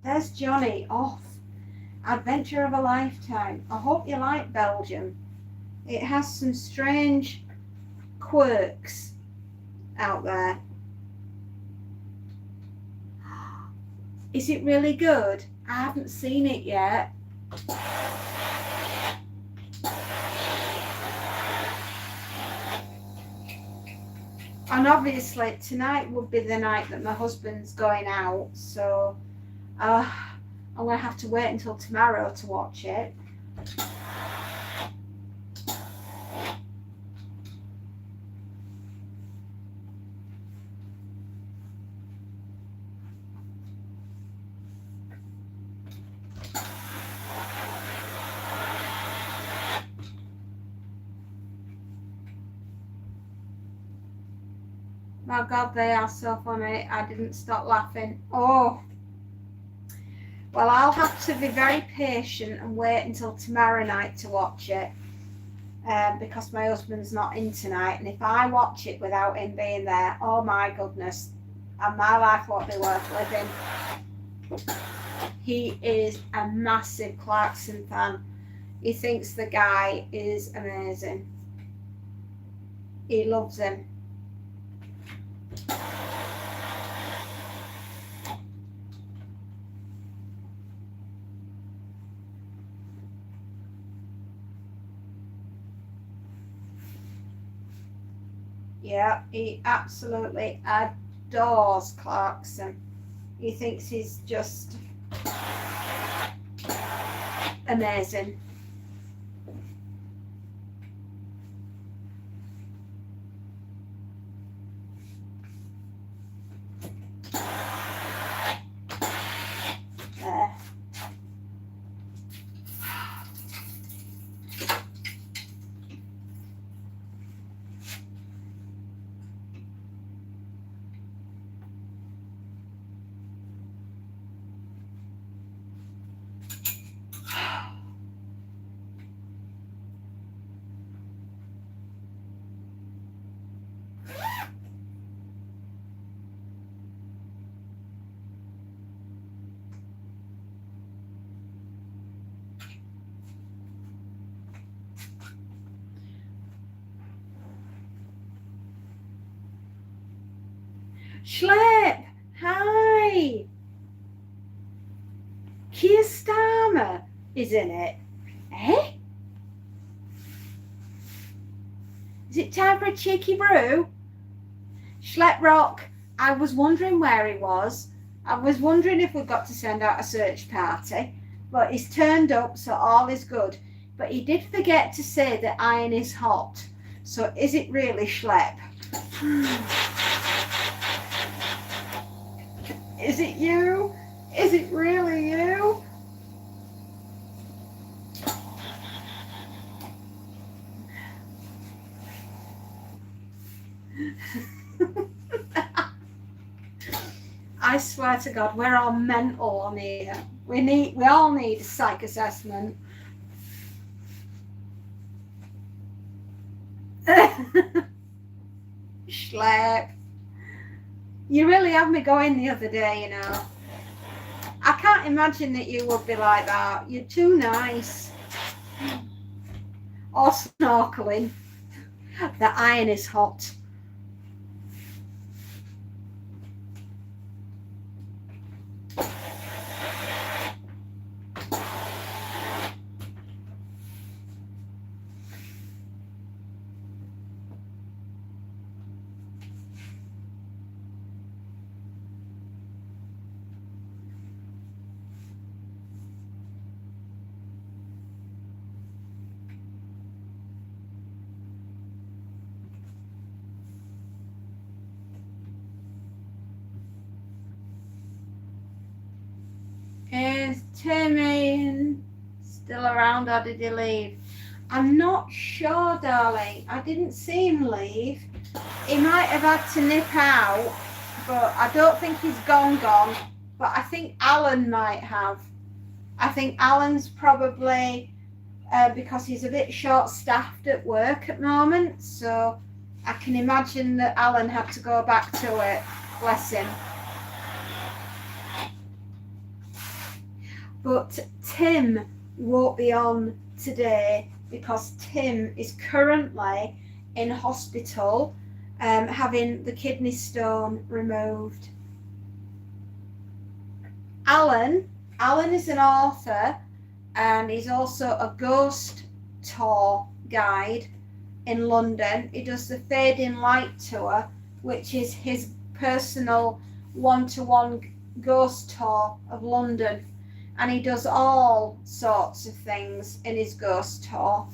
S1: there's Johnny off Adventure of a lifetime. I hope you like Belgium. It has some strange quirks out there. Is it really good? I haven't seen it yet. And obviously tonight would be the night that my husband's going out, so I'm going to have to wait until tomorrow to watch it. My God, they are so funny. I didn't stop laughing. Oh. Well, I'll have to be very patient and wait until tomorrow night to watch it. Because my husband's not in tonight. And if I watch it without him being there, oh my goodness. And my life won't be worth living. He is a massive Clarkson fan. He thinks the guy is amazing. He loves him. Yeah, he absolutely adores Clarkson. He thinks he's just amazing. There. Schlepp, hi. Keir Starmer is in it. Eh? Is it time for a cheeky brew? Schlepp Rock, I was wondering where he was. I was wondering if we got to send out a search party, but he's turned up, so all is good. But he did forget to say that iron is hot. So is it really Schlepp? Is it you? Is it really you? I swear to God, we're all mental on here. We all need a psych assessment. Schlepp. You really had me going the other day, you know. I can't imagine that you would be like that. You're too nice. Or snorkeling. The iron is hot. Is Timmy still around or did he leave? I'm not sure, darling. I didn't see him leave. He might have had to nip out, but I don't think he's gone. But I think Alan might have. I think Alan's probably because he's a bit short-staffed at work at the moment, so I can imagine that Alan had to go back to it. Bless him. But Tim won't be on today because Tim is currently in hospital having the kidney stone removed. Alan is an author, and he's also a ghost tour guide in London. He does the Fading Light tour, which is his personal one-to-one ghost tour of London, and he does all sorts of things in his ghost tour.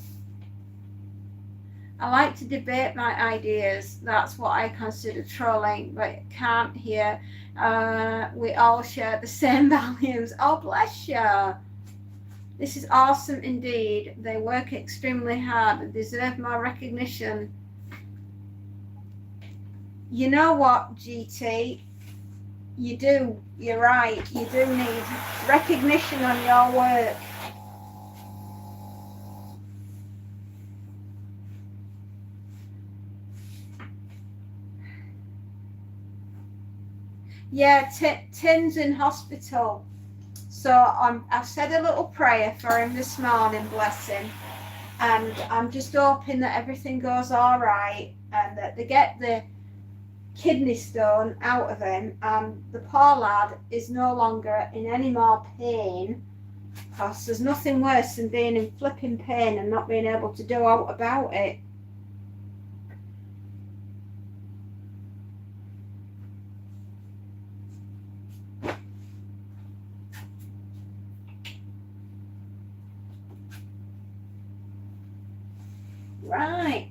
S1: I like to debate my ideas. That's what I consider trolling, but can't hear. We all share the same values. Oh, bless you. This is awesome indeed. They work extremely hard and deserve more recognition. You know what, GT? You do. You're right. You do need recognition on your work. Yeah, Tim's in hospital. So I've said a little prayer for him this morning, bless him. And I'm just hoping that everything goes all right and that they get the kidney stone out of him and the poor lad is no longer in any more pain, because there's nothing worse than being in flipping pain and not being able to do out about it. Right,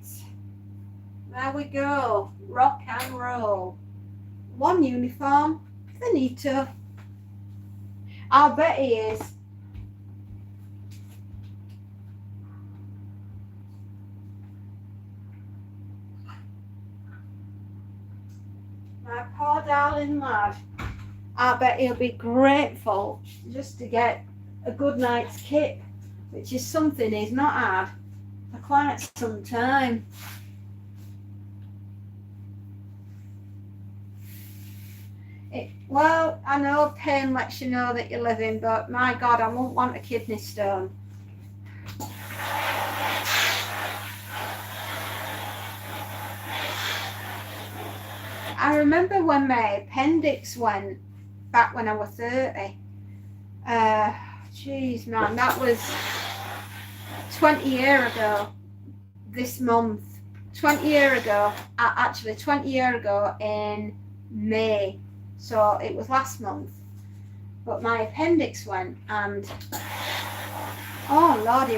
S1: there we go. Rock and roll. One uniform, finito. I'll bet he is. My poor darling lad. I bet he'll be grateful just to get a good night's kip, which is something he's not had for quite some time. Well, I know pain lets you know that you're living, but my God, I won't want a kidney stone. I remember when my appendix went back when I was 30. Jeez, man, that was 20 years ago this month. 20 years ago, actually 20 years ago in May. So it was last month. But my appendix went and, oh lordy,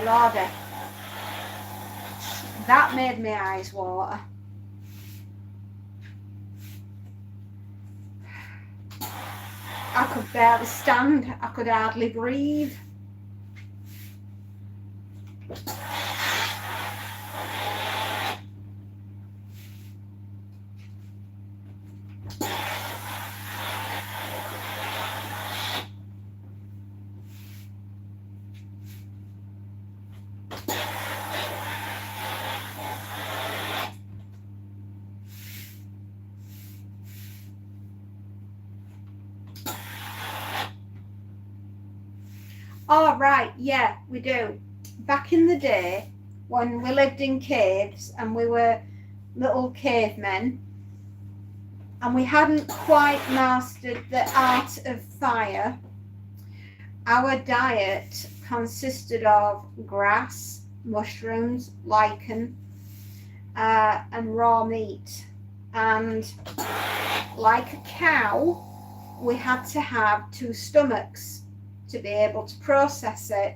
S1: that made my eyes water. I could barely stand. I could hardly breathe. Oh, right, yeah, we do. Back in the day, when we lived in caves and we were little cavemen, and we hadn't quite mastered the art of fire, our diet consisted of grass, mushrooms, lichen, and raw meat. And like a cow, we had to have two stomachs to be able to process it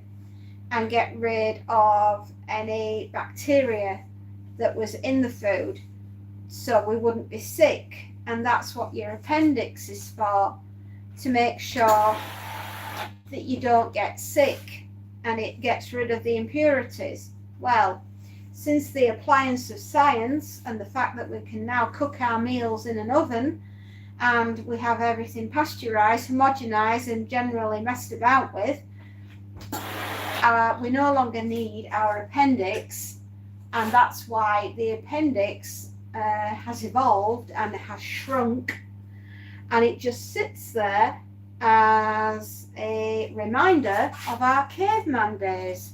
S1: and get rid of any bacteria that was in the food so we wouldn't be sick. And that's what your appendix is for, to make sure that you don't get sick, and it gets rid of the impurities. Well, since the appliance of science and the fact that we can now cook our meals in an oven, and we have everything pasteurized, homogenized, and generally messed about with, we no longer need our appendix, and that's why the appendix has evolved and has shrunk, and it just sits there as a reminder of our caveman days.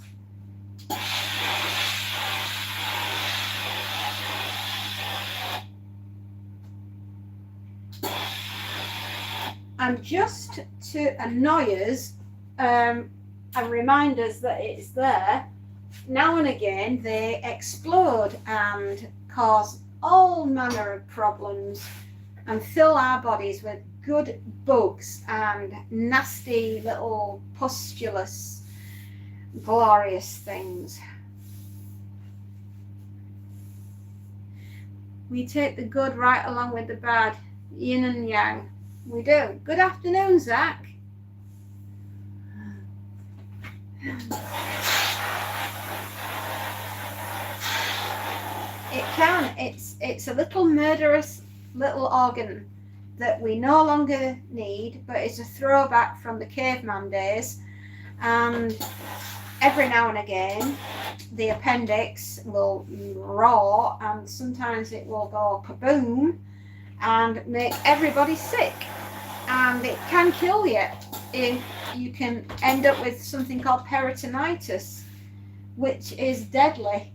S1: And just to annoy us and remind us that it's there, now and again they explode and cause all manner of problems and fill our bodies with good bugs and nasty little pustulous glorious things. We take the good right along with the bad, yin and yang. We do. Good afternoon, Zach. It can. It's a little murderous little organ that we no longer need, but it's a throwback from the caveman days. And every now and again, the appendix will roar, and sometimes it will go kaboom and make everybody sick. And it can kill you. If you can end up with something called peritonitis, which is deadly.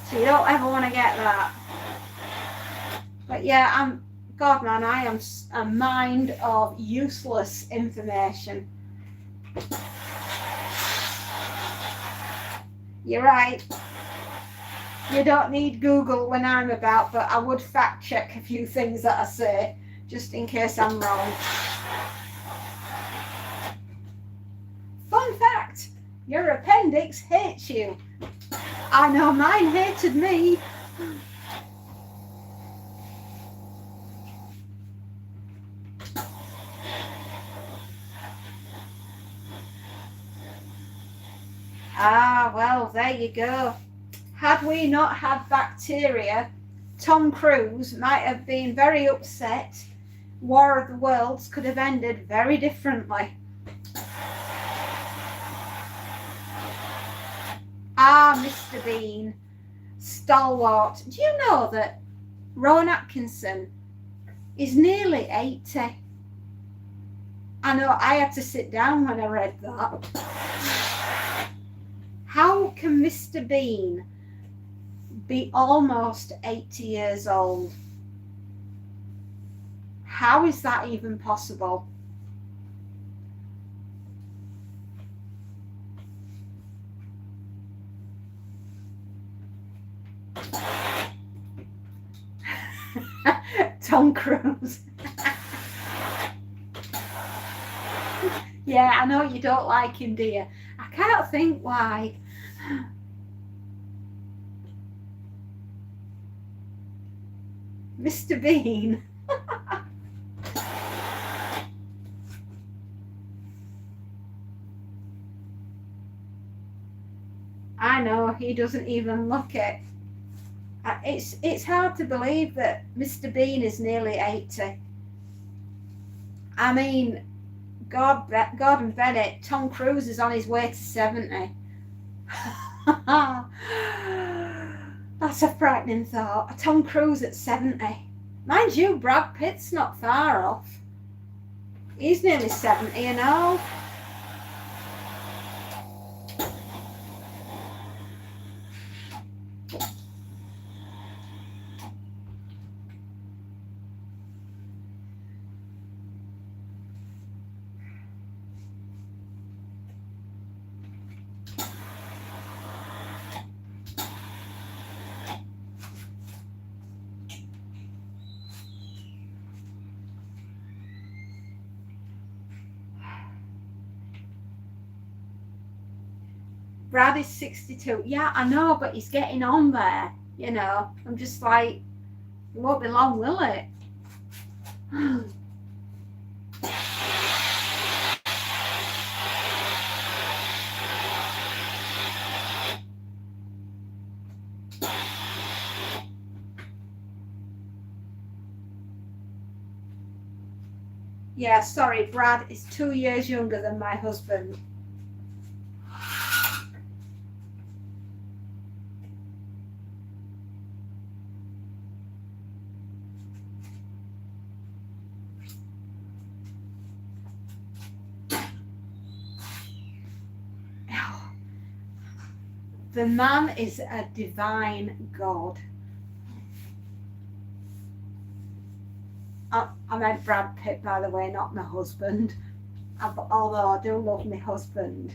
S1: So you don't ever want to get that. But yeah, God man, I am a mind of useless information. You're right. You don't need Google when I'm about, but I would fact check a few things that I say, just in case I'm wrong. Fun fact, your appendix hates you. I know mine hated me. Ah, well, there you go. Had we not had bacteria, Tom Cruise might have been very upset. War of the Worlds could have ended very differently. Ah, Mr. Bean, stalwart. Do you know that Rowan Atkinson is nearly 80? I know, I had to sit down when I read that. How can Mr. Bean be almost 80 years old? How is that even possible? Tom Cruise. Yeah, I know you don't like him, do you? I can't think why. Mr. Bean. I know, he doesn't even look it. It's hard to believe that Mr. Bean is nearly 80. I mean, Gordon Bennett, Tom Cruise is on his way to 70. That's a frightening thought. Tom Cruise at 70. Mind you, Brad Pitt's not far off. He's nearly 70 and all. Brad is 62. Yeah, I know, but he's getting on there. You know, I'm just like, it won't be long, will it? Yeah, sorry, Brad is 2 years younger than my husband. The man is a divine god. I meant Brad Pitt, by the way, not my husband. Although I do love my husband.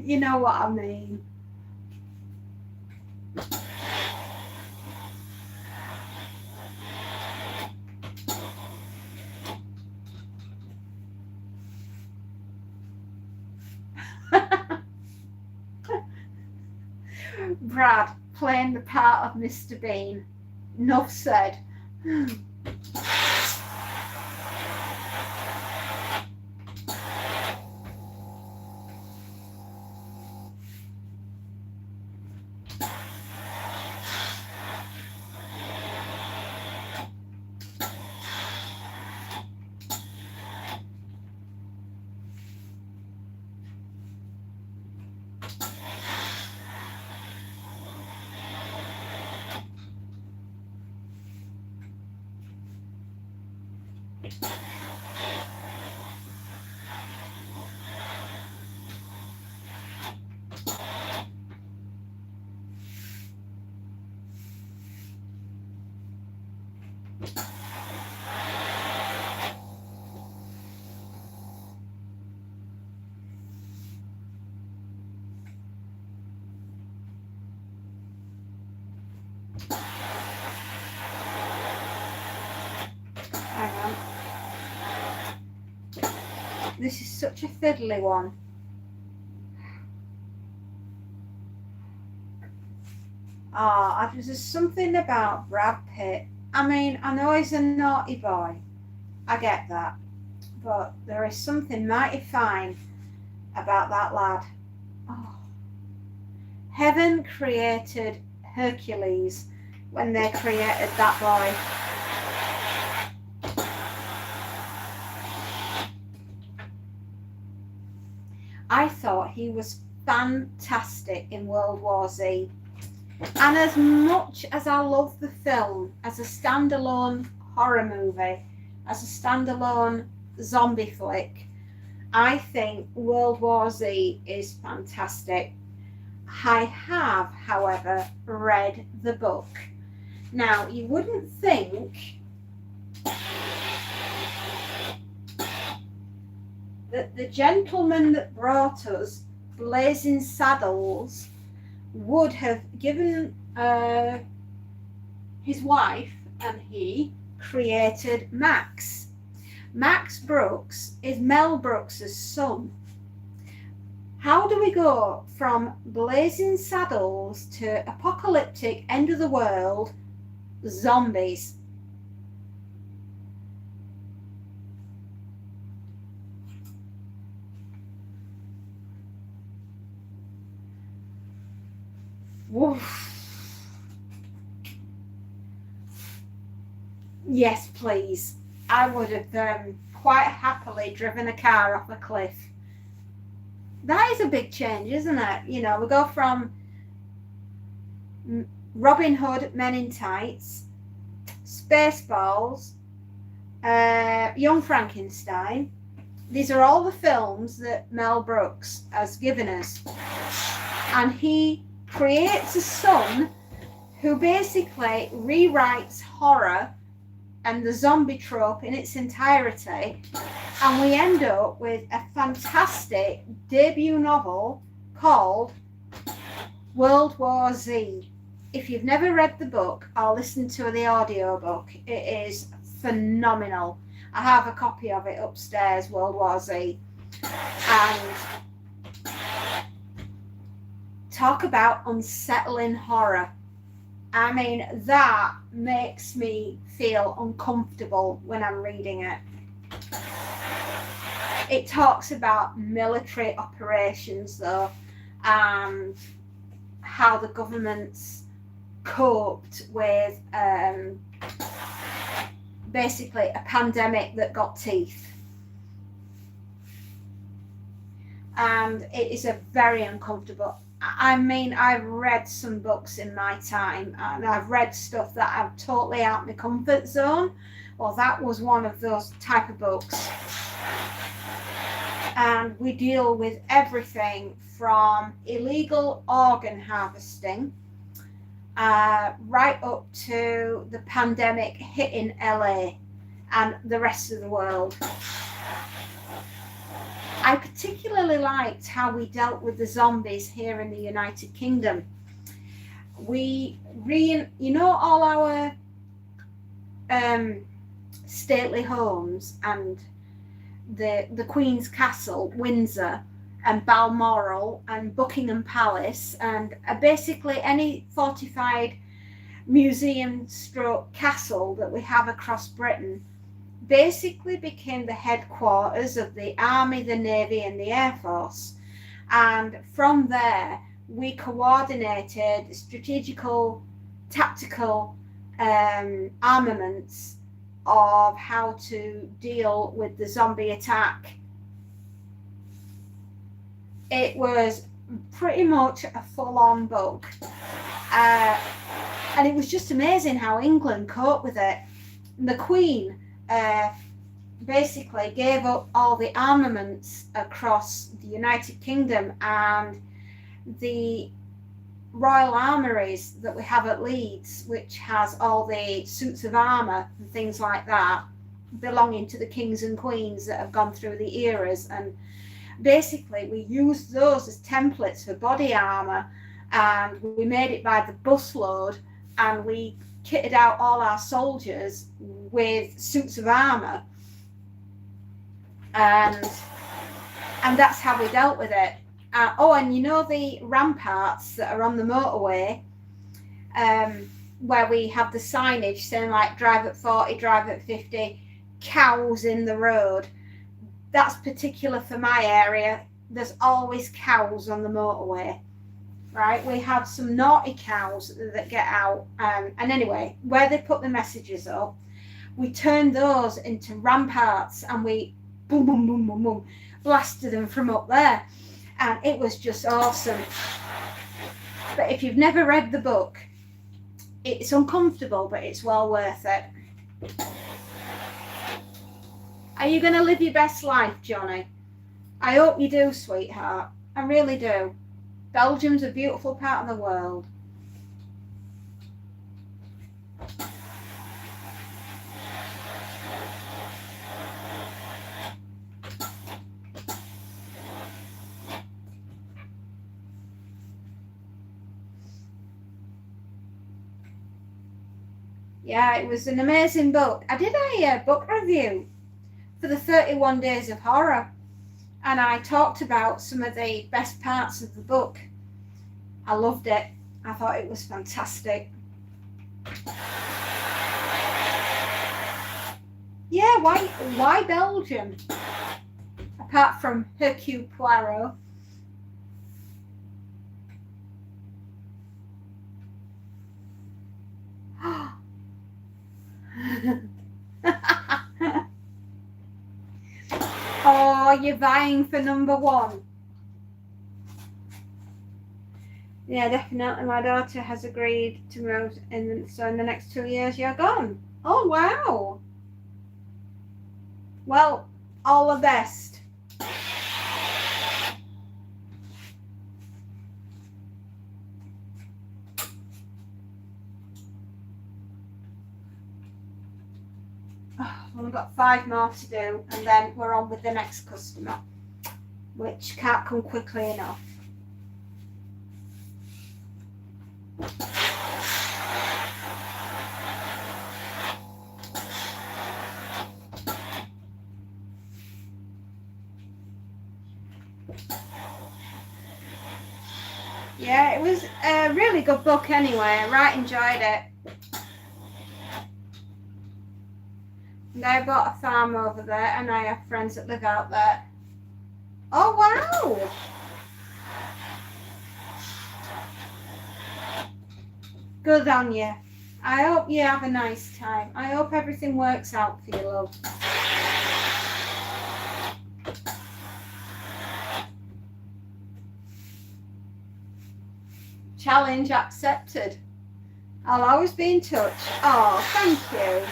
S1: You know what I mean. Brad playing the part of Mr. Bean. Enough said. Hang on. This is such a fiddly one. There's just something about Brad Pitt. I mean, I know he's a naughty boy. I get that. But there is something mighty fine about that lad. Oh. Heaven created Hercules when they created that boy. I thought he was fantastic in World War Z. And as much as I love the film as a standalone horror movie, as a standalone zombie flick, I think World War Z is fantastic. I have, however, read the book. Now, you wouldn't think that the gentleman that brought us Blazing Saddles would have given his wife and he created Max. Max Brooks is Mel Brooks's son. How do we go from Blazing Saddles to apocalyptic end of the world zombies? Woof. Yes, please. I would have quite happily driven a car off a cliff. That is a big change, isn't it? You know, we go from Robin Hood, Men in Tights, Spaceballs, Young Frankenstein. These are all the films that Mel Brooks has given us. And he creates a son who basically rewrites horror and the zombie trope in its entirety, and we end up with a fantastic debut novel called World War Z. If you've never read the book or listened to the audiobook, it is phenomenal. I have a copy of it upstairs, World War Z. And talk about unsettling horror. I mean, that makes me feel uncomfortable when I'm reading it. It talks about military operations, though, and how the governments coped with basically a pandemic that got teeth. And it is a very uncomfortable. I mean, I've read some books in my time, and I've read stuff that are totally out of my comfort zone. Well, that was one of those type of books. And we deal with everything from illegal organ harvesting right up to the pandemic hitting LA and the rest of the world. I particularly liked how we dealt with the zombies here in the United Kingdom. All our stately homes and the Queen's Castle, Windsor, and Balmoral, and Buckingham Palace, and basically any fortified museum stroke castle that we have across Britain, basically became the headquarters of the Army, the Navy, and the Air Force. And from there, we coordinated strategical, tactical armaments of how to deal with the zombie attack. It was pretty much a full-on book. And it was just amazing how England coped with it. The Queen basically gave up all the armaments across the United Kingdom, and the Royal Armouries that we have at Leeds, which has all the suits of armour and things like that belonging to the kings and queens that have gone through the eras, and basically we used those as templates for body armour, and we made it by the busload, and we kitted out all our soldiers with suits of armour, and that's how we dealt with it. And you know the ramparts that are on the motorway, where we have the signage saying like drive at 40, drive at 50, cows in the road. That's particular for my area. There's always cows on the motorway, right? We have some naughty cows that get out. And anyway, where they put the messages up, we turned those into ramparts, and we boom, boom, boom, boom, boom, blasted them from up there. And it was just awesome. But if you've never read the book, it's uncomfortable, but it's well worth it. Are you going to live your best life, Johnny? I hope you do, sweetheart. I really do. Belgium's a beautiful part of the world. Yeah, it was an amazing book. I did a book review for the 31 Days of Horror, and I talked about some of the best parts of the book. I loved it. I thought it was fantastic. Yeah, why Belgium? Apart from Hercule Poirot. Oh, you're vying for number one. Yeah, definitely. My daughter has agreed to move so in the next 2 years you're gone. Oh, wow. Well, all the best. We've got 5 more to do, and then we're on with the next customer, which can't come quickly enough. Yeah, it was a really good book anyway. I right enjoyed it. And I bought a farm over there, and I have friends that live out there. Oh, wow! Good on you. I hope you have a nice time. I hope everything works out for you, love. Challenge accepted. I'll always be in touch. Oh, thank you.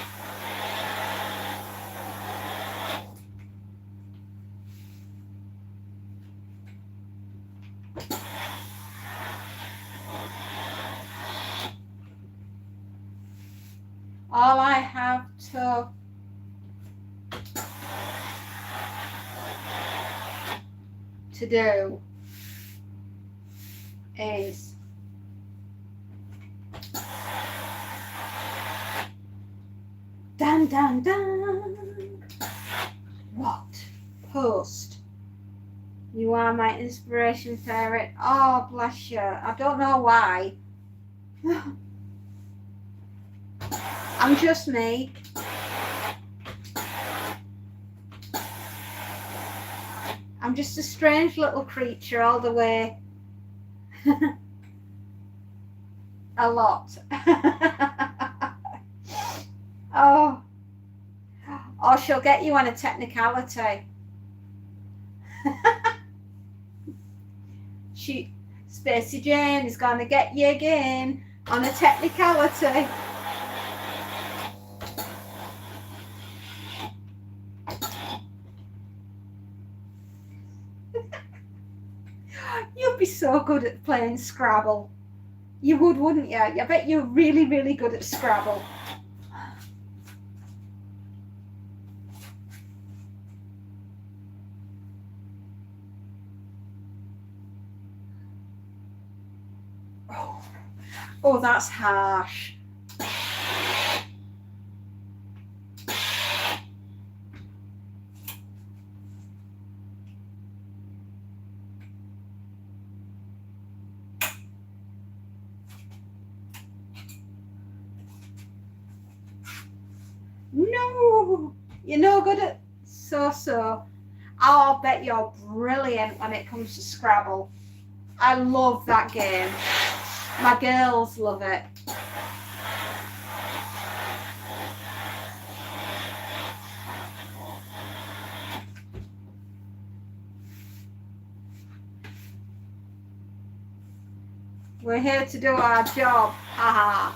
S1: All I have to do is dun dun dun. What? Post. You are my inspiration, fairy. Oh, bless you. I don't know why. I'm just me. I'm just a strange little creature all the way. A lot. Oh, she'll get you on a technicality. Spacey Jane is gonna get you again on a technicality. You'd be so good at playing Scrabble. You would, wouldn't you? I bet you're really, really good at Scrabble. Oh, that's harsh. No, you're no good at so. I'll bet you're brilliant when it comes to Scrabble. I love that game. My girls love it. We're here to do our job. Haha.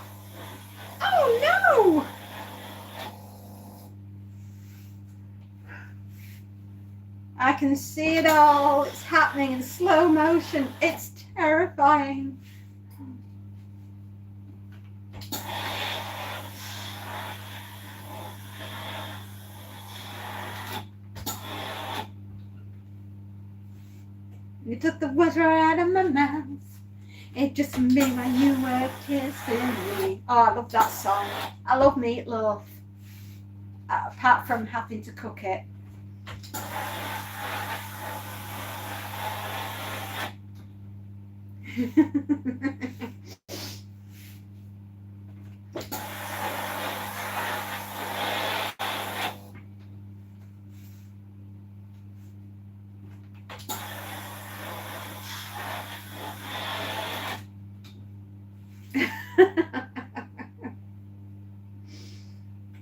S1: Oh no! I can see it all. It's happening in slow motion. It's terrifying. You took the words right out of my mouth. It just made my you were kissing me. Oh, I love that song. I love Meatloaf. Apart from having to cook it.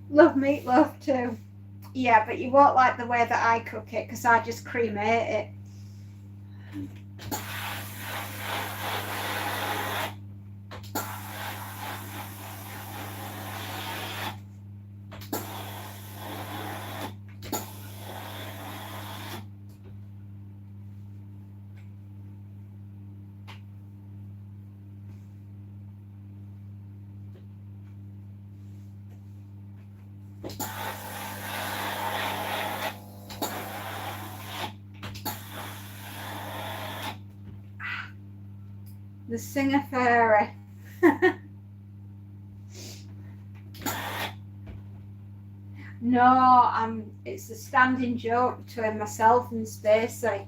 S1: Love Meatloaf too. Yeah, but you won't like the way that I cook it because I just cremate it. The Singer Fairy. No, it's a standing joke between myself and Spacey.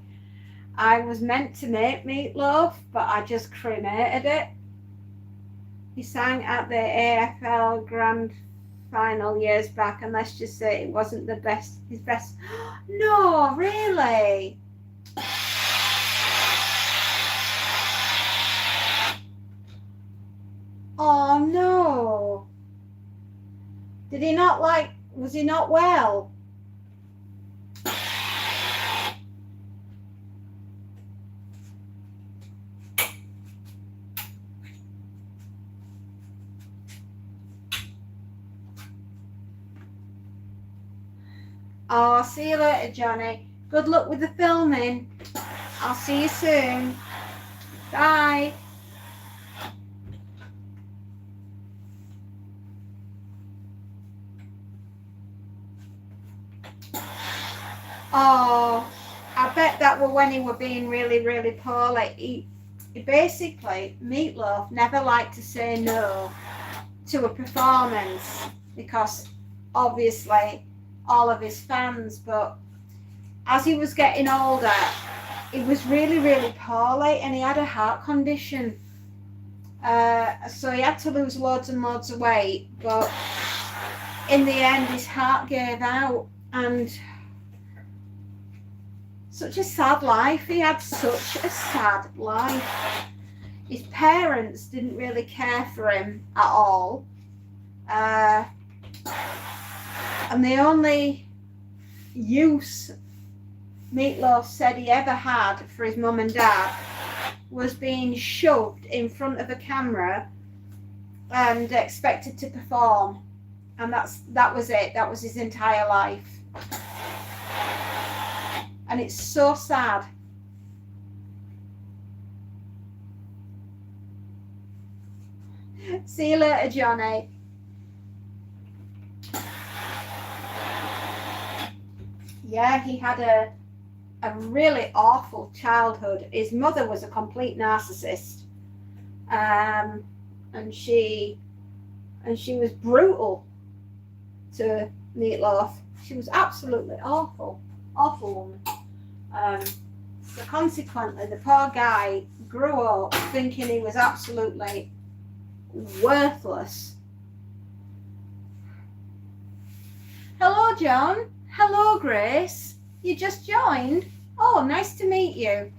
S1: I was meant to make Meatloaf, but I just cremated it. He sang at the AFL Grand Final years back, and let's just say it wasn't his best. No, really? Oh no. Did he not like, was he not well? Oh, see you later, Johnny. Good luck with the filming. I'll see you soon. Bye. Oh, I bet that were when he were being really, really poorly. He basically, Meatloaf never liked to say no to a performance because obviously all of his fans, but as he was getting older, he was really, really poorly and he had a heart condition. So he had to lose loads and loads of weight, but in the end his heart gave out, and such a sad life. He had such a sad life. His parents didn't really care for him at all. And the only use Meatloaf said he ever had for his mum and dad was being shoved in front of a camera and expected to perform. And that was it. That was his entire life. And it's so sad. See you later, Johnny. Yeah, he had a really awful childhood. His mother was a complete narcissist. And she was brutal to Meatloaf. She was absolutely awful woman. So consequently, the poor guy grew up thinking he was absolutely worthless. Hello, John. Hello, Grace. You just joined? Oh, nice to meet you.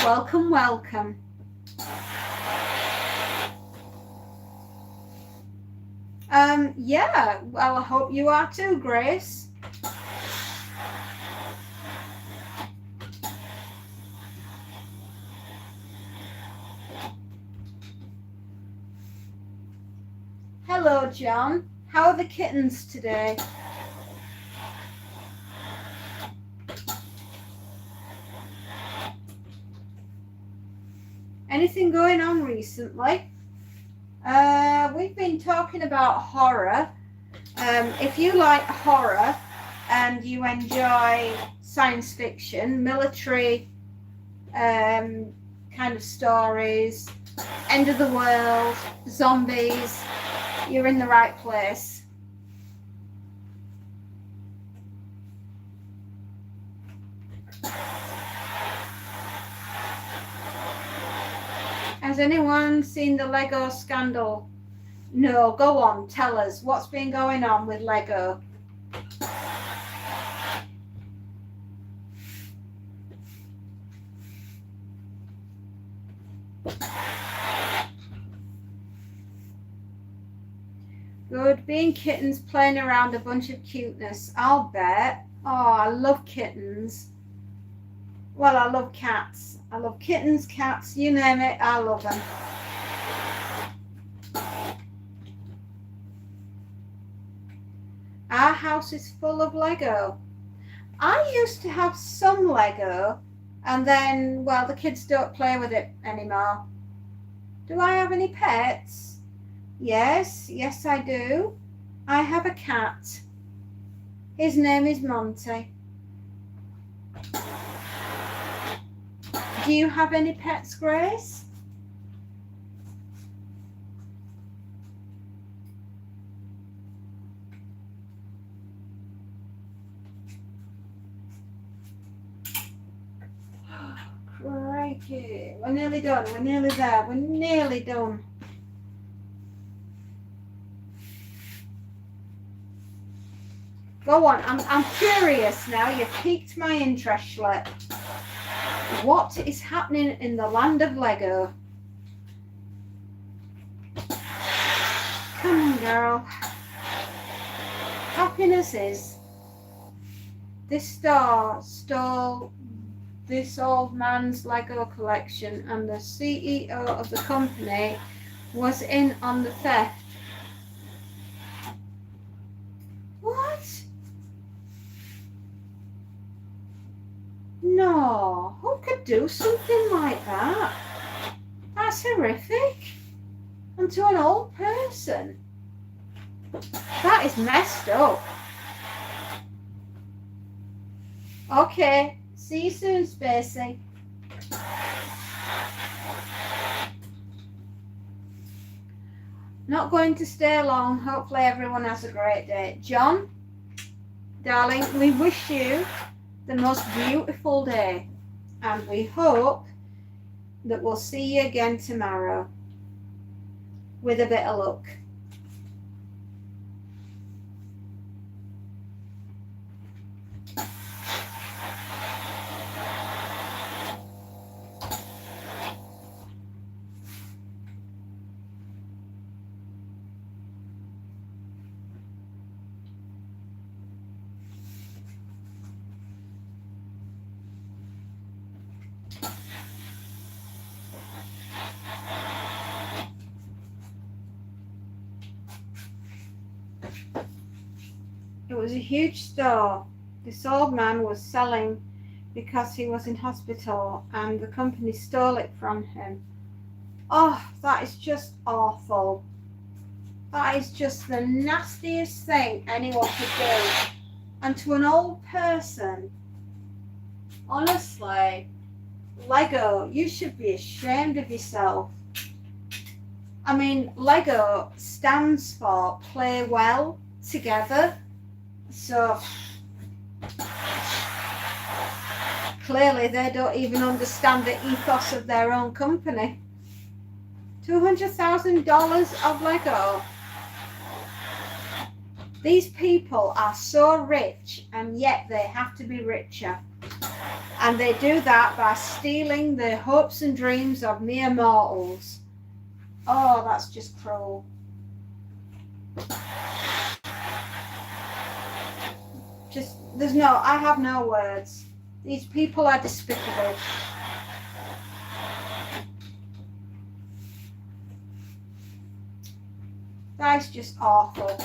S1: Welcome, welcome. Yeah, well, I hope you are too, Grace. Hello, John. How are the kittens today? Anything going on recently? We've been talking about horror. If you like horror and you enjoy science fiction, military kind of stories, end of the world, zombies, you're in the right place. Has anyone seen the Lego scandal? No, go on, tell us what's been going on with Lego. Good, being kittens, playing around, a bunch of cuteness. I'll bet. Oh, I love kittens. Well, I love cats. I love kittens, cats, you name it, I love them. Our house is full of Lego. I used to have some Lego, and then, well, the kids don't play with it anymore. Do I have any pets? Yes, I do. I have a cat. His name is Monty. Do you have any pets, Grace? Crikey. We're nearly done. We're nearly there. We're nearly done. Go on. I'm curious now. You've piqued my interest, Schlep. What is happening in the land of Lego? Come on, girl. Happiness is. This store stole this old man's Lego collection, and the CEO of the company was in on the theft. What? No, who could do something like that? That's horrific. And to an old person. That is messed up. Okay, see you soon, Spacey. Not going to stay long. Hopefully everyone has a great day. John, darling, we wish you the most beautiful day, and we hope that we'll see you again tomorrow with a bit of luck. It was a huge store. This old man was selling because he was in hospital and the company stole it from him. Oh, that is just awful. That is just the nastiest thing anyone could do. And to an old person, honestly, Lego, you should be ashamed of yourself. I mean, Lego stands for play well together. So clearly they don't even understand the ethos of their own company. $200,000 of Lego. These people are so rich, and yet they have to be richer. And they do that by stealing the hopes and dreams of mere mortals. Oh, that's just cruel. I have no words. These people are despicable. That's just awful.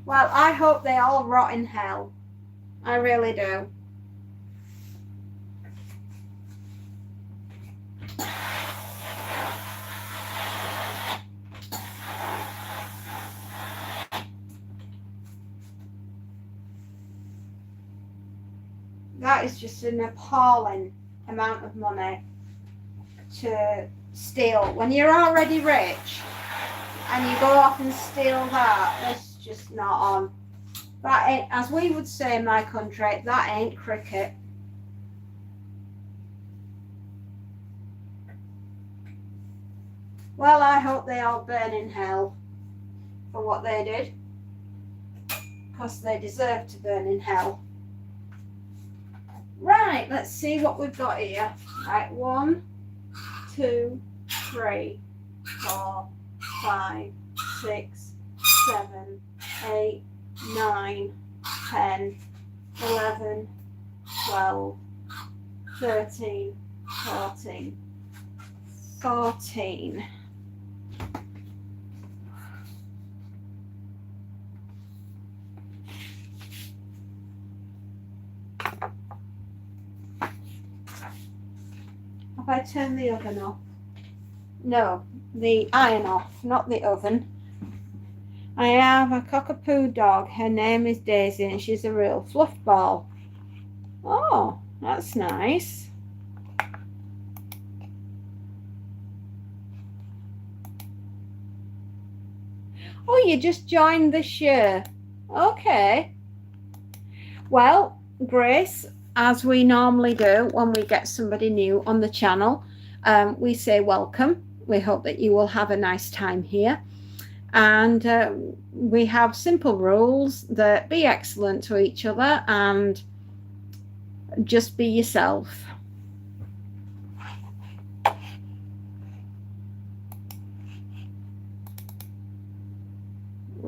S1: Well, I hope they all rot in hell. I really do. That is just an appalling amount of money to steal. When you're already rich and you go off and steal that, that's just not on. That ain't, as we would say in my country, that ain't cricket. Well, I hope they all burn in hell for what they did, because they deserve to burn in hell. Right, let's see what we've got here. Right, 1, 2, 3, 4, 5, 6, 7, 8, 9, 10, 11, 12, 13, 14, 14. Have I turned the oven off? No, the iron off, not the oven. I have a cockapoo dog. Her name is Daisy and she's a real fluff ball. Oh, that's nice. Oh, you just joined the show. Okay. Well, Grace, as we normally do when we get somebody new on the channel, we say welcome. We hope that you will have a nice time here. And we have simple rules that be excellent to each other and just be yourself.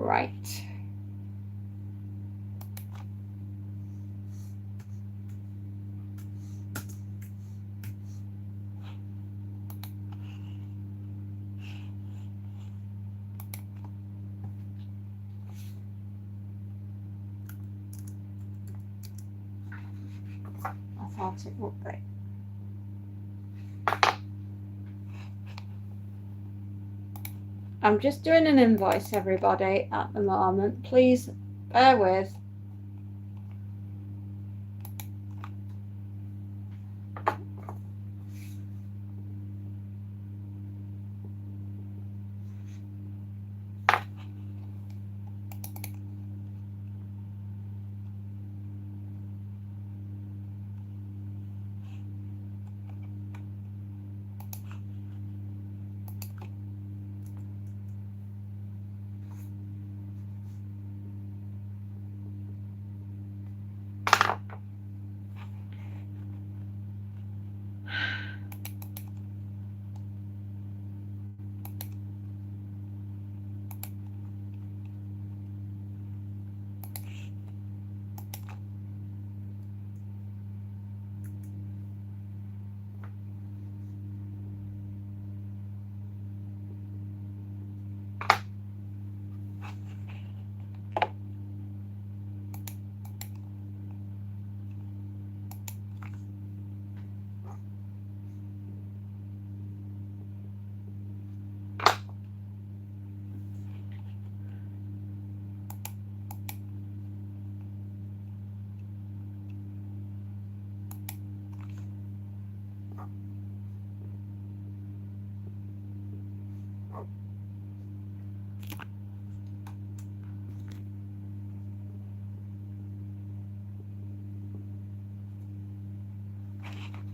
S1: Right. I thought it would be. I'm just doing an invoice, everybody, at the moment. Please bear with.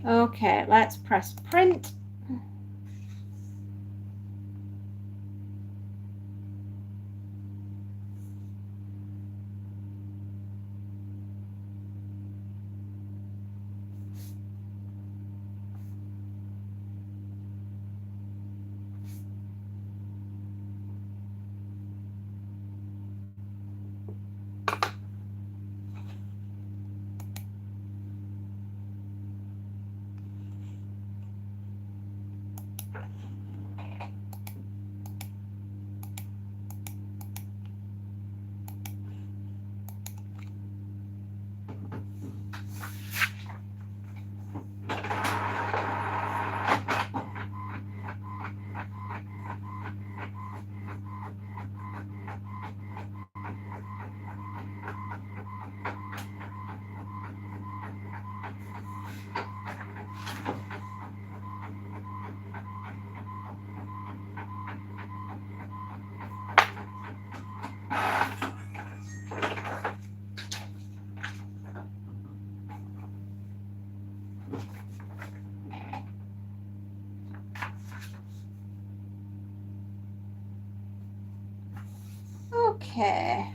S1: Okay, let's press print. Okay.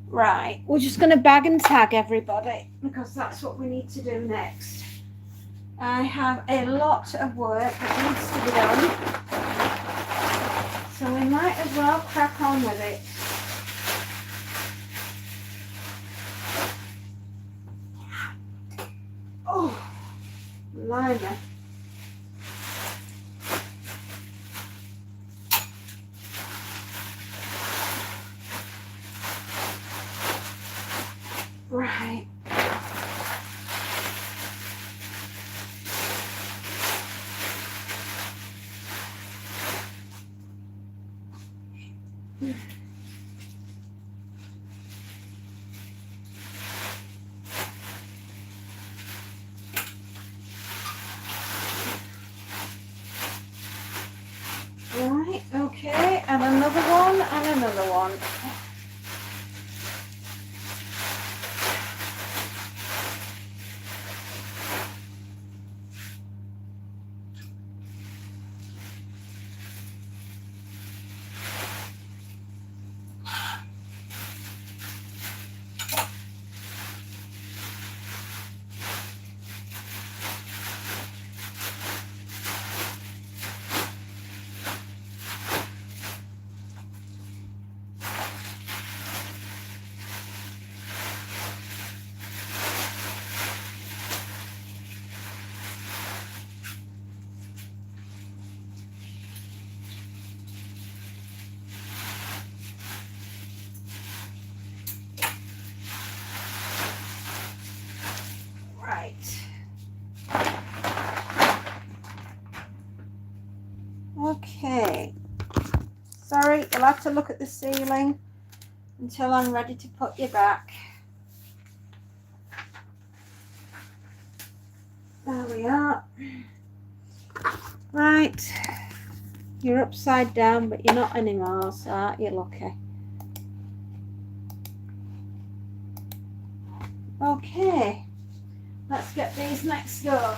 S1: Right, we're just going to bag and tag everybody because that's what we need to do next. I have a lot of work that needs to be done, so we might as well crack on with it. Oh, blimey. Right. Right, okay, and another one and another one. Okay. Sorry, you'll have to look at the ceiling until I'm ready to put you back. There we are. Right. You're upside down, but you're not anymore, so aren't you lucky? Okay. Let's get these next door.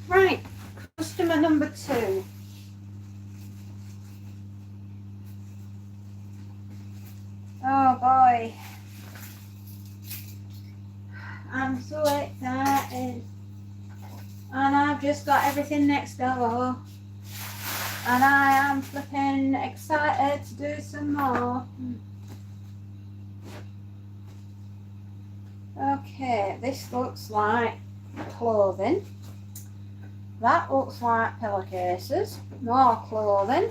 S1: Right, customer number 2. Oh boy. I'm so excited. And I've just got everything next door. And I am flipping excited to do some more. Okay, this looks like clothing. That looks like pillowcases. More clothing.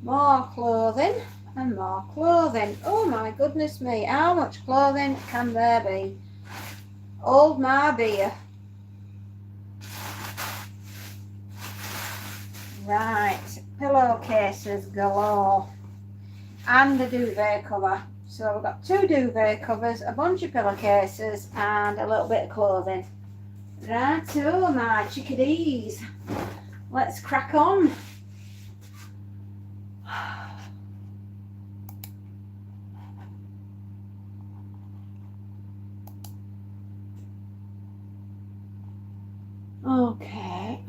S1: More clothing. And more clothing. Oh my goodness me, how much clothing can there be? Hold my beer. Right, pillowcases galore. And a duvet cover. So we've got 2 duvet covers, a bunch of pillowcases, and a little bit of clothing. Right, oh my chickadees. Let's crack on. Okay,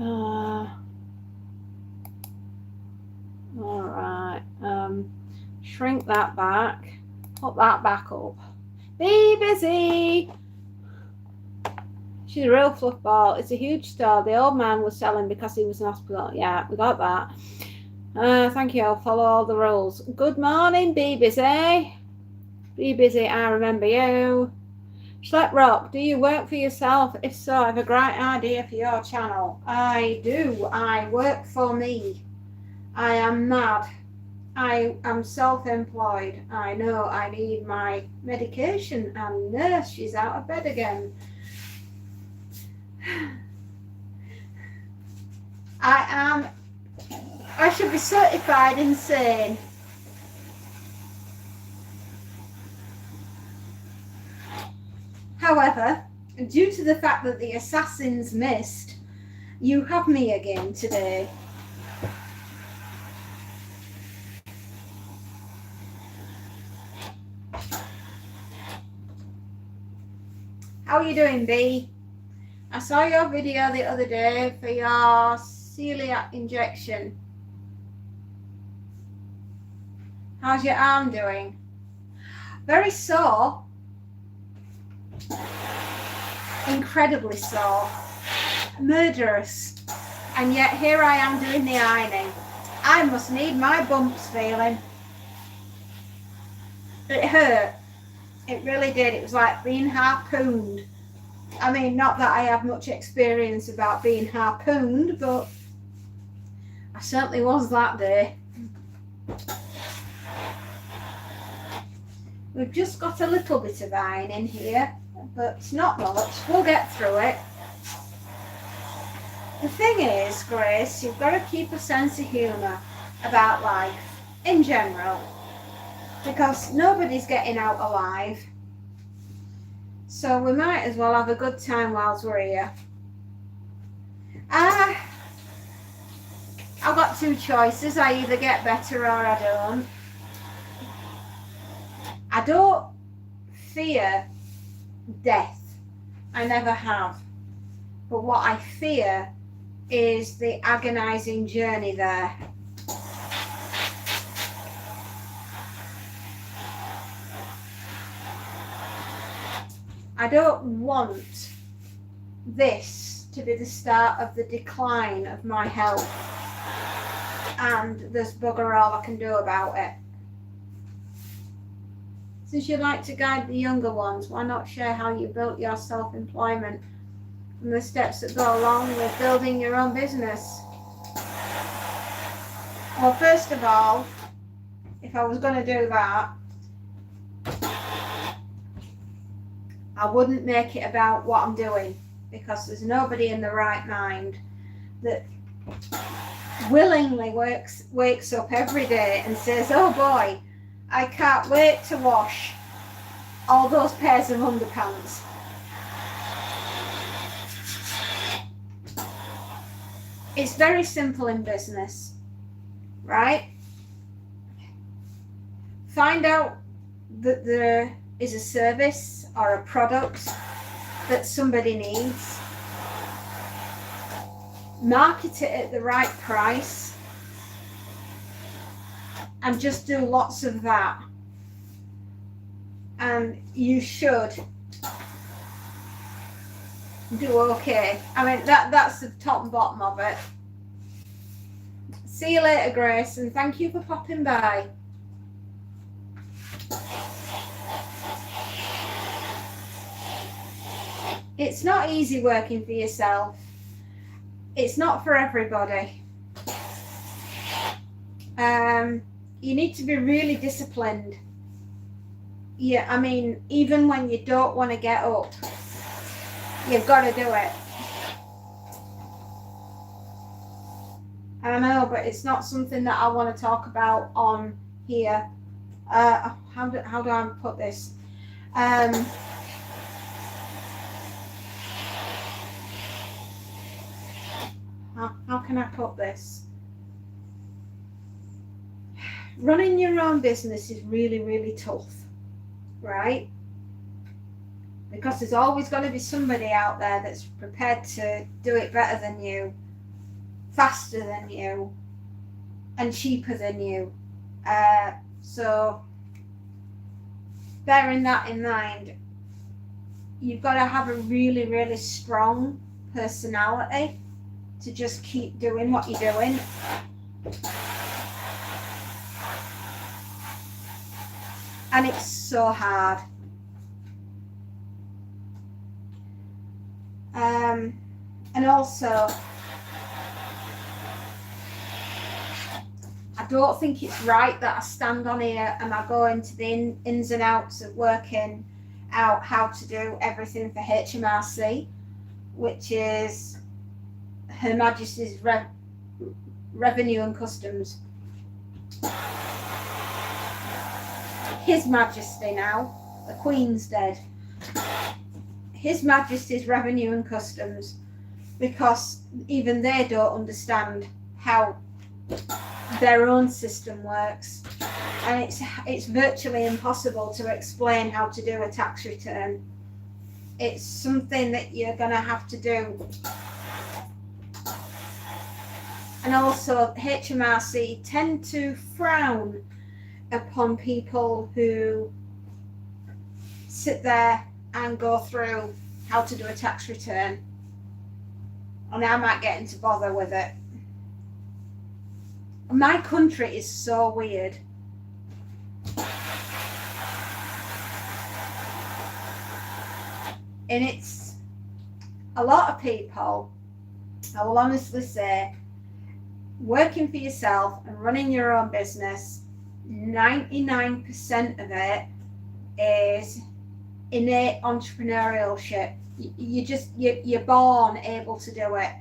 S1: shrink that back. Put that back up. Be busy. She's a real fluff ball. It's a huge store. The old man was selling because he was in hospital. Yeah, we got that. Thank you. I'll follow all the rules. Good morning, Be busy. Be busy. I remember you. Schlep Rock, do you work for yourself? If so, I have a great idea for your channel. I do. I work for me. I am mad. I am self-employed. I know I need my medication, and nurse, she's out of bed again. I should be certified insane. However, due to the fact that the assassins missed, you have me again today. How are you doing, Bee? I saw your video the other day for your celiac injection. How's your arm doing? Very sore. Incredibly sore. Murderous. And yet here I am doing the ironing. I must need my bumps feeling. It hurt. It really did. It was like being harpooned. I mean, not that I have much experience about being harpooned, but I certainly was that day. We've just got a little bit of iron in here, but it's not much. We'll get through it. The thing is, Grace, you've got to keep a sense of humour about life in general, because nobody's getting out alive. So we might as well have a good time whilst we're here. I've got two choices. I either get better or I don't. I don't fear death. I never have. But what I fear is the agonizing journey there. I don't want this to be the start of the decline of my health, and there's bugger all I can do about it. Since you like to guide the younger ones, why not share how you built your self-employment and the steps that go along with building your own business? Well, first of all, if I was going to do that, I wouldn't make it about what I'm doing, because there's nobody in the right mind that willingly wakes up every day and says, oh boy, I can't wait to wash all those pairs of underpants. It's very simple in business, right? Find out that there is a service or a product that somebody needs. Market it at the right price and just do lots of that. And you should do okay. I mean, that's the top and bottom of it. See you later, Grace, and thank you for popping by. It's not easy working for yourself. It's not for everybody. You need to be really disciplined. Yeah, I mean, even when you don't want to get up, you've got to do it. I know, but it's not something that I want to talk about on here. How do I put this? How can I put this? Running your own business is really, really tough, right? Because there's always going to be somebody out there that's prepared to do it better than you, faster than you, and cheaper than you. So bearing that in mind, you've got to have a really, really strong personality to just keep doing what you're doing. And it's so hard. And also, I don't think it's right that I stand on here and I go into the ins and outs of working out how to do everything for HMRC, which is Her Majesty's Revenue and Customs. His Majesty now, the Queen's dead. His Majesty's Revenue and Customs, because even they don't understand how their own system works, and it's virtually impossible to explain how to do a tax return. It's something that you're going to have to do. And also HMRC tend to frown upon people who sit there and go through how to do a tax return, and I might get into bother with it. My country is so weird. And it's a lot of people, I will honestly say, working for yourself and running your own business, 99% of it is innate entrepreneurship. You're born able to do it.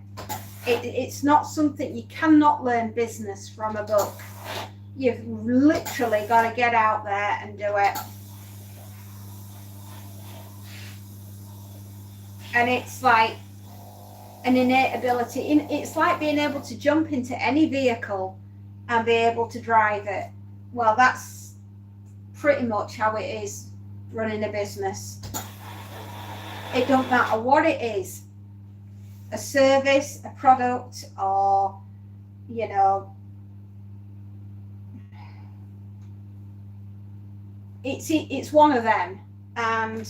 S1: It's not something, you cannot learn business from a book. You've literally got to get out there and do it. And it's like an innate ability. It's like being able to jump into any vehicle and be able to drive it. Well, that's pretty much how it is running a business. It don't matter what it is, a service, a product, or, you know, it's one of them. And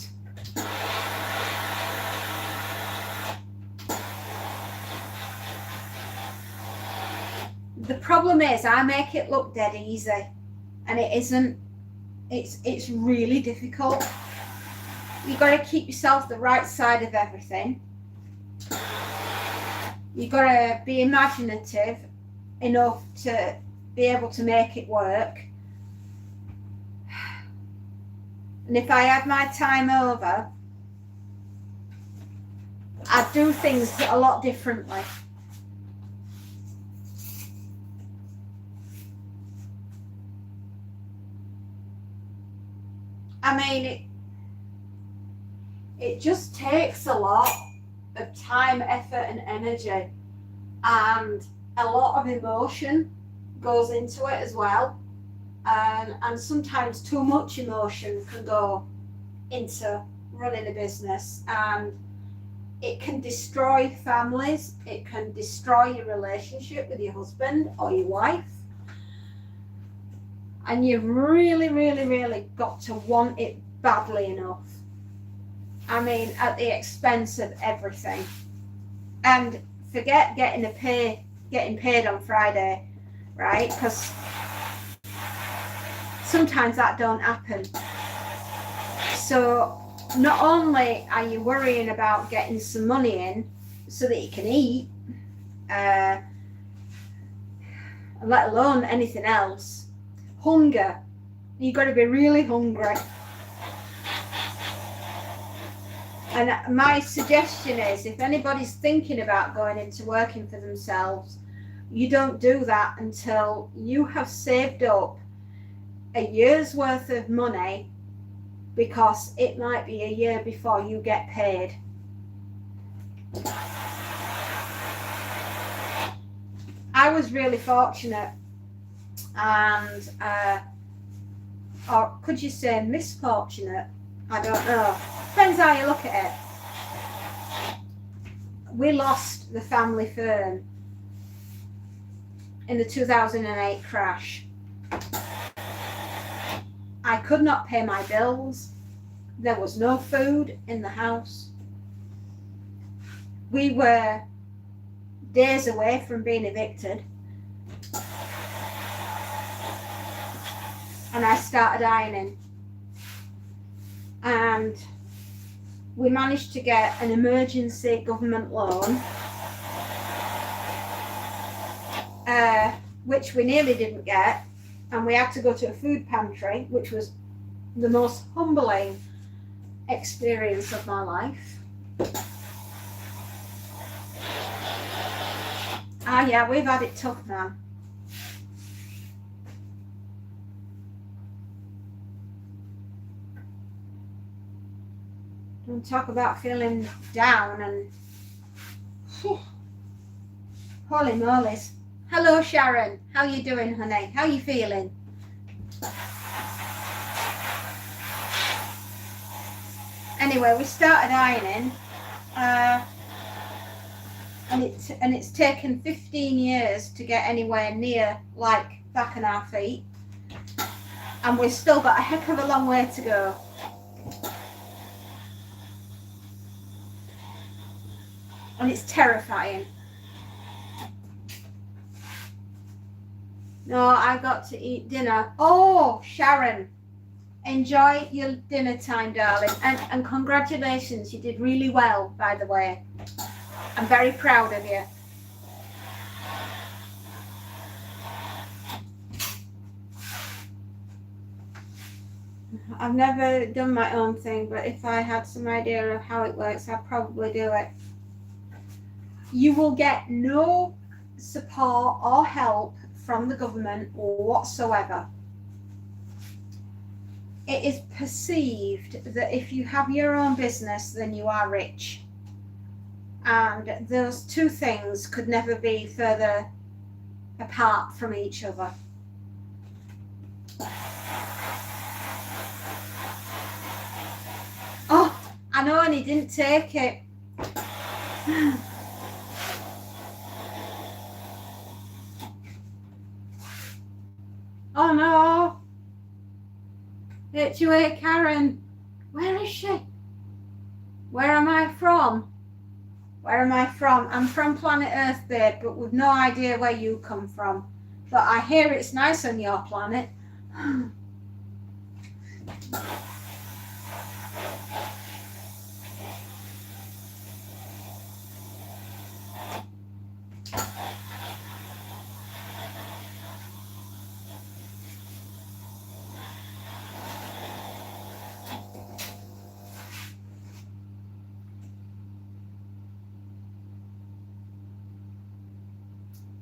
S1: the problem is I make it look dead easy, and it isn't. It's really difficult. You got to keep yourself the right side of everything. You got to be imaginative enough to be able to make it work. And if I had my time over, I'd do things a lot differently. I mean, it just takes a lot of time, effort, and energy, and a lot of emotion goes into it as well. And sometimes too much emotion can go into running a business, and it can destroy families. It can destroy your relationship with your husband or your wife. And you've really, really, really got to want it badly enough. I mean, at the expense of everything. And forget getting paid on Friday, right? Because sometimes that don't happen. So not only are you worrying about getting some money in so that you can eat, let alone anything else, hunger. You've got to be really hungry. And my suggestion is, if anybody's thinking about going into working for themselves, you don't do that until you have saved up a year's worth of money, because it might be a year before you get paid. I was really fortunate, and or could you say misfortunate? I don't know. Depends how you look at it. We lost the family firm in the 2008 crash. I could not pay my bills. There was no food in the house. We were days away from being evicted. And I started ironing. And we managed to get an emergency government loan, which we nearly didn't get, and we had to go to a food pantry, which was the most humbling experience of my life. Yeah, we've had it tough, man. Don't talk about feeling down and holy mollies. Hello, Sharon. How you doing, honey? How you feeling? Anyway, we started ironing, and it's taken 15 years to get anywhere near like back on our feet, and we've still got a heck of a long way to go. And it's terrifying. No, I got to eat dinner. Oh, Sharon, enjoy your dinner time, darling. And congratulations, you did really well, by the way. I'm very proud of you. I've never done my own thing, but if I had some idea of how it works, I'd probably do it. You will get no support or help from the government whatsoever. It is perceived that if you have your own business, then you are rich. And those two things could never be further apart from each other. Oh, I know, and he didn't take it. Oh no. HUA Karen. Where is she? Where am I from? Where am I from? I'm from planet Earth, babe, but with no idea where you come from. But I hear it's nice on your planet.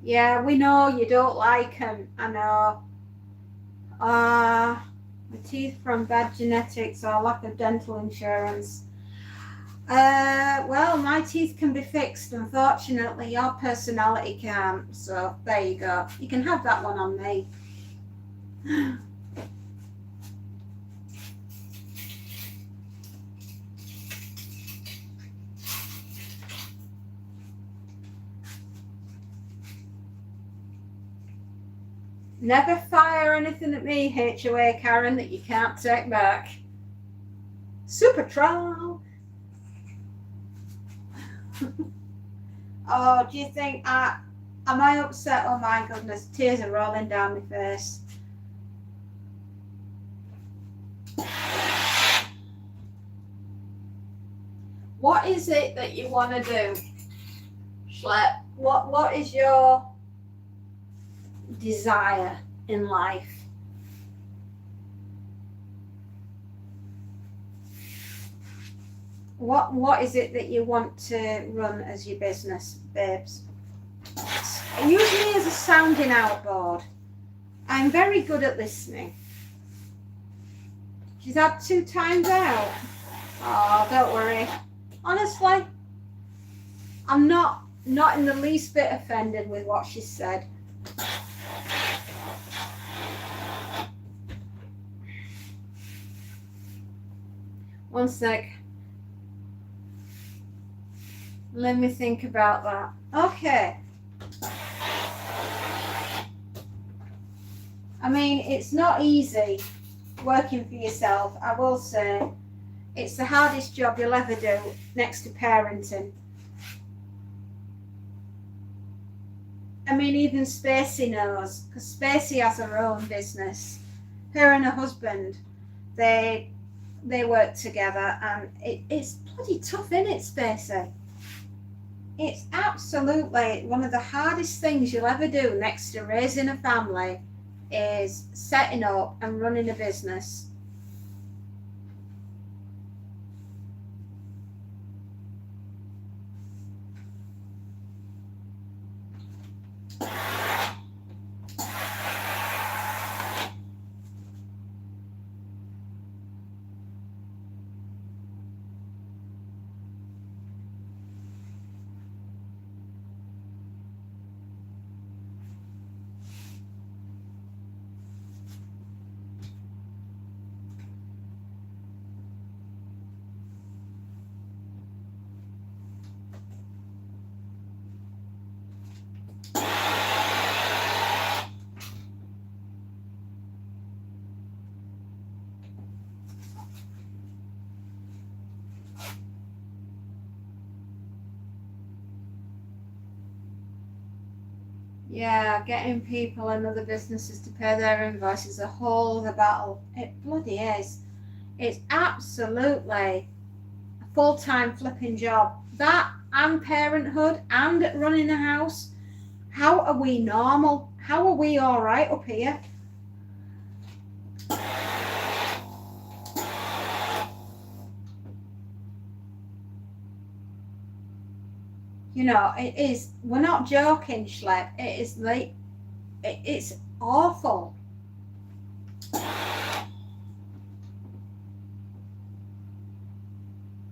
S1: Yeah, we know you don't like him. I know. My teeth from bad genetics or lack of dental insurance. Well, my teeth can be fixed. Unfortunately, your personality can't. So there you go. You can have that one on me. Never fire anything at me, HOA Karen, that you can't take back. Super trial. Oh, do you think am I upset? Oh my goodness, tears are rolling down my face. What is it that you want to do, Schlep? What is your desire in life? What is it that you want to run as your business, babes? Use me as a sounding out board. I'm very good at listening. She's had 2 times out. Oh, don't worry. Honestly, I'm not in the least bit offended with what she said. One sec. Let me think about that. Okay. I mean, it's not easy working for yourself, I will say it's the hardest job you'll ever do next to parenting. I mean, even Spacey knows, because Spacey has her own business. Her and her husband, they work together, and it's bloody tough, isn't it, Spacey? It's absolutely one of the hardest things you'll ever do next to raising a family is setting up and running a business. Yeah, getting people and other businesses to pay their invoices is a whole other battle. It bloody is. It's absolutely a full-time flipping job. That and parenthood and running a house. How are we normal? How are we all right up here? You know, it is. We're not joking, Schlep. It is like, it's awful.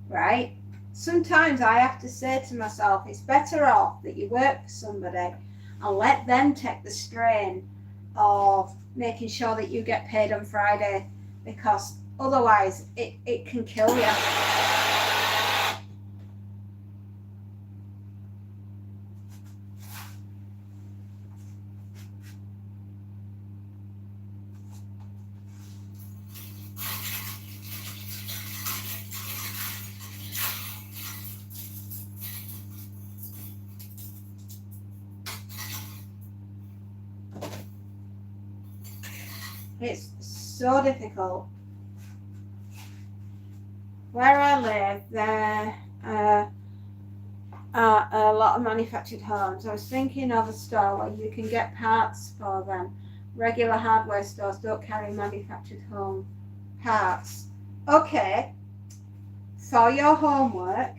S1: Right? Sometimes I have to say to myself, it's better off that you work for somebody and let them take the strain of making sure that you get paid on Friday, because otherwise it can kill you. It's so difficult. Where I live, there are a lot of manufactured homes. I was thinking of a store where you can get parts for them. Regular hardware stores don't carry manufactured home parts. Okay, for your homework,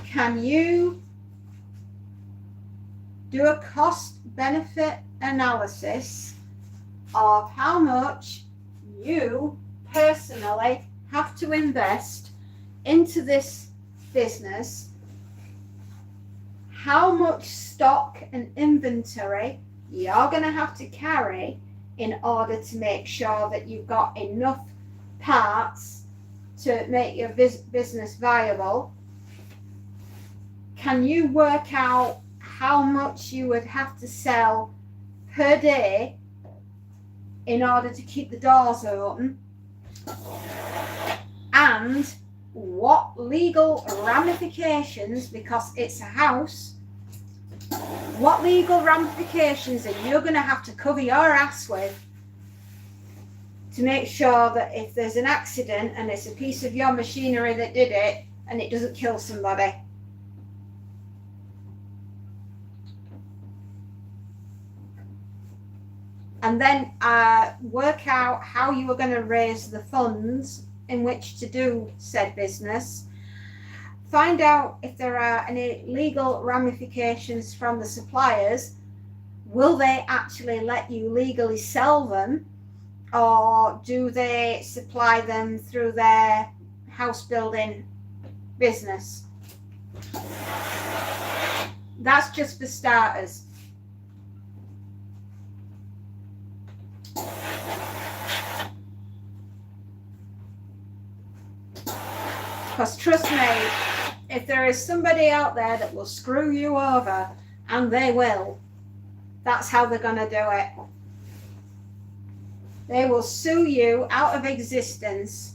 S1: can you do a cost benefit analysis of how much you personally have to invest into this business, how much stock and inventory you're going to have to carry in order to make sure that you've got enough parts to make your business viable. Can you work out how much you would have to sell per day in order to keep the doors open, and what legal ramifications, because it's a house, what legal ramifications are you going to have to cover your ass with to make sure that if there's an accident and it's a piece of your machinery that did it and it doesn't kill somebody? And then work out how you are going to raise the funds in which to do said business. Find out if there are any legal ramifications from the suppliers. Will they actually let you legally sell them, or do they supply them through their house building business? That's just for starters. Because trust me, if there is somebody out there that will screw you over, and they will, that's how they're going to do it. They will sue you out of existence.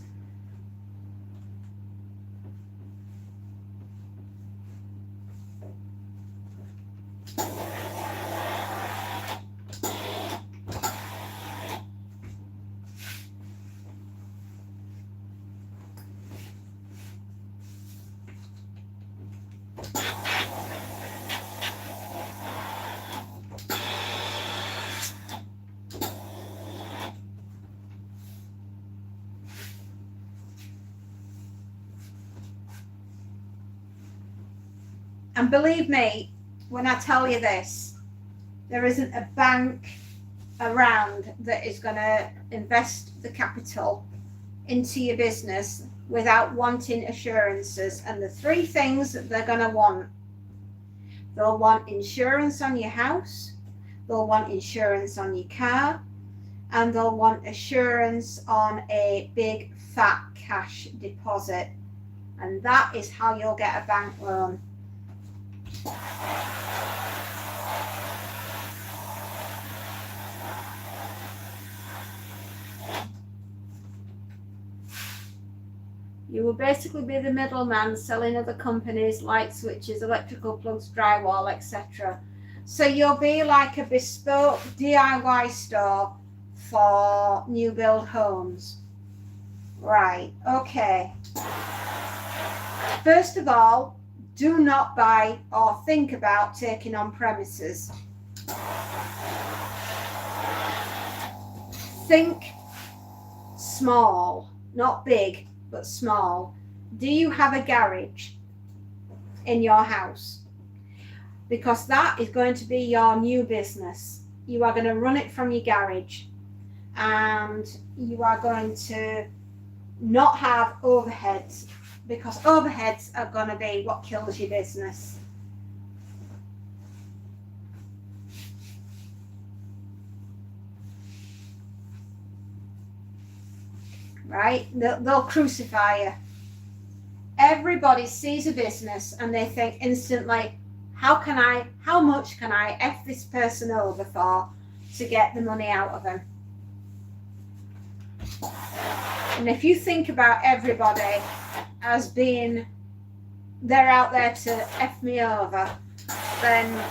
S1: And believe me when I tell you this, there isn't a bank around that is going to invest the capital into your business without wanting assurances. And the three things that they're going to want: they'll want insurance on your house, they'll want insurance on your car, and they'll want assurance on a big fat cash deposit. And that is how you'll get a bank loan. You will basically be the middleman selling other companies' light switches, electrical plugs, drywall, etc. So you'll be like a bespoke DIY store for new build homes. Right, okay. First of all, do not buy or think about taking on premises. Think small, not big, but small. Do you have a garage in your house? Because that is going to be your new business. You are going to run it from your garage, and you are going to not have overheads, because overheads are going to be what kills your business. Right? They'll crucify you. Everybody sees a business and they think instantly, how much can I F this person over for to get the money out of them? And if you think about everybody as being, they're out there to F me over, then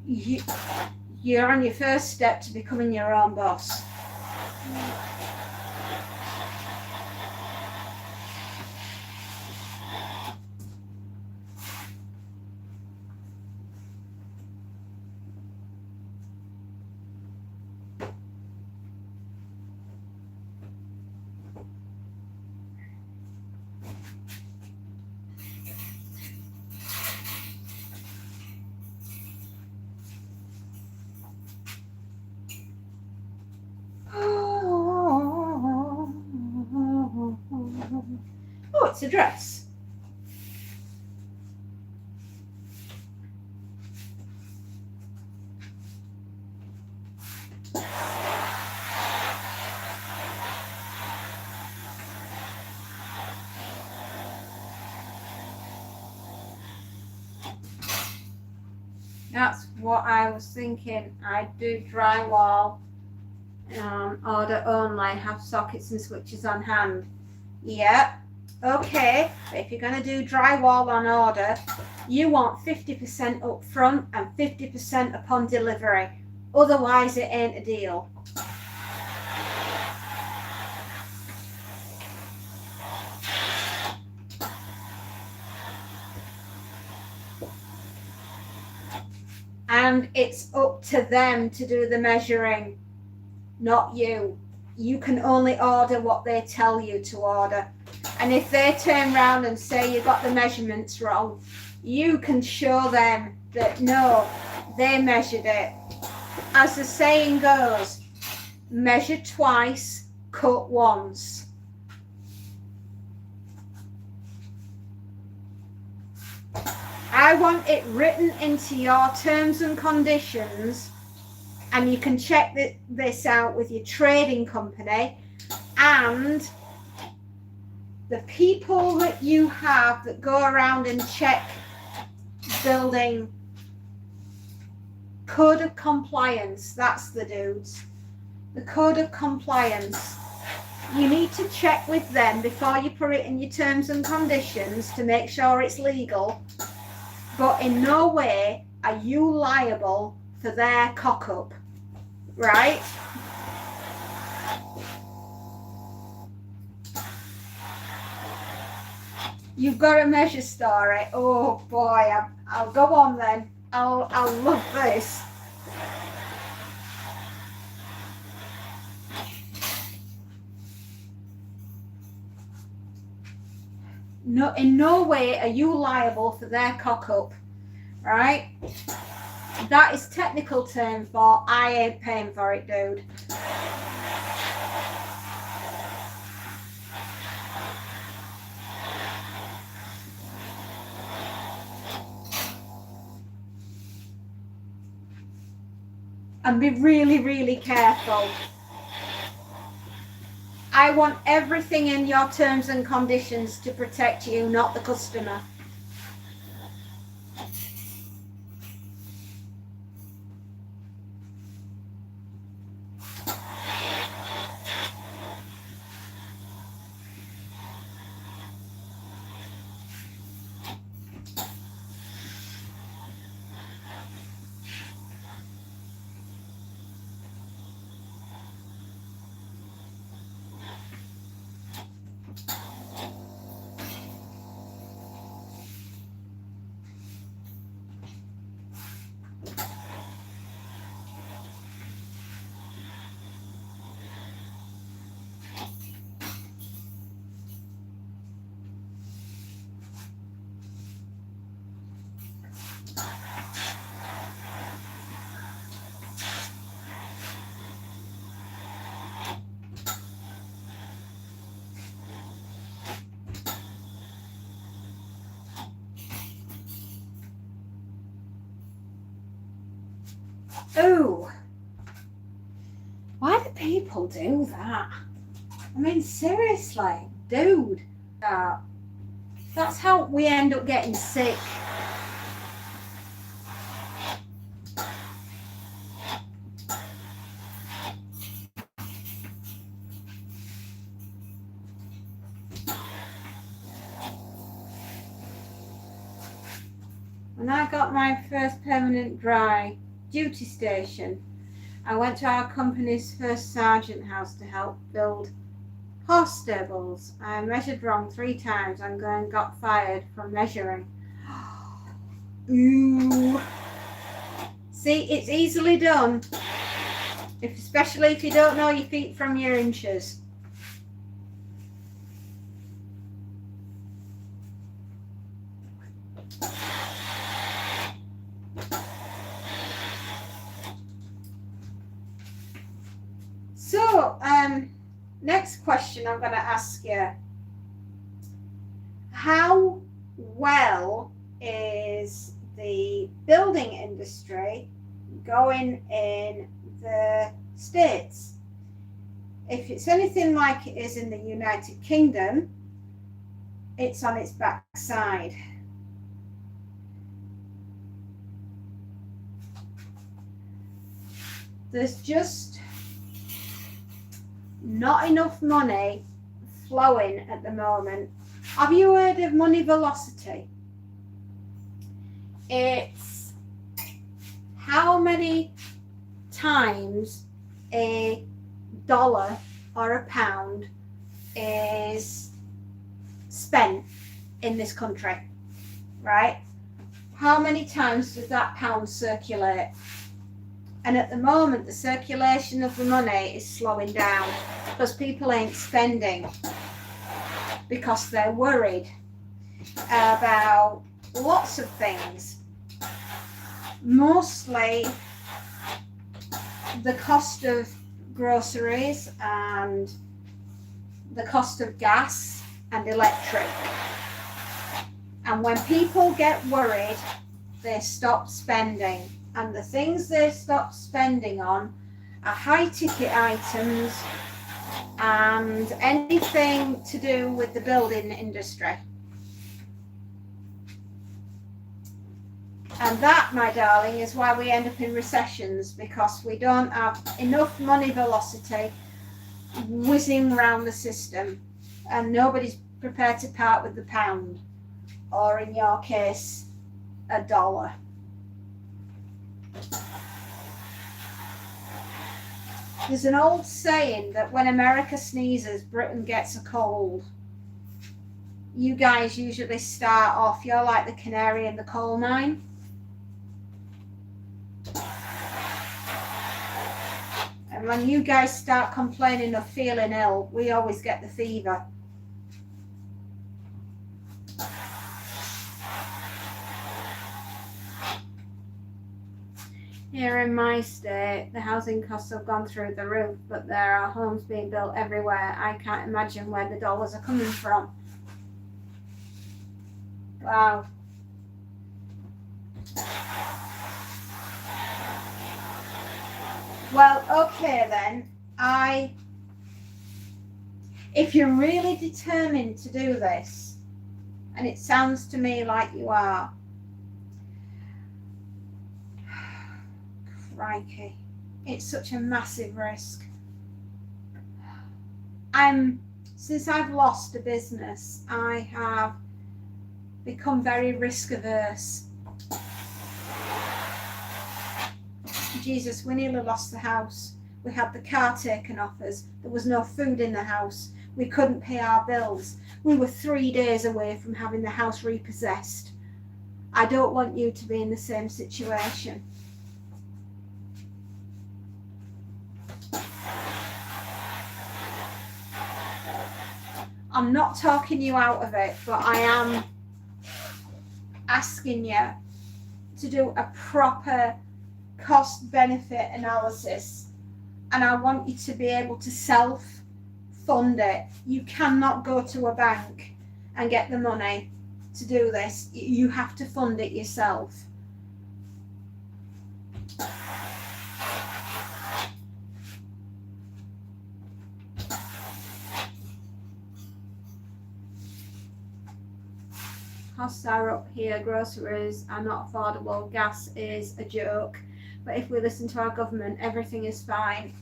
S1: you're on your first step to becoming your own boss. Oh, it's a dress. That's what I was thinking. I'd do drywall, order only, have sockets and switches on hand. Yeah, okay. But if you're going to do drywall on order, you want 50% up front and 50% upon delivery. Otherwise, it ain't a deal. And it's up to them to do the measuring, not you. You can only order what they tell you to order. And if they turn around and say you got the measurements wrong, you can show them that no, they measured it. As the saying goes, measure twice, cut once. I want it written into your terms and conditions, and you can check this out with your trading company and the people that you have that go around and check building code of compliance. That's the dudes. the code of compliance. You need to check with them before you put it in your terms and conditions to make sure it's legal, but in no way are you liable for their cock up, right? You've got a measure story. Oh boy, I'll go on then. I'll love this. No, in no way are you liable for their cock up, right? That is technical term for I ain't paying for it, dude. And be really, really careful. I want everything in your terms and conditions to protect you, not the customer. Oh, why do people do that? I mean, seriously, dude. That's how we end up getting sick. When I got my first permanent dry duty station, I went to our company's first sergeant house to help build horse stables. I measured wrong 3 times and got fired from measuring. Ooh. See, it's easily done, especially if you don't know your feet from your inches. So, next question I'm going to ask you. How well is the building industry going in the States? If it's anything like it is in the United Kingdom, it's on its backside. There's just not enough money flowing at the moment. Have you heard of money velocity? It's how many times a dollar or a pound is spent in this country, right? How many times does that pound circulate? And at the moment, the circulation of the money is slowing down because people ain't spending because they're worried about lots of things. Mostly the cost of groceries and the cost of gas and electric. And when people get worried, they stop spending. And the things they stop spending on are high ticket items and anything to do with the building industry. And that, my darling, is why we end up in recessions, because we don't have enough money velocity whizzing around the system, and nobody's prepared to part with the pound, or in your case, a dollar. There's an old saying that when America sneezes, Britain gets a cold. You guys usually start off, you're like the canary in the coal mine. And when you guys start complaining of feeling ill, we always get the fever. Here in my state, the housing costs have gone through the roof, but there are homes being built everywhere. I can't imagine where the dollars are coming from. Wow. Well, okay then. If you're really determined to do this, and it sounds to me like you are, crikey, it's such a massive risk. Since I've lost a business, I have become very risk averse. Jesus, we nearly lost the house. We had the car taken off us. There was no food in the house. We couldn't pay our bills. We were 3 days away from having the house repossessed. I don't want you to be in the same situation. I'm not talking you out of it, but I am asking you to do a proper cost-benefit analysis, and I want you to be able to self-fund it. You cannot go to a bank and get the money to do this. You have to fund it yourself. Costs are up here, groceries are not affordable, gas is a joke, but if we listen to our government, everything is fine.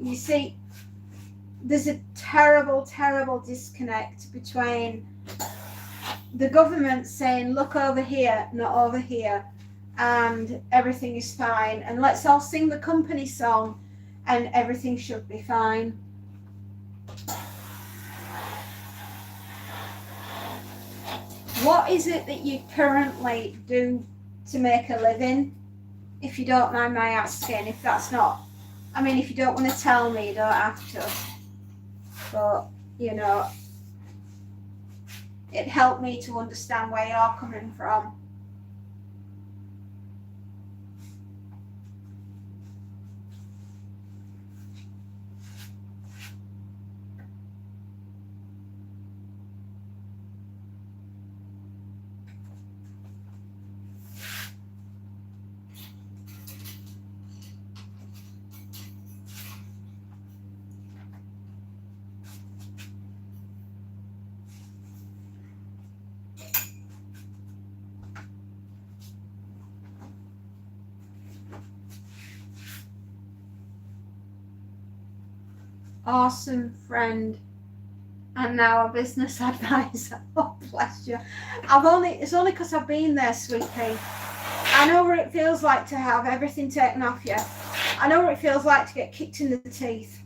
S1: You see, there's a terrible, terrible disconnect between the government saying, look over here, not over here, and everything is fine, and let's all sing the company song and everything should be fine. What is it that you currently do to make a living? If you don't mind my asking, if that's not, I mean, if you don't want to tell me, you don't have to. But, you know, it helped me to understand where you're coming from. Awesome friend, and now a business advisor. Oh, bless you. It's only because I've been there, sweet pea. I know what it feels like to have everything taken off you. I know what it feels like to get kicked in the teeth.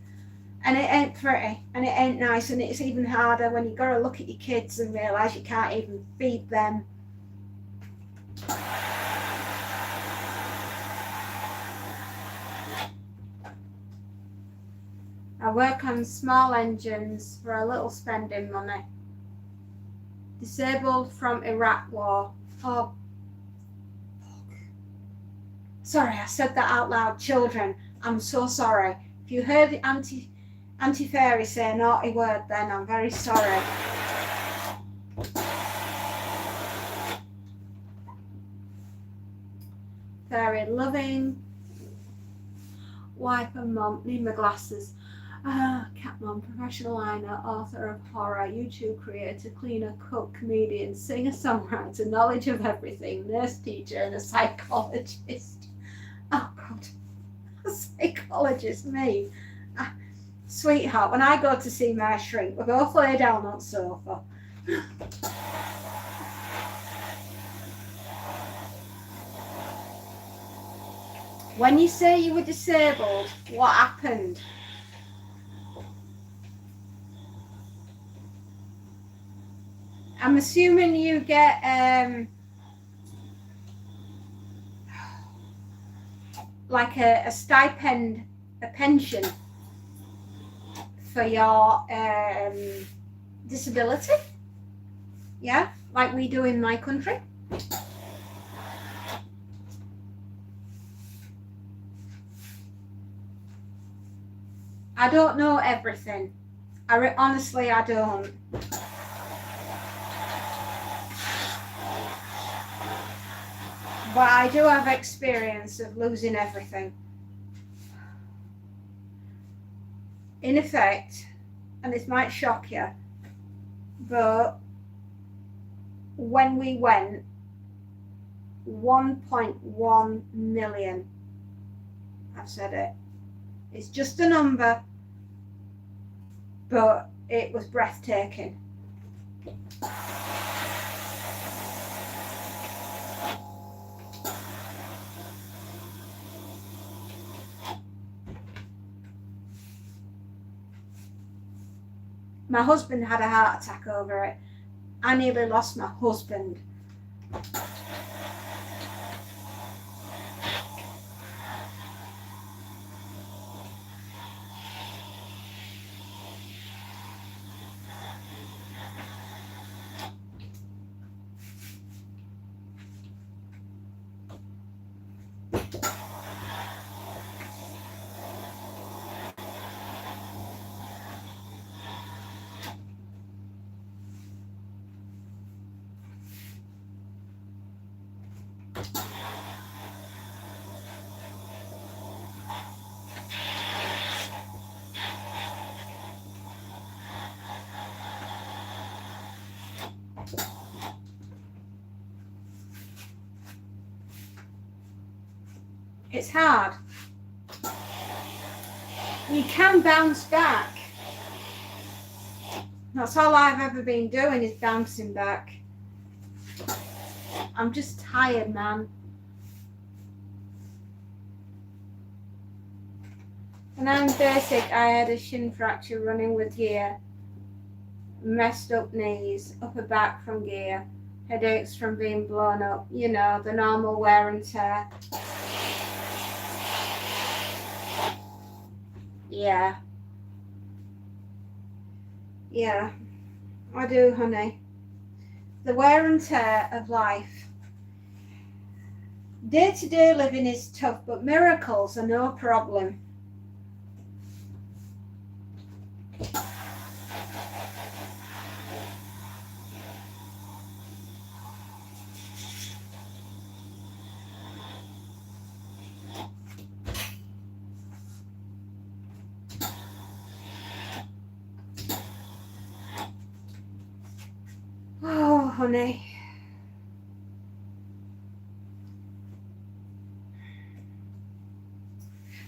S1: And it ain't pretty, and it ain't nice, and it's even harder when you got to look at your kids and realise you can't even feed them. I work on small engines for a little spending money. Disabled from Iraq war. Oh, sorry, I said that out loud. Children, I'm so sorry. If you heard the Auntie Fairy say a naughty word, then I'm very sorry. Very loving wife and mum. Need my glasses. Catmon, professional liner, author of horror, YouTube creator, cleaner, cook, comedian, singer, songwriter, knowledge of everything, nurse, teacher, and a psychologist. Oh God, a psychologist, me. Sweetheart, when I go to see my shrink, we both lay down on the sofa. When you say you were disabled, what happened? I'm assuming you get like a stipend, a pension for your disability. Yeah, like we do in my country. I don't know everything. Honestly, I don't. But I do have experience of losing everything. In effect, and this might shock you, but when we went, 1.1 million. I've said it. It's just a number, but it was breathtaking. My husband had a heart attack over it. I nearly lost my husband. It's hard. You can bounce back. That's all I've ever been doing is bouncing back. I'm just tired, man. When I'm basic, I had a shin fracture running with gear, messed up knees, upper back from gear, headaches from being blown up, you know, the normal wear and tear. Yeah. Yeah, I do, honey. The wear and tear of life. Day-to-day living is tough, but miracles are no problem. Oh, honey.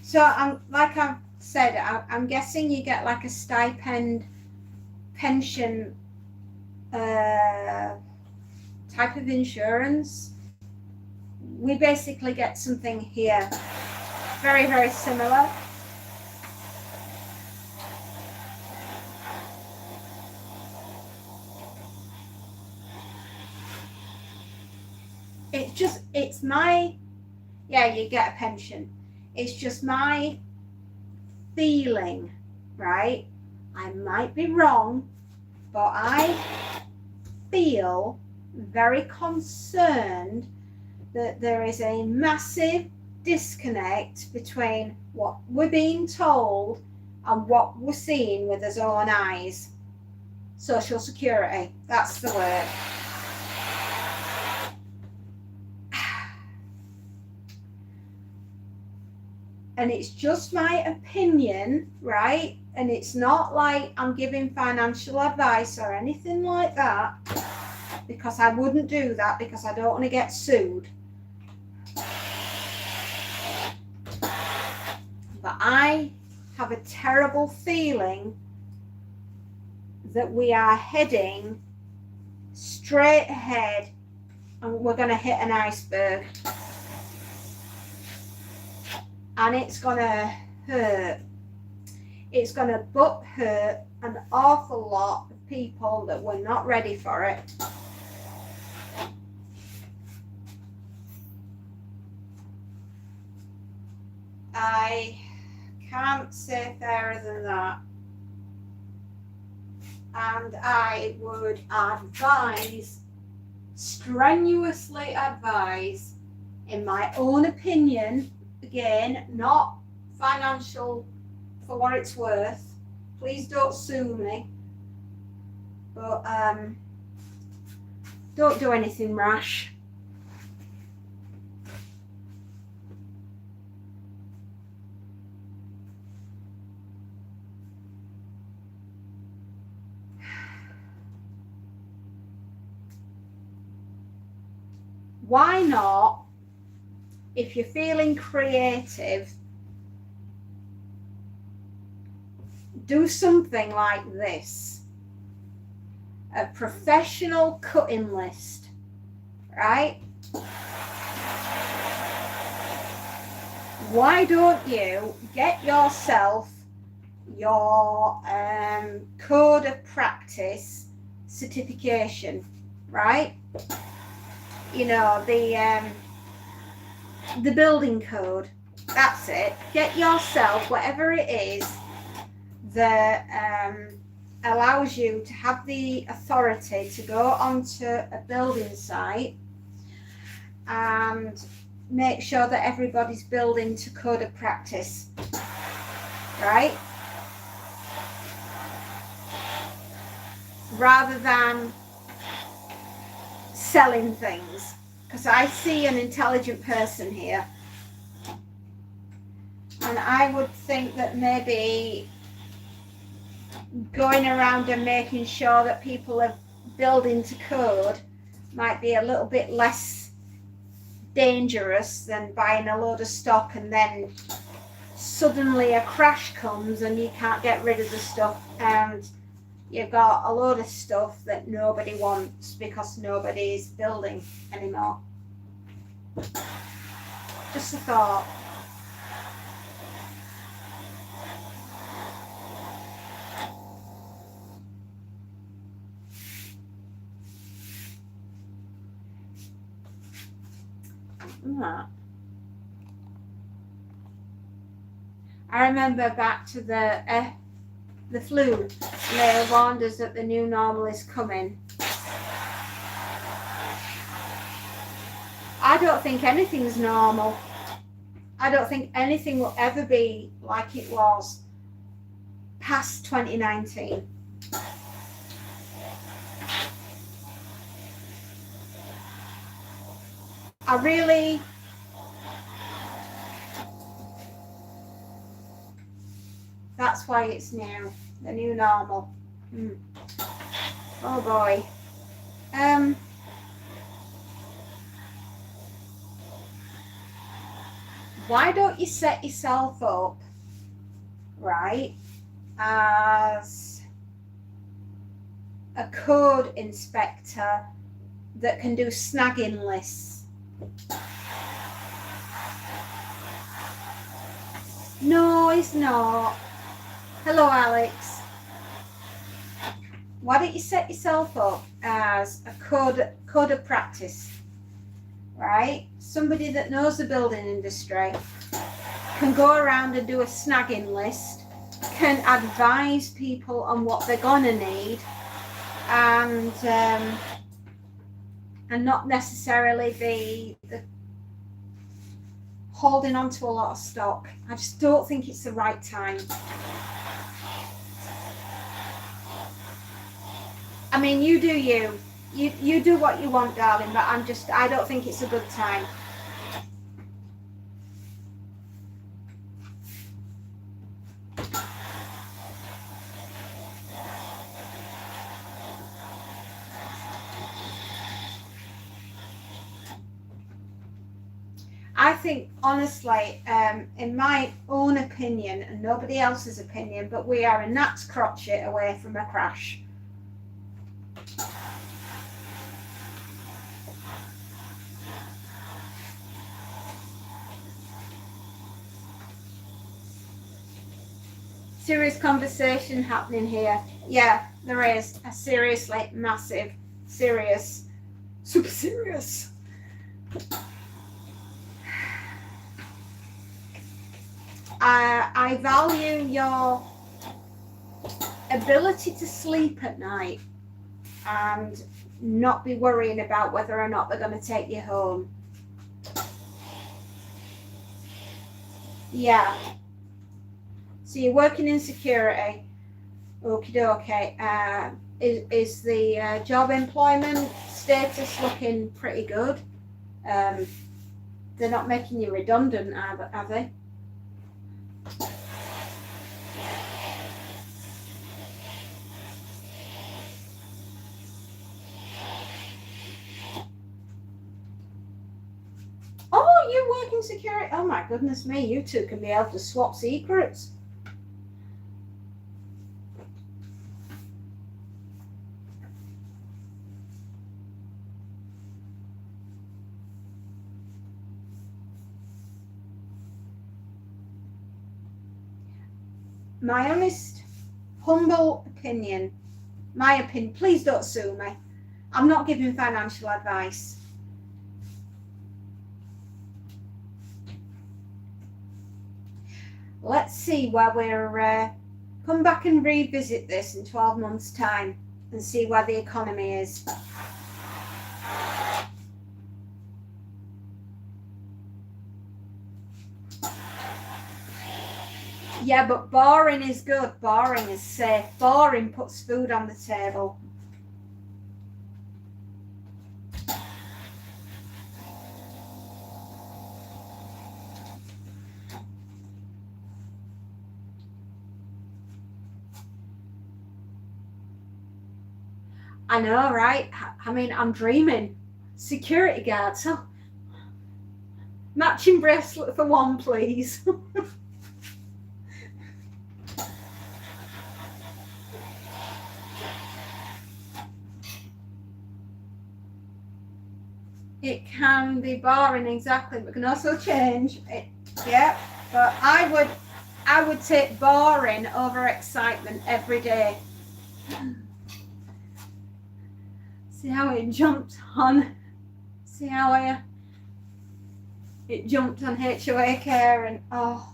S1: So like I've said, I'm guessing you get like a stipend pension type of insurance. We basically get something here very, very similar. It's my, yeah, you get a pension. It's just my feeling, right? I might be wrong, but I feel very concerned that there is a massive disconnect between what we're being told and what we're seeing with our own eyes. Social Security, that's the word. And it's just my opinion, right? And it's not like I'm giving financial advice or anything like that, because I wouldn't do that, because I don't want to get sued. But I have a terrible feeling that we are heading straight ahead and we're going to hit an iceberg. And it's going to hurt. It's going to butt hurt an awful lot of people that were not ready for it. I can't say fairer than that. And I would advise, strenuously advise, in my own opinion, again, not financial for what it's worth, please don't sue me, but don't do anything rash. Why not, if you're feeling creative, do something like this: a professional cutting list, right? Why don't you get yourself your code of practice certification, right? You know, the building code, that's it. Get yourself whatever it is that allows you to have the authority to go onto a building site and make sure that everybody's building to code of practice, right? Rather than selling things, because I see an intelligent person here, and I would think that maybe going around and making sure that people are building to code might be a little bit less dangerous than buying a load of stock and then suddenly a crash comes and you can't get rid of the stuff and you've got a load of stuff that nobody wants because nobody is building anymore. Just a thought. I remember back to the flu, they warned us that the new normal is coming. I don't think anything's normal. I don't think anything will ever be like it was past 2019. That's why it's new, the new normal. Oh boy. Why don't you set yourself up, right, as a code inspector that can do snagging lists? No, it's not. Hello, Alex. Why don't you set yourself up as a code of practice, right? Somebody that knows the building industry, can go around and do a snagging list, can advise people on what they're gonna need, and not necessarily be holding on to a lot of stock. I just don't think it's the right time. I mean, you do you. You do what you want, darling, but I don't think it's a good time. I think, honestly, in my own opinion, and nobody else's opinion, but we are a gnat's crotchet away from a crash. Serious conversation happening here. Yeah, there is a seriously massive, serious, super serious. I value your ability to sleep at night and not be worrying about whether or not they're going to take you home. Yeah. So you're working in security. Okie dokie. Is the job employment status looking pretty good? They're not making you redundant, are they? Oh, you work in security? Oh my goodness me, you two can be able to swap secrets. My honest, humble opinion, please don't sue me. I'm not giving financial advice. Let's see where we're, come back and revisit this in 12 months' time and see where the economy is. Yeah, but boring is good. Boring is safe. Boring puts food on the table. I know, right? I mean, I'm dreaming. Security guard, so matching bracelet for one, please. It can be boring, exactly, but can also change it. Yeah, but I would take boring over excitement every day. See how it jumped on? See how it jumped on HOA care, and oh,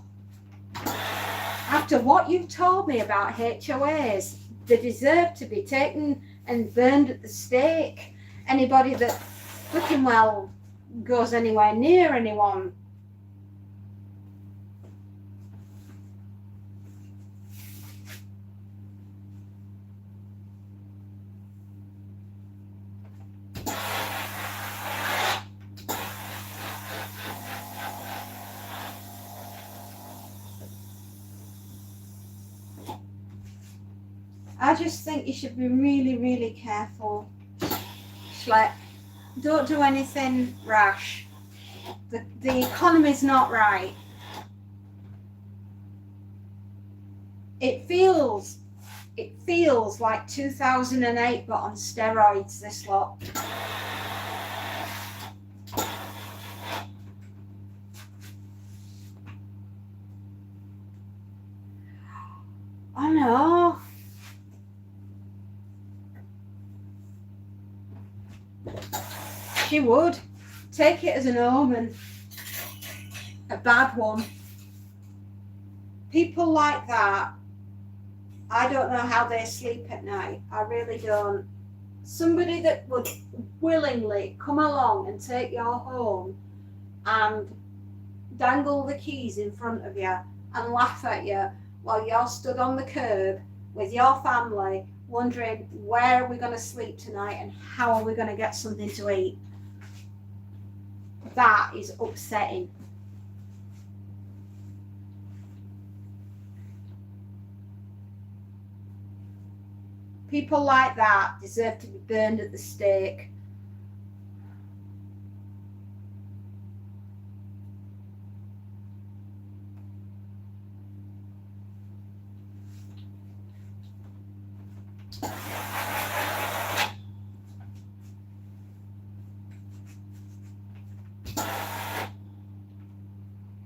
S1: after what you've told me about HOAs, they deserve to be taken and burned at the stake. Anybody that looking well goes anywhere near anyone. I just think you should be really, really careful. Like, don't do anything rash. The economy's not right. It feels like 2008 but on steroids, this lot. I know. She would. Take it as an omen. A bad one. People like that, I don't know how they sleep at night. I really don't. Somebody that would willingly come along and take your home and dangle the keys in front of you and laugh at you while you're stood on the curb with your family wondering where are we going to sleep tonight and how are we going to get something to eat. That is upsetting. People like that deserve to be burned at the stake.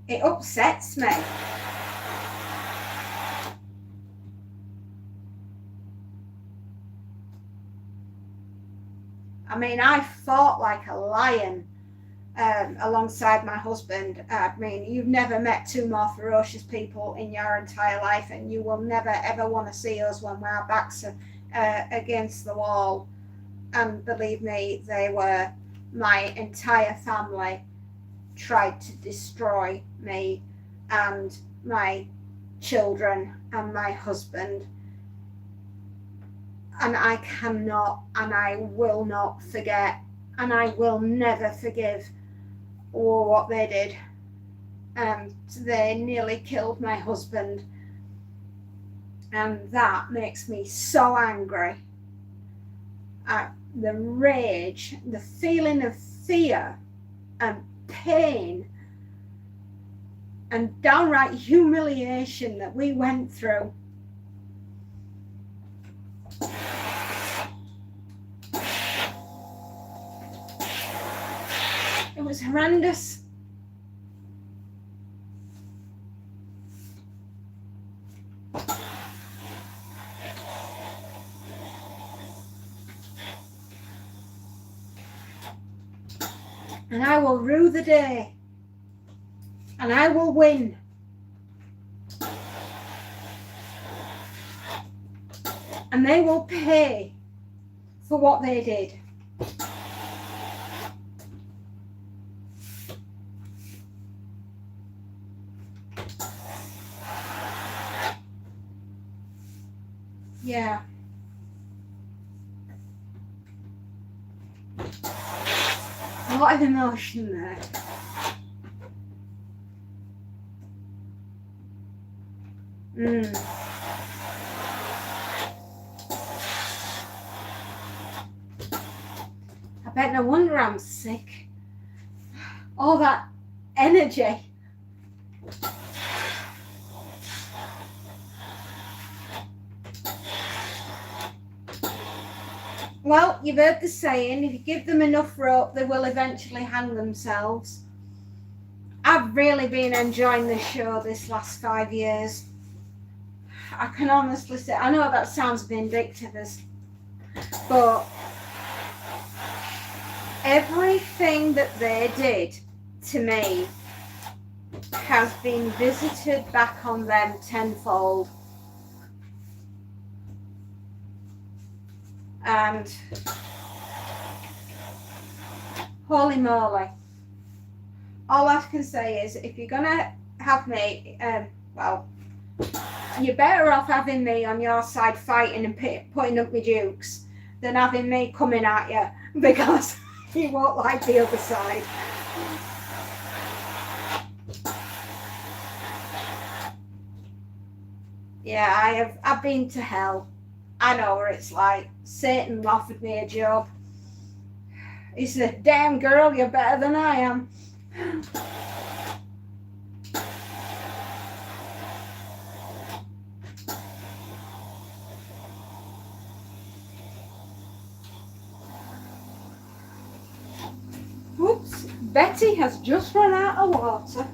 S1: It upsets me. I mean, I fought like a lion alongside my husband. I mean, you've never met two more ferocious people in your entire life, and you will never ever want to see us when our backs are against the wall. And believe me, they were. My entire family tried to destroy me and my children and my husband. And I cannot and I will not forget, and I will never forgive what they did. They nearly killed my husband, and that makes me so angry. The rage, the feeling of fear and pain and downright humiliation that we went through. It was horrendous. And I will rue the day, and I will win. And they will pay for what they did. Yeah. A lot of emotion there. I bet no wonder I'm sick. All that energy. Well, you've heard the saying, if you give them enough rope, they will eventually hang themselves. I've really been enjoying this show this last 5 years. I can honestly say, I know that sounds vindictive, but everything that they did to me has been visited back on them tenfold. And holy moly, all I can say is, if you're gonna have me, well, you're better off having me on your side fighting and putting up my dukes than having me coming at you, because you won't like the other side. Yeah, I've been to hell. I know what it's like. Satan offered me a job. He said, damn girl, you're better than I am. Whoops, Betty has just run out of water.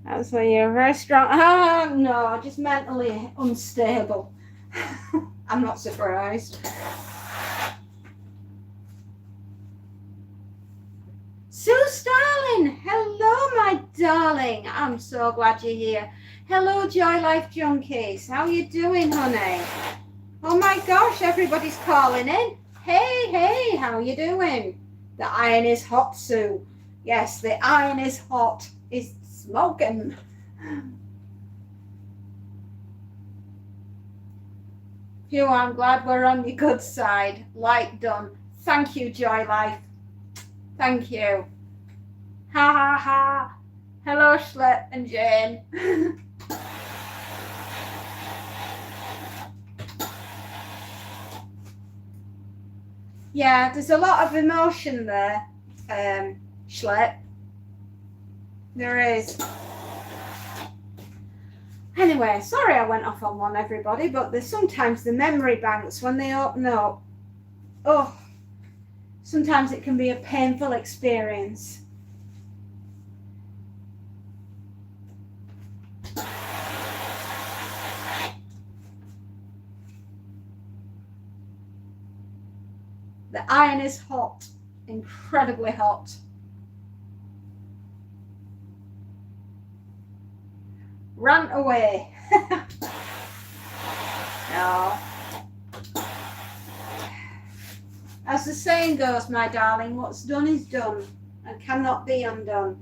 S1: That's why you're very strong. Ah, no, just mentally unstable. I'm not surprised. Sue Starling, hello, my darling. I'm so glad you're here. Hello, Joy Life Junkies. How you doing, honey? Oh my gosh, everybody's calling in. Hey, how you doing? The iron is hot, Sue. Yes, the iron is hot. It's smoking. Phew, I'm glad we're on your good side. Like done. Thank you, Joy Life. Thank you. Ha ha ha. Hello, Schlep and Jane. Yeah, there's a lot of emotion there, Schlep. There is. Anyway, sorry I went off on one, everybody, but there's sometimes the memory banks, when they open up, oh, sometimes it can be a painful experience. The iron is hot, incredibly hot. Rant away. No. As the saying goes, my darling, what's done is done and cannot be undone.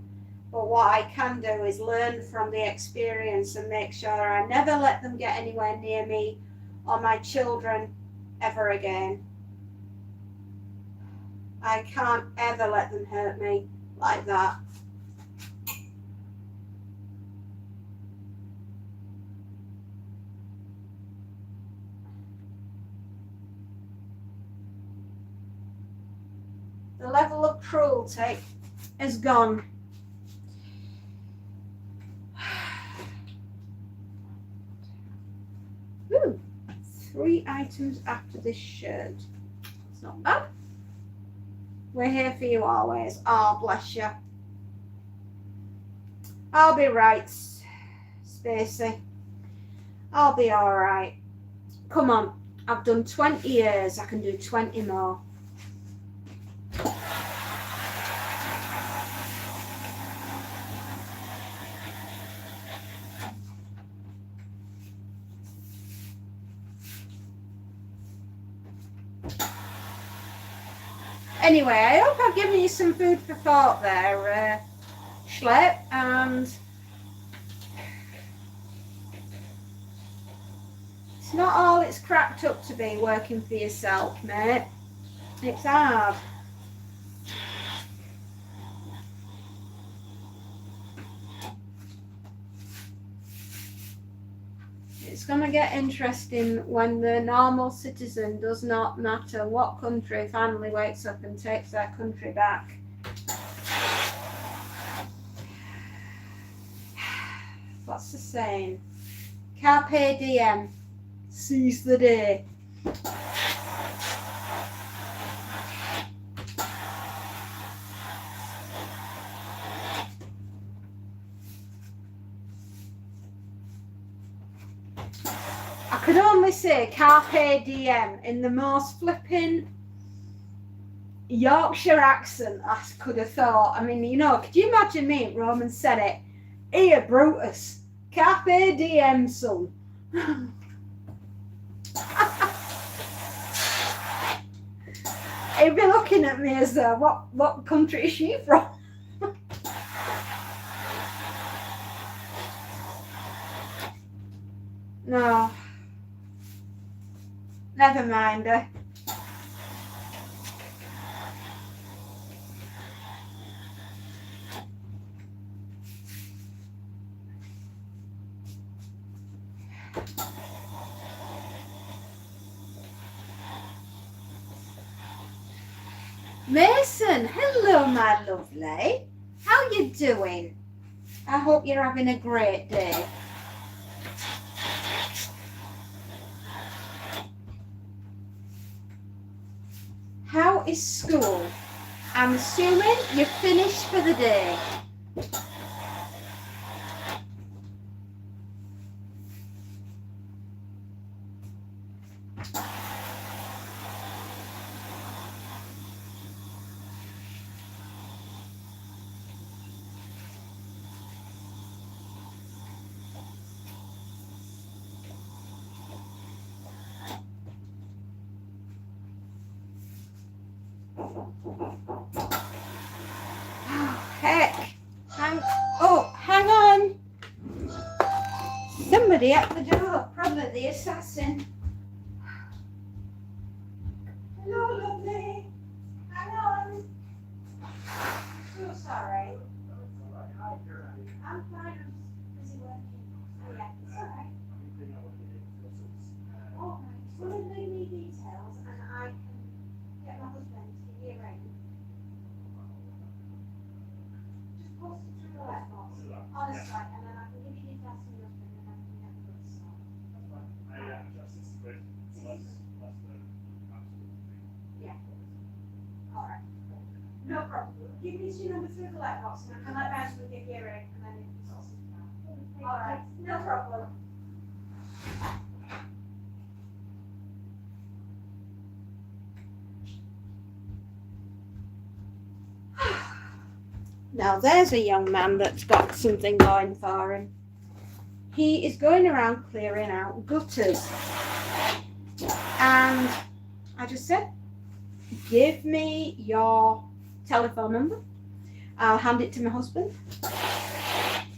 S1: But what I can do is learn from the experience and make sure I never let them get anywhere near me or my children ever again. I can't ever let them hurt me like that. The level of cruelty is gone. Ooh, 3 items after this shirt. It's not bad. We're here for you always. Oh, bless you. I'll be right, Spacey. I'll be all right. Come on. I've done 20 years. I can do 20 more. Anyway, I hope I've given you some food for thought there, Schlep, and it's not all it's cracked up to be working for yourself, mate. It's hard. It's going to get interesting when the normal citizen, does not matter what country, finally wakes up and takes their country back. What's the saying? Carpe diem. Seize the day. I could only say carpe diem in the most flipping Yorkshire accent I could have thought. I mean, you know, could you imagine me at Roman Senate? Here, Brutus, carpe diem, son. He'd be looking at me as though, what country is she from? No. Never mind. Mason, hello, my lovely. How you doing? I hope you're having a great day. How is school? I'm assuming you're finished for the day. Oh, heck. Hang on. Somebody at the door. Probably the assassin. Hello, lovely. Hang on. So sorry. I'm fine. I'm just busy working. Oh, yeah. It's all right. Oh, right. Just want to leave me details and I can get my husband to give you a ring. Just post it through the letterbox. Honestly, and then I can give you details to your husband and I can get the goods sorted. Yeah. All right. No problem. Give me your number through the letterbox and I can let Angela give you a ring and then you can sort it out. All right. No problem. Now there's a young man that's got something going for him. He is going around clearing out gutters. And I just said, give me your telephone number. I'll hand it to my husband.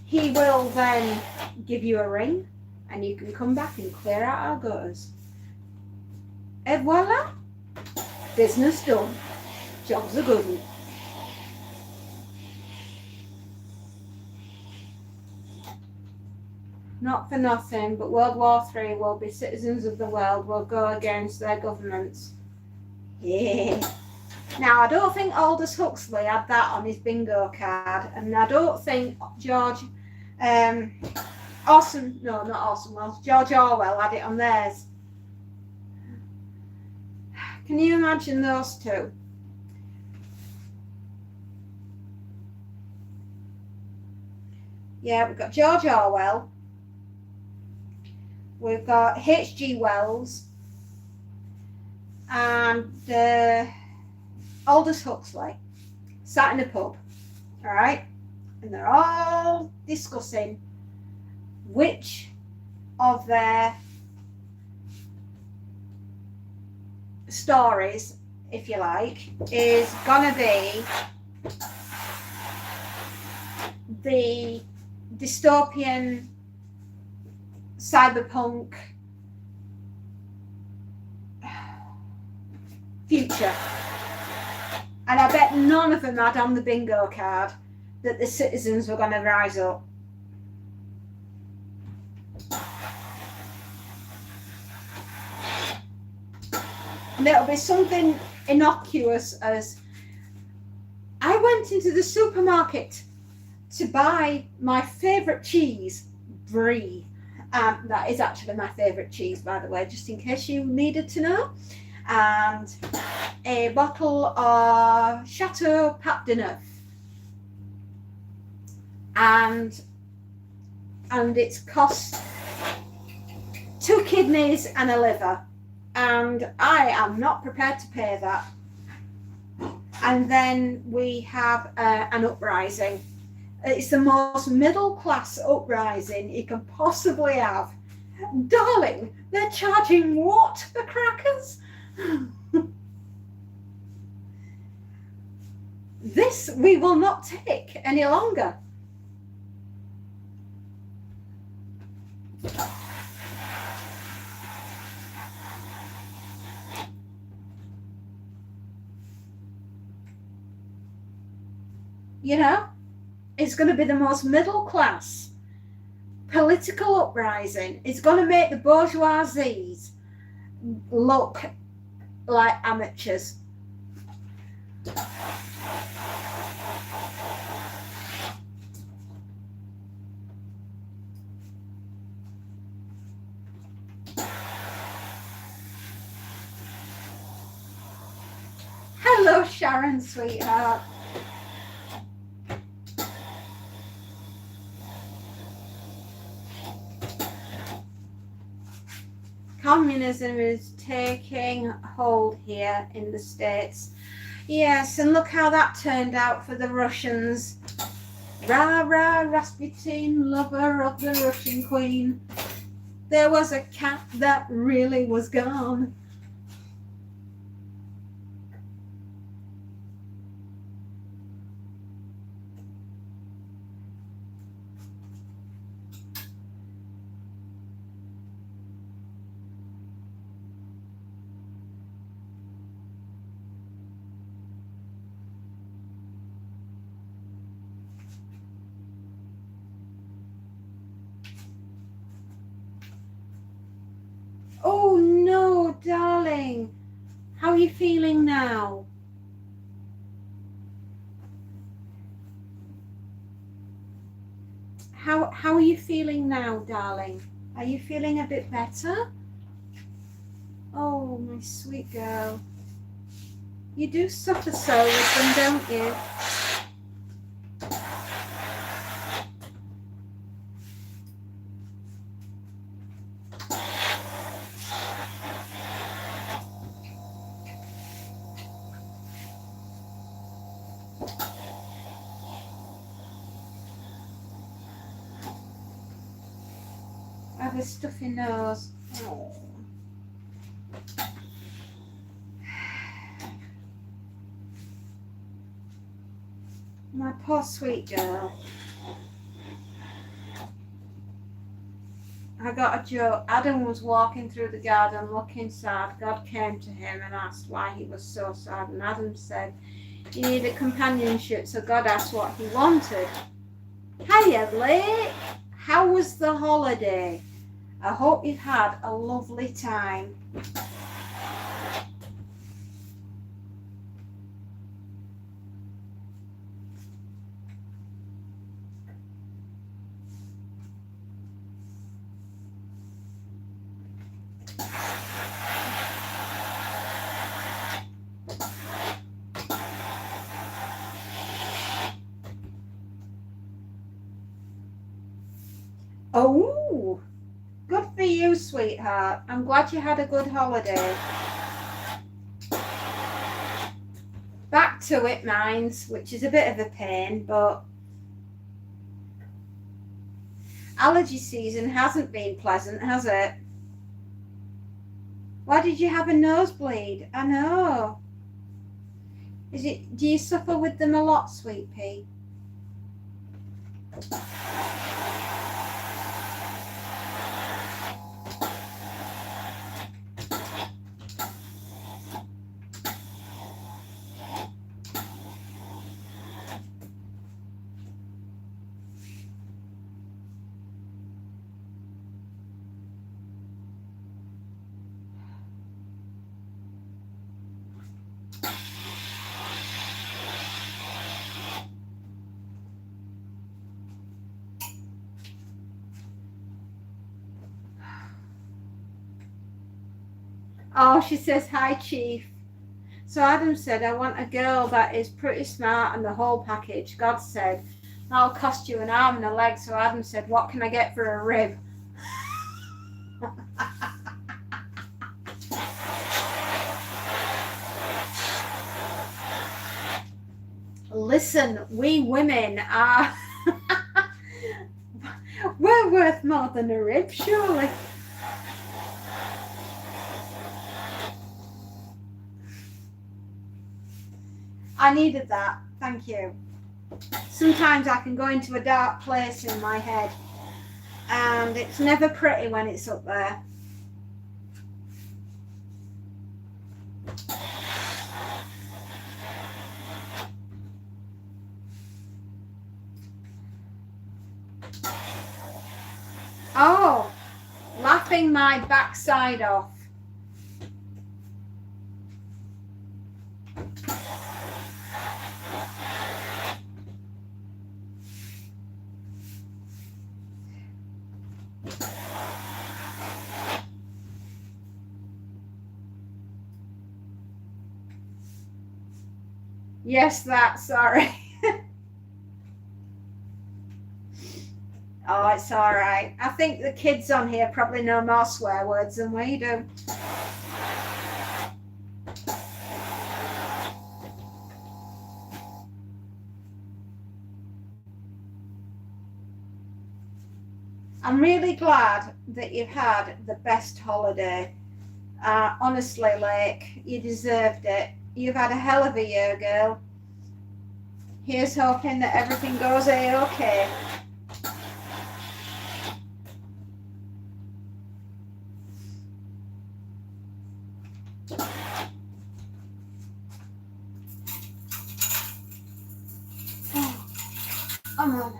S1: He will then give you a ring and you can come back and clear out our gutters. Et voila! Business done. Job's a good one. Not for nothing, but World War III will be citizens of the world will go against their governments. Yeah. Now, I don't think Aldous Huxley had that on his bingo card, and I don't think George Orwell had it on theirs. Can you imagine those two? Yeah, we've got George Orwell. We've got H.G. Wells and Aldous Huxley sat in a pub, all right, and they're all discussing which of their stories, if you like, is gonna be the dystopian cyberpunk future. And I bet none of them had on the bingo card that the citizens were going to rise up. And it'll be something innocuous as, I went into the supermarket to buy my favourite cheese, Brie. That is actually my favourite cheese, by the way, just in case you needed to know. And a bottle of Chateau Pat de Neuf. And it's cost 2 kidneys and a liver. And I am not prepared to pay that. And then we have an uprising. It's the most middle class uprising you can possibly have. Darling, they're charging what for crackers? This we will not take any longer. You know, it's going to be the most middle class political uprising. It's going to make the bourgeoisies look like amateurs. Hello, Sharon, sweetheart. Communism is taking hold here in the States. Yes, and look how that turned out for the Russians. Rah, rah, Rasputin, lover of the Russian queen. There was a cat that really was gone. you feeling now? How are you feeling now, darling? Are you feeling a bit better? Oh, my sweet girl. You do suffer so with them, don't you? I have a stuffy nose. Oh. My poor sweet girl. I got a joke. Adam was walking through the garden looking sad. God came to him and asked why he was so sad. And Adam said, "You needed companionship, so God asked what he wanted." Hiya, Blake. How was the holiday? I hope you've had a lovely time. Oh, good for you, sweetheart. I'm glad you had a good holiday. Back to it, minds, which is a bit of a pain, but allergy season hasn't been pleasant, has it? Why did you have a nosebleed? I know. Do you suffer with them a lot, sweet pea? Oh, she says, "Hi, Chief." So Adam said, "I want a girl that is pretty smart and the whole package." God said, "That'll cost you an arm and a leg." So Adam said, "What can I get for a rib?" Listen, we women are we're worth more than a rib, surely. I needed that. Thank you. Sometimes I can go into a dark place in my head, and it's never pretty when it's up there. Oh, laughing my backside off. Yes, that, sorry. Oh, it's all right. I think the kids on here probably know more swear words than we do. I'm really glad that you've had the best holiday. Honestly, Lake, you deserved it. You've had a hell of a year, girl. Here's hoping that everything goes A-okay. Come on.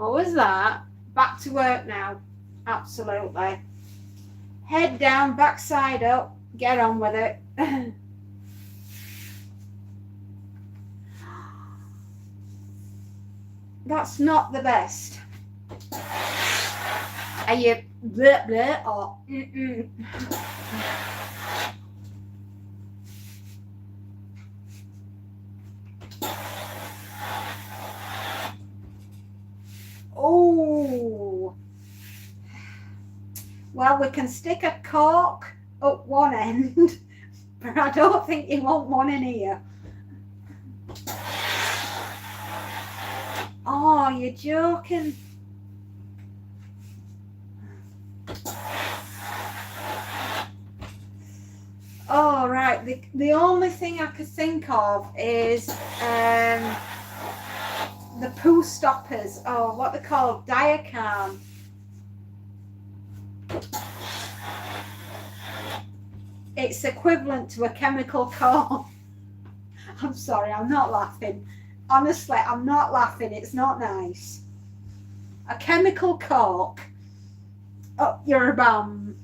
S1: What was that? Back to work now. Absolutely. Head down, backside up. Get on with it. That's not the best. Are you bleh bleh or mm-mm? Oh, well, we can stick a cork up one end, but I don't think you want one in here. Oh, you're joking. Oh, right. The only thing I could think of is the poo stoppers. Oh, what they're called? Diacam. It's equivalent to a chemical cork. I'm sorry, I'm not laughing. Honestly, I'm not laughing. It's not nice. A chemical cork up your bum.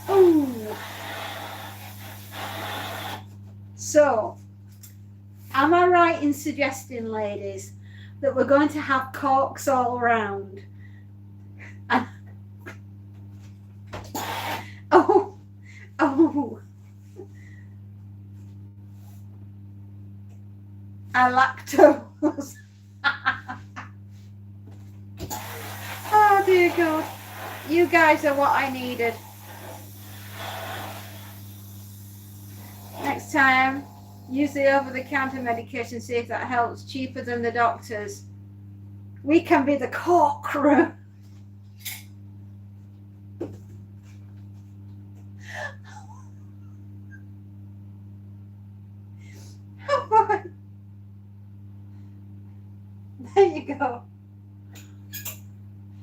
S1: Ooh. So, am I right in suggesting, ladies, that we're going to have corks all around? And oh, I lactose. Oh dear God, you guys are what I needed. Next time, use the over-the-counter medication, see if that helps. Cheaper than the doctors. We can be the cork crew. There you go.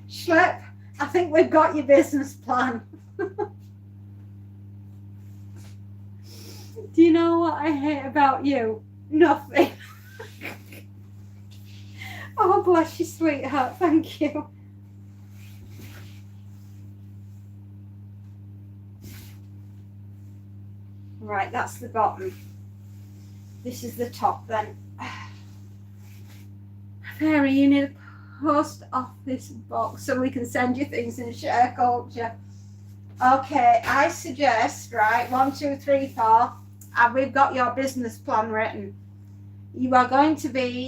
S1: Schlep, I think we've got your business plan. Do you know what I hate about you? Nothing. Oh, bless you, sweetheart. Thank you. Right, that's the bottom. This is the top then. Mary, you need a post office box so we can send you things and share culture. Okay, I suggest, right, 1, 2, 3, 4. We've got your business plan written. You're going to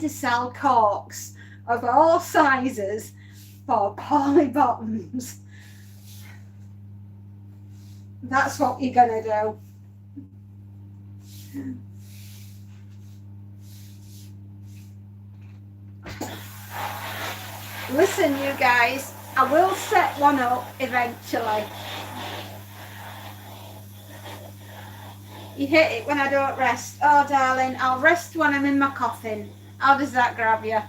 S1: sell corks of all sizes for poly bottoms. That's what you're going to do. Listen, you guys, I will set one up eventually. You hit it when I don't rest. Oh, darling, I'll rest when I'm in my coffin. How does that grab you?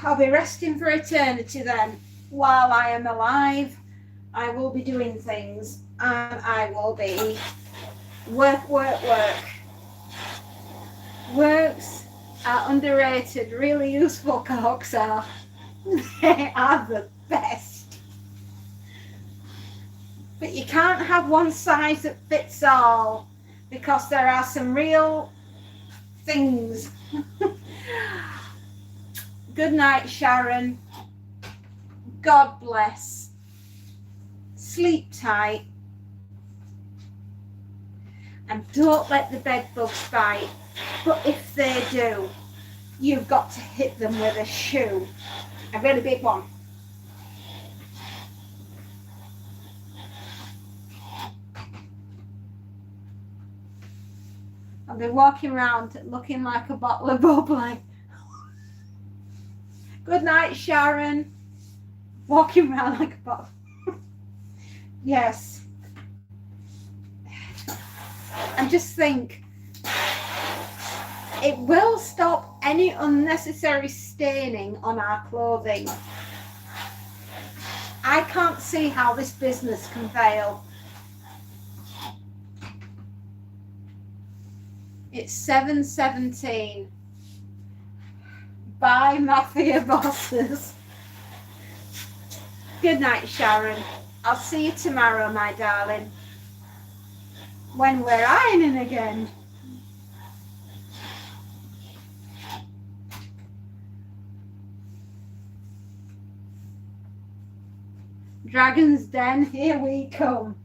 S1: I'll be resting for eternity then. While I am alive, I will be doing things. And I will be work. Works are underrated. Really useful corks are. They are the best. But you can't have one size that fits all, because there are some real things. Good night, Sharon. God bless. Sleep tight. And don't let the bed bugs bite. But if they do, you've got to hit them with a shoe. A really big one. I've been walking around looking like a bottle of bubbly. Good night, Sharon. Walking around like a bottle. Yes. And just think, it will stop any unnecessary staining on our clothing. I can't see how this business can fail. It's 7:17. Bye, Mafia bosses. Good night, Sharon. I'll see you tomorrow, my darling. When we're ironing again. Dragon's Den, here we come.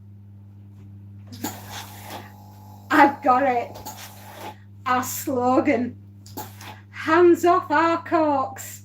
S1: I've got it. Our slogan. Hands off our corks.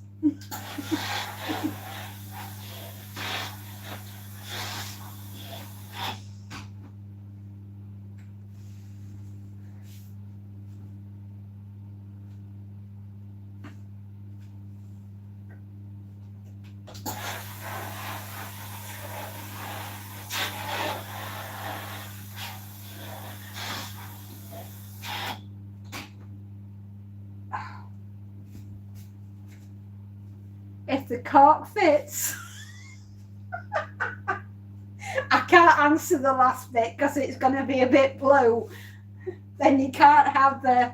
S1: If the cork fits. I can't answer the last bit because it's going to be a bit blue. Then you can't have the...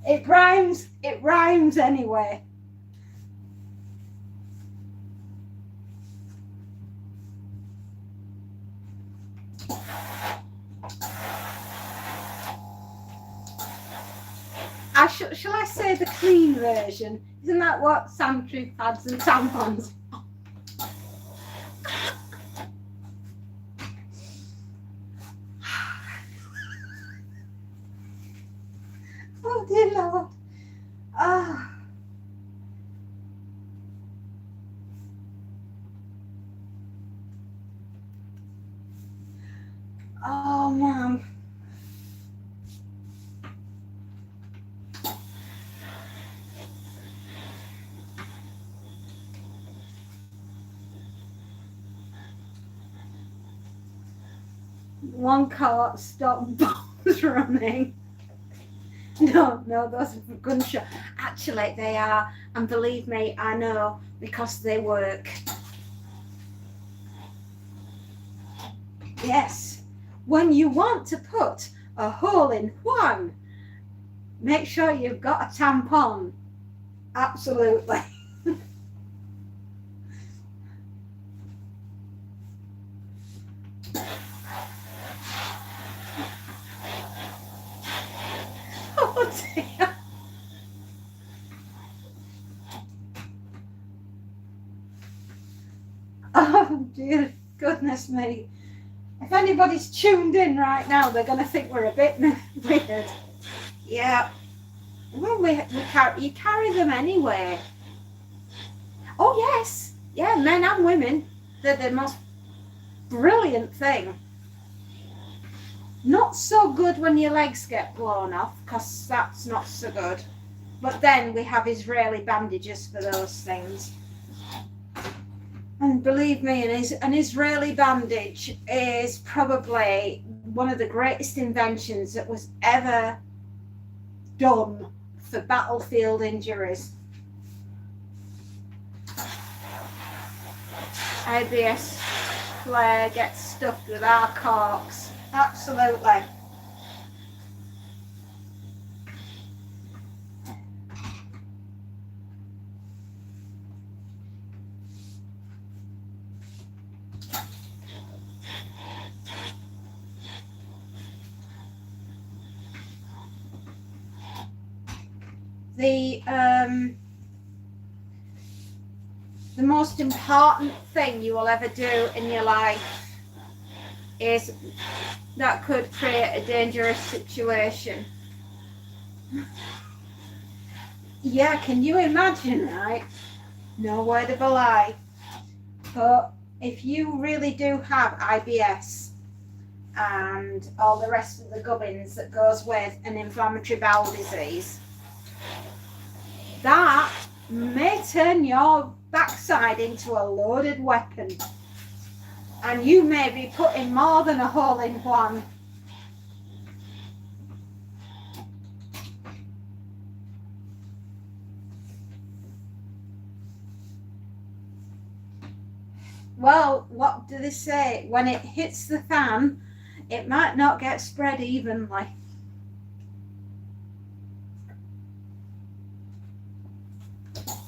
S1: It rhymes anyway. Shall I say the clean version? Isn't that what sanitary pads and tampons are? Oh dear Lord. Ah. Oh man. One cart stopped bombs running. No, those are gunshots. Actually, they are, and believe me, I know because they work. Yes, when you want to put a hole in one, make sure you've got a tampon. Absolutely. Oh dear. Oh dear goodness me. If anybody's tuned in right now, they're going to think we're a bit weird. Yeah. Well, you carry them anyway. Oh yes. Yeah, men and women. They're the most brilliant thing. Not so good when your legs get blown off, because that's not so good. But then we have Israeli bandages for those things. And believe me, an Israeli bandage is probably one of the greatest inventions that was ever done for battlefield injuries. IBS flare gets stuffed with our corks. Absolutely. The most important thing you will ever do in your life is that could create a dangerous situation. Yeah, can you imagine, right? No word of a lie. But if you really do have IBS and all the rest of the gubbins that goes with an inflammatory bowel disease, that may turn your backside into a loaded weapon, and you may be putting more than a hole in one. Well, what do they say? When it hits the fan, it might not get spread evenly.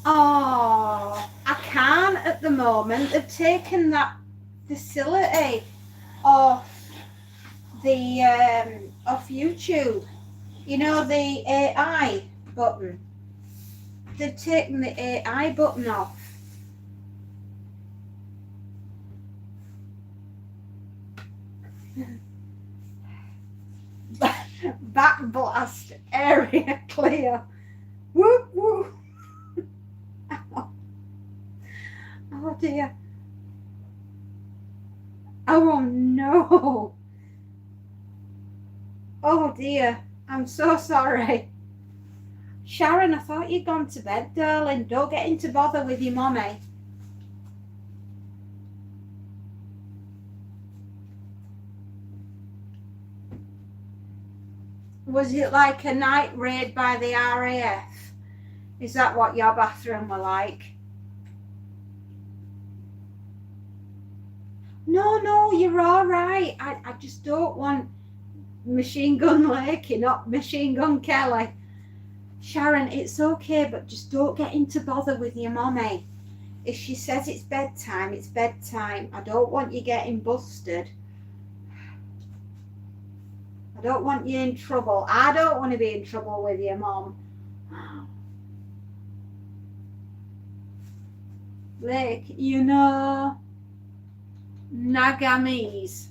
S1: Oh, I can't at the moment. They've taken that facility off off YouTube. You know, the AI button. They've taken the AI button off. Backblast area clear. Whoop whoop. Oh dear. Oh no. Oh dear. I'm so sorry. Sharon, I thought you'd gone to bed, darling. Don't get into bother with your mommy. Was it like a night raid by the RAF? Is that what your bathroom were like? No, you're all right. I just don't want Machine Gun Lakey, not Machine Gun Kelly. Sharon, it's okay, but just don't get into bother with your mommy. If she says it's bedtime, it's bedtime. I don't want you getting busted. I don't want you in trouble. I don't want to be in trouble with your mom. Like, you know, Nagamese.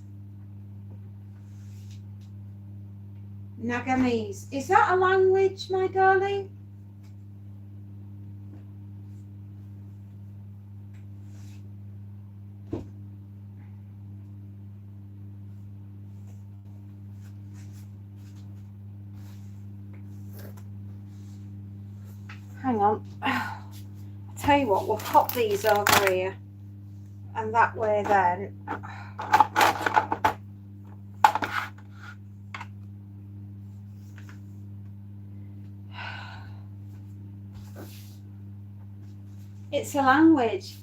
S1: Nagamese. Is that a language, my darling? Hang on. I'll tell you what, we'll pop these over here. And that way then... It's a language.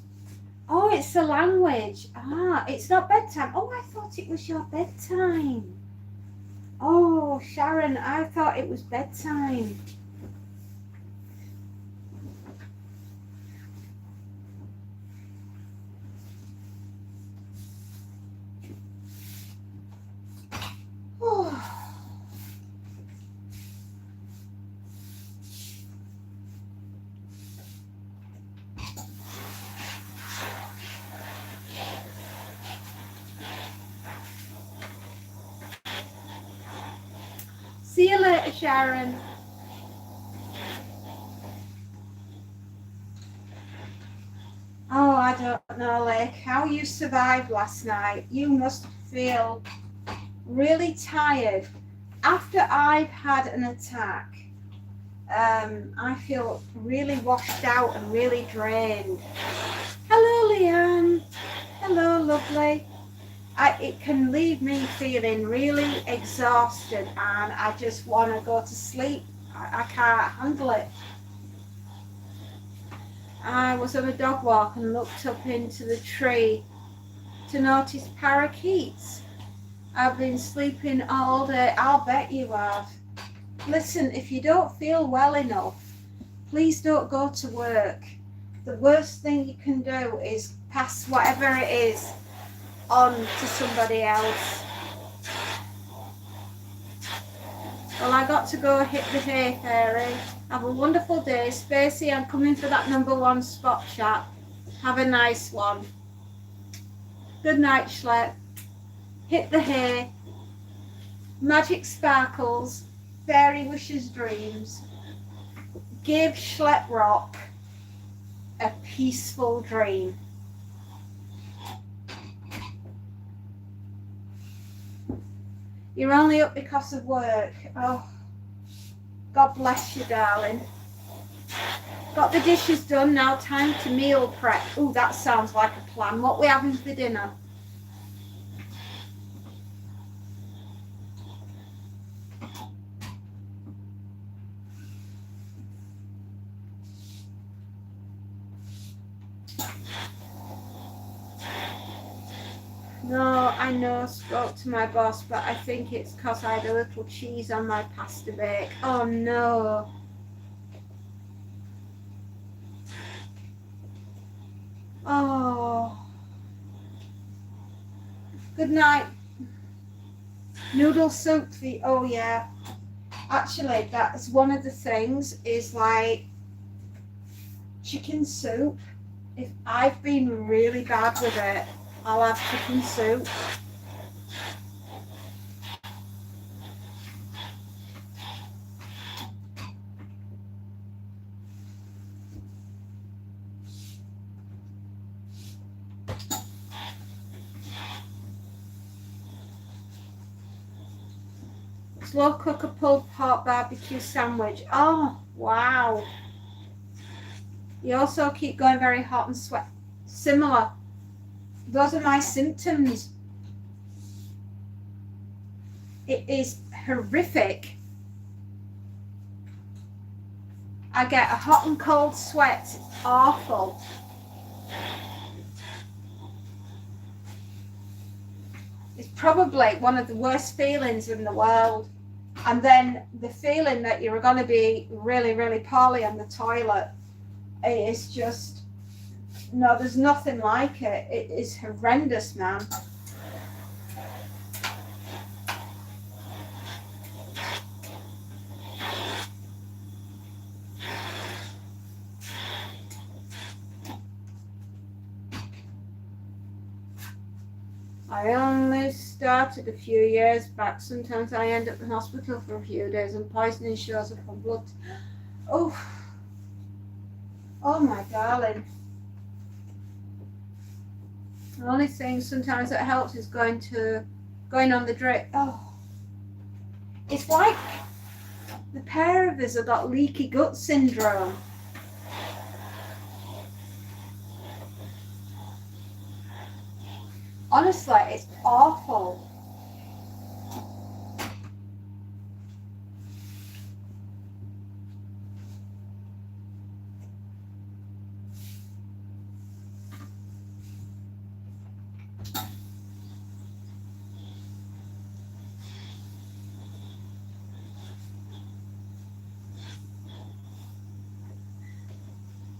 S1: Oh, it's a language. Ah, it's not bedtime. Oh, I thought it was your bedtime. Oh, Sharon, I thought it was bedtime. Oh. See you later, Sharon. Oh, I don't know, like how you survived last night. You must feel really tired. After I've had an attack, I feel really washed out and really drained. Hello, Leanne. Hello, lovely. It can leave me feeling really exhausted and I just want to go to sleep. I can't handle it. I was on a dog walk and looked up into the tree to notice parakeets. I've been sleeping all day. I'll bet you have. Listen, if you don't feel well enough, please don't go to work. The worst thing you can do is pass whatever it is on to somebody else. Well, I got to go hit the hay, fairy. Have a wonderful day. Spacey, I'm coming for that #1 spot chat. Have a nice one. Good night, Schlep. Hit the hay. Magic sparkles. Fairy wishes dreams. Give Schlep Rock a peaceful dream. You're only up because of work. Oh, God bless you, darling. Got the dishes done, now time to meal prep. Oh, that sounds like a plan. What are we having for dinner? No, I know, spoke to my boss, but I think it's because I had a little cheese on my pasta bake. Oh no. Oh. Good night. Noodle soup for you. Oh yeah. Actually, that's one of the things is like chicken soup. If I've been really bad with it, I'll have chicken soup. Slow cooker pulled pork barbecue sandwich. Oh, wow. You also keep going very hot and sweat. Similar. Those are my symptoms. It is horrific. I get a hot and cold sweat. It's awful. It's probably one of the worst feelings in the world. And then the feeling that you're going to be really, really poorly on the toilet. It is just, no, there's nothing like it. It is horrendous, man. I only started a few years back. Sometimes I end up in hospital for a few days and poisoning shows up on blood. Oh, oh my darling. The only thing sometimes that helps is going on the drip. Oh, it's like the pair of us have got leaky gut syndrome. Honestly, it's awful.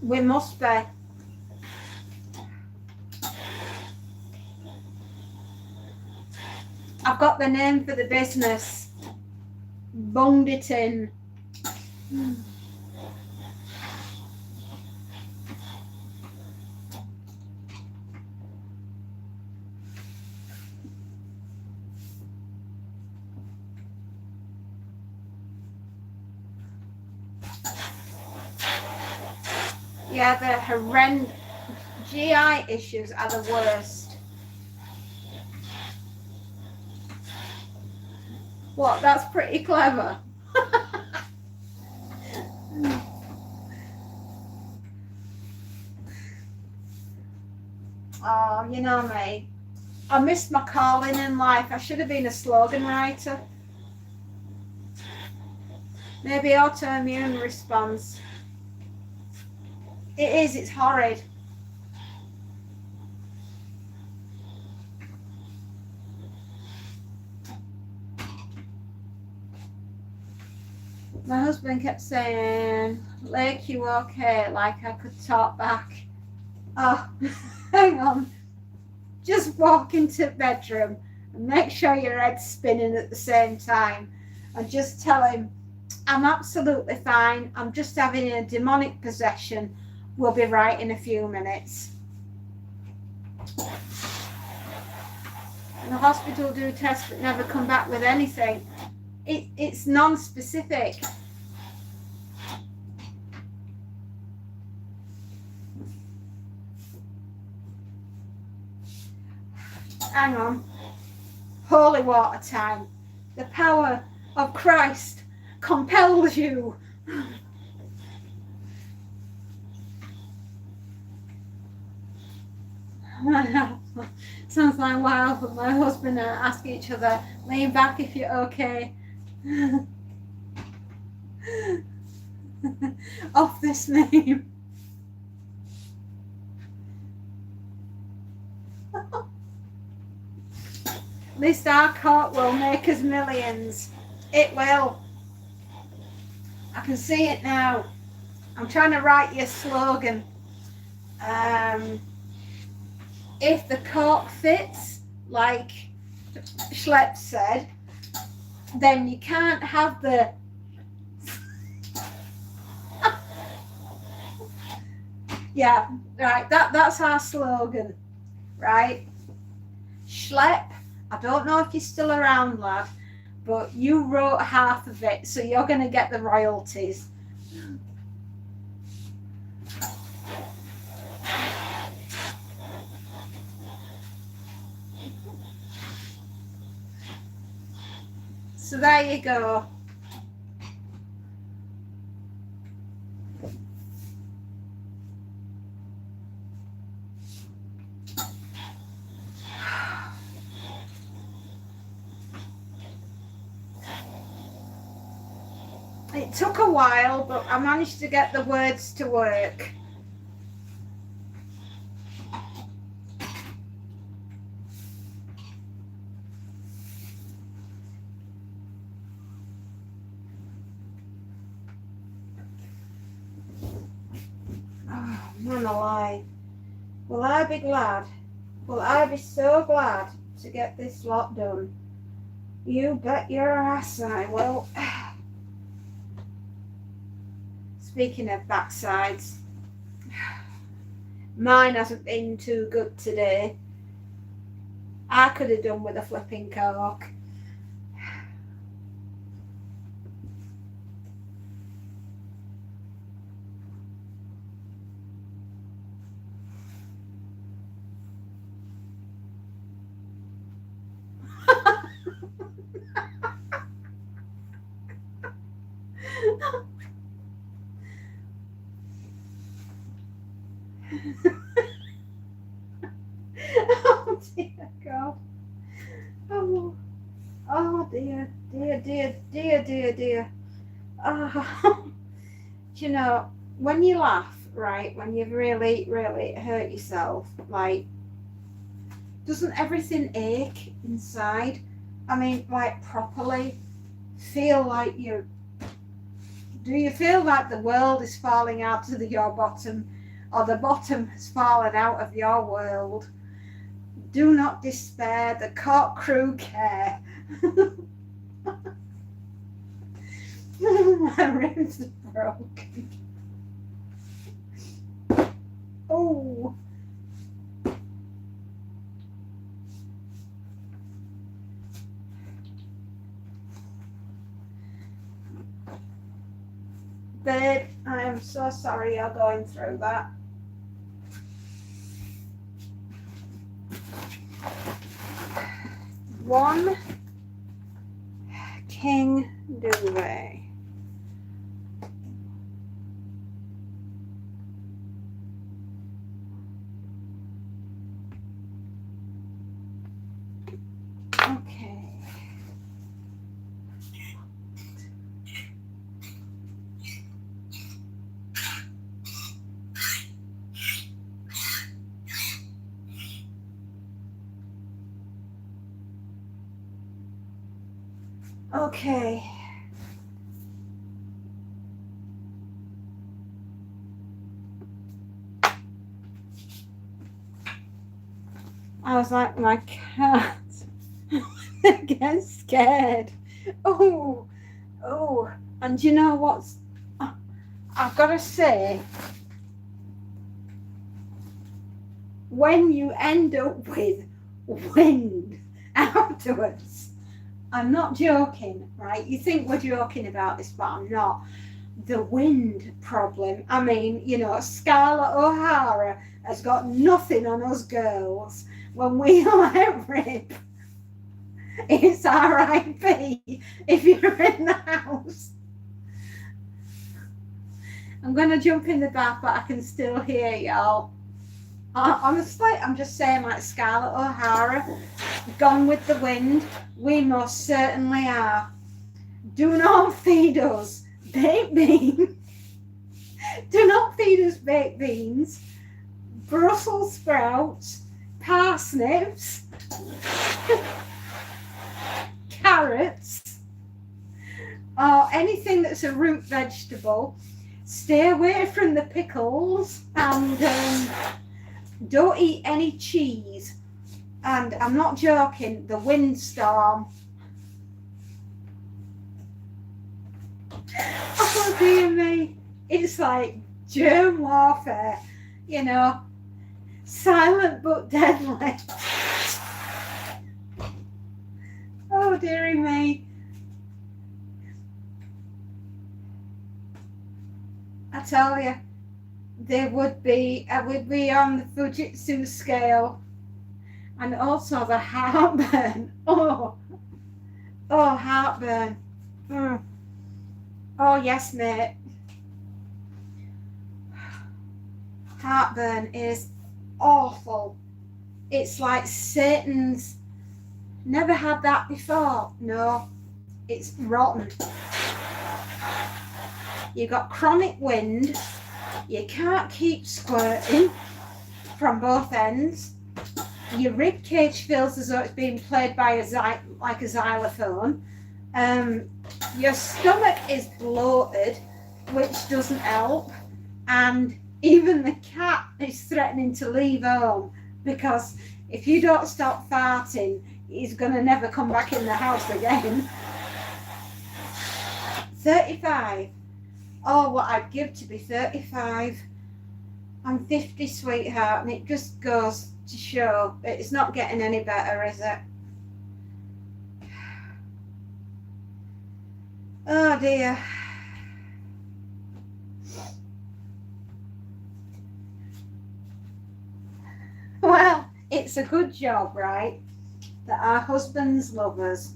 S1: We must be. I've got the name for the business. Bunged it in. Yeah, the horrendous GI issues are the worst. What? That's pretty clever. Oh, you know me. I missed my calling in life. I should have been a slogan writer. Maybe autoimmune response. It is, it's horrid. My husband kept saying, Lake, you okay? Like I could talk back. Oh, hang on. Just walk into the bedroom and make sure your head's spinning at the same time. And just tell him, I'm absolutely fine. I'm just having a demonic possession. We'll be right in a few minutes. And the hospital do tests but never come back with anything. It's non-specific. Hang on. Holy water time. The power of Christ compels you. Sounds like wow, but my husband ask each other, lean back if you're okay. Off this meme. This our court will make us millions. It will. I can see it now. I'm trying to write you a slogan. If the cork fits, like Schlepp said, then you can't have the yeah, right, that's our slogan, right? Schlepp, I don't know if you're still around, lad, but you wrote half of it, so you're going to get the royalties. So there you go. It took a while, but I managed to get the words to work. Oh, man alive. Will I be glad? Will I be so glad to get this lot done? You bet your ass I will. Speaking of backsides, mine hasn't been too good today. I could have done with a flipping cork. Oh dear God. Oh dear, dear. Oh, you know, when you laugh, right, when you've really hurt yourself, like, doesn't everything ache inside? I mean, like, properly feel like do you feel like the world is falling out of your bottom, or the bottom has fallen out of your world? Do not despair, the cork crew care. My ribs are broken. Oh. Babe, I am so sorry you're going through that. One king duvet. Okay. Okay. I was like my cat. I get scared. Oh, and you know what's? I've got to say, when you end up with wind afterwards, I'm not joking, right? You think we're joking about this, but I'm not. The wind problem. I mean, you know, Scarlett O'Hara has got nothing on us girls. When we let rip, it's R.I.P. if you're in the house. I'm going to jump in the bath, but I can still hear y'all. Honestly, I'm just saying, like Scarlett O'Hara, gone with the wind. We most certainly are. Do not feed us baked beans. Do not feed us baked beans, Brussels sprouts, parsnips, carrots or anything that's a root vegetable. Stay away from the pickles, and don't eat any cheese. And I'm not joking, the windstorm. Oh dear me, it's like germ warfare, you know, silent but deadly. Oh dearie me. I tell you, I would be on the Fujitsu scale. And also the heartburn. Oh, heartburn. Oh yes, mate. Heartburn is awful. It's like Satan's. Never had that before. No, it's rotten. You got chronic wind. You can't keep squirting from both ends. Your rib cage feels as though it's being played by like a xylophone. Your stomach is bloated, which doesn't help, and even the cat is threatening to leave home, because if you don't stop farting, he's gonna never come back in the house again. 35. Oh, what I'd give to be 35. I'm 50, sweetheart, and it just goes to show that it's not getting any better, is it? Oh dear. Well, it's a good job, right, that our husbands love us,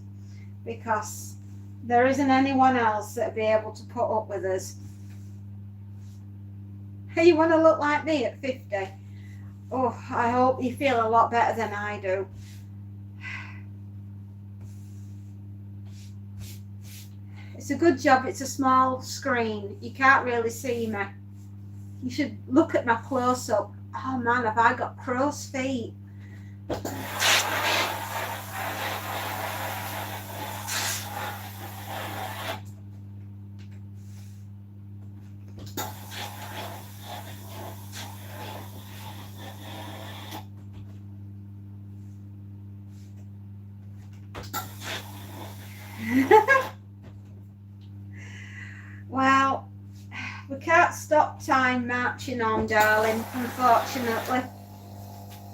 S1: because there isn't anyone else that'd be able to put up with us. Hey, you want to look like me at 50? Oh, I hope you feel a lot better than I do. It's a good job it's a small screen. You can't really see me. You should look at my close-up. Oh man, have I got crow's feet? Well, we can't stop time marching on, darling, unfortunately.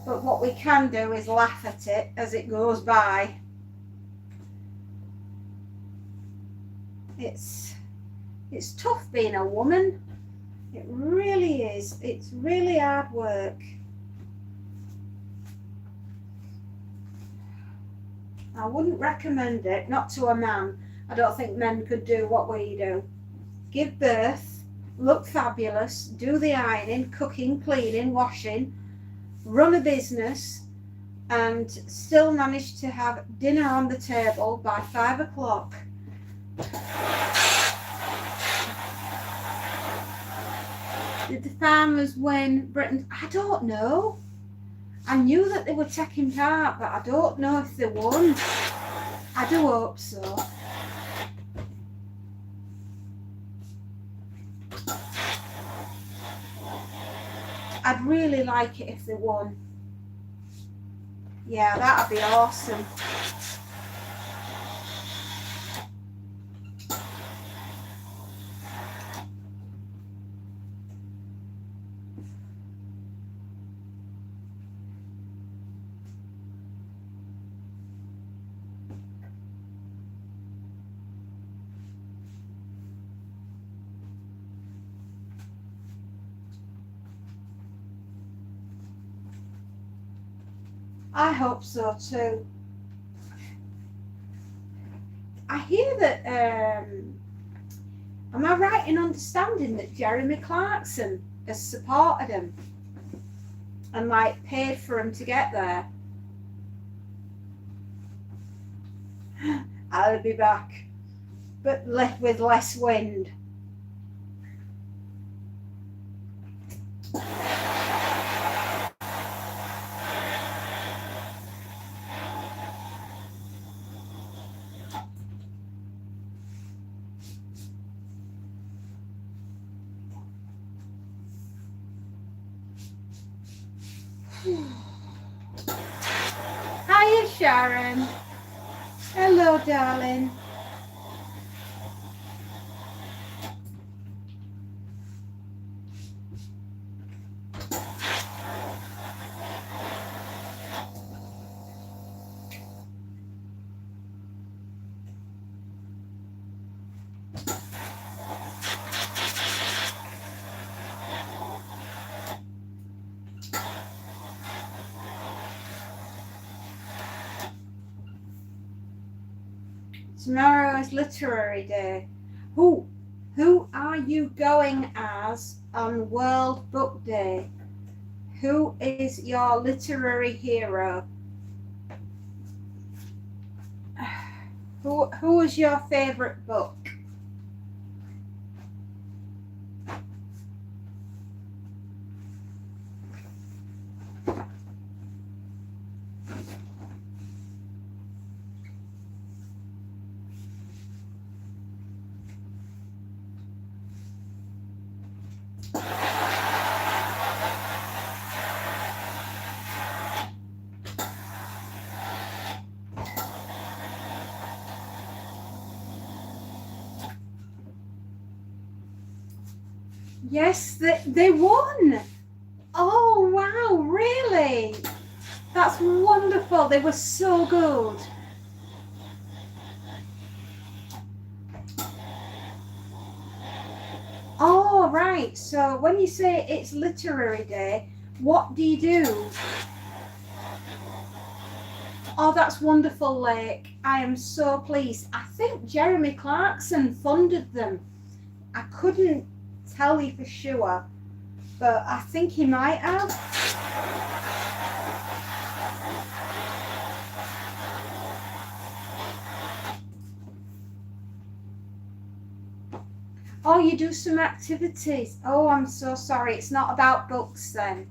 S1: But what we can do is laugh at it as it goes by. It's tough being a woman. It really is. It's really hard work. I wouldn't recommend it, not to a man. I don't think men could do what we do. Give birth, look fabulous, do the ironing, cooking, cleaning, washing, run a business, and still manage to have dinner on the table by 5 o'clock. Did the farmers win Britain? I don't know. I knew that they were taking part, but I don't know if they won. I do hope so. I'd really like it if they won. Yeah, that'd be awesome. I hope so too. I hear that, am I right in understanding that Jeremy Clarkson has supported him and like paid for him to get there? I'll be back, but with less wind. Hiya, Sharon. Hello, darling. Tomorrow is literary day. Who are you going as on World Book Day? Who is your literary hero? Who is your favourite book? Yes, they won. Oh, wow, really? That's wonderful. They were so good. Oh, right. So when you say it's literary day, what do you do? Oh, that's wonderful, Lake. I am so pleased. I think Jeremy Clarkson funded them. I couldn't tell you for sure, but I think he might have. Oh, you do some activities. Oh, I'm so sorry. It's not about books then.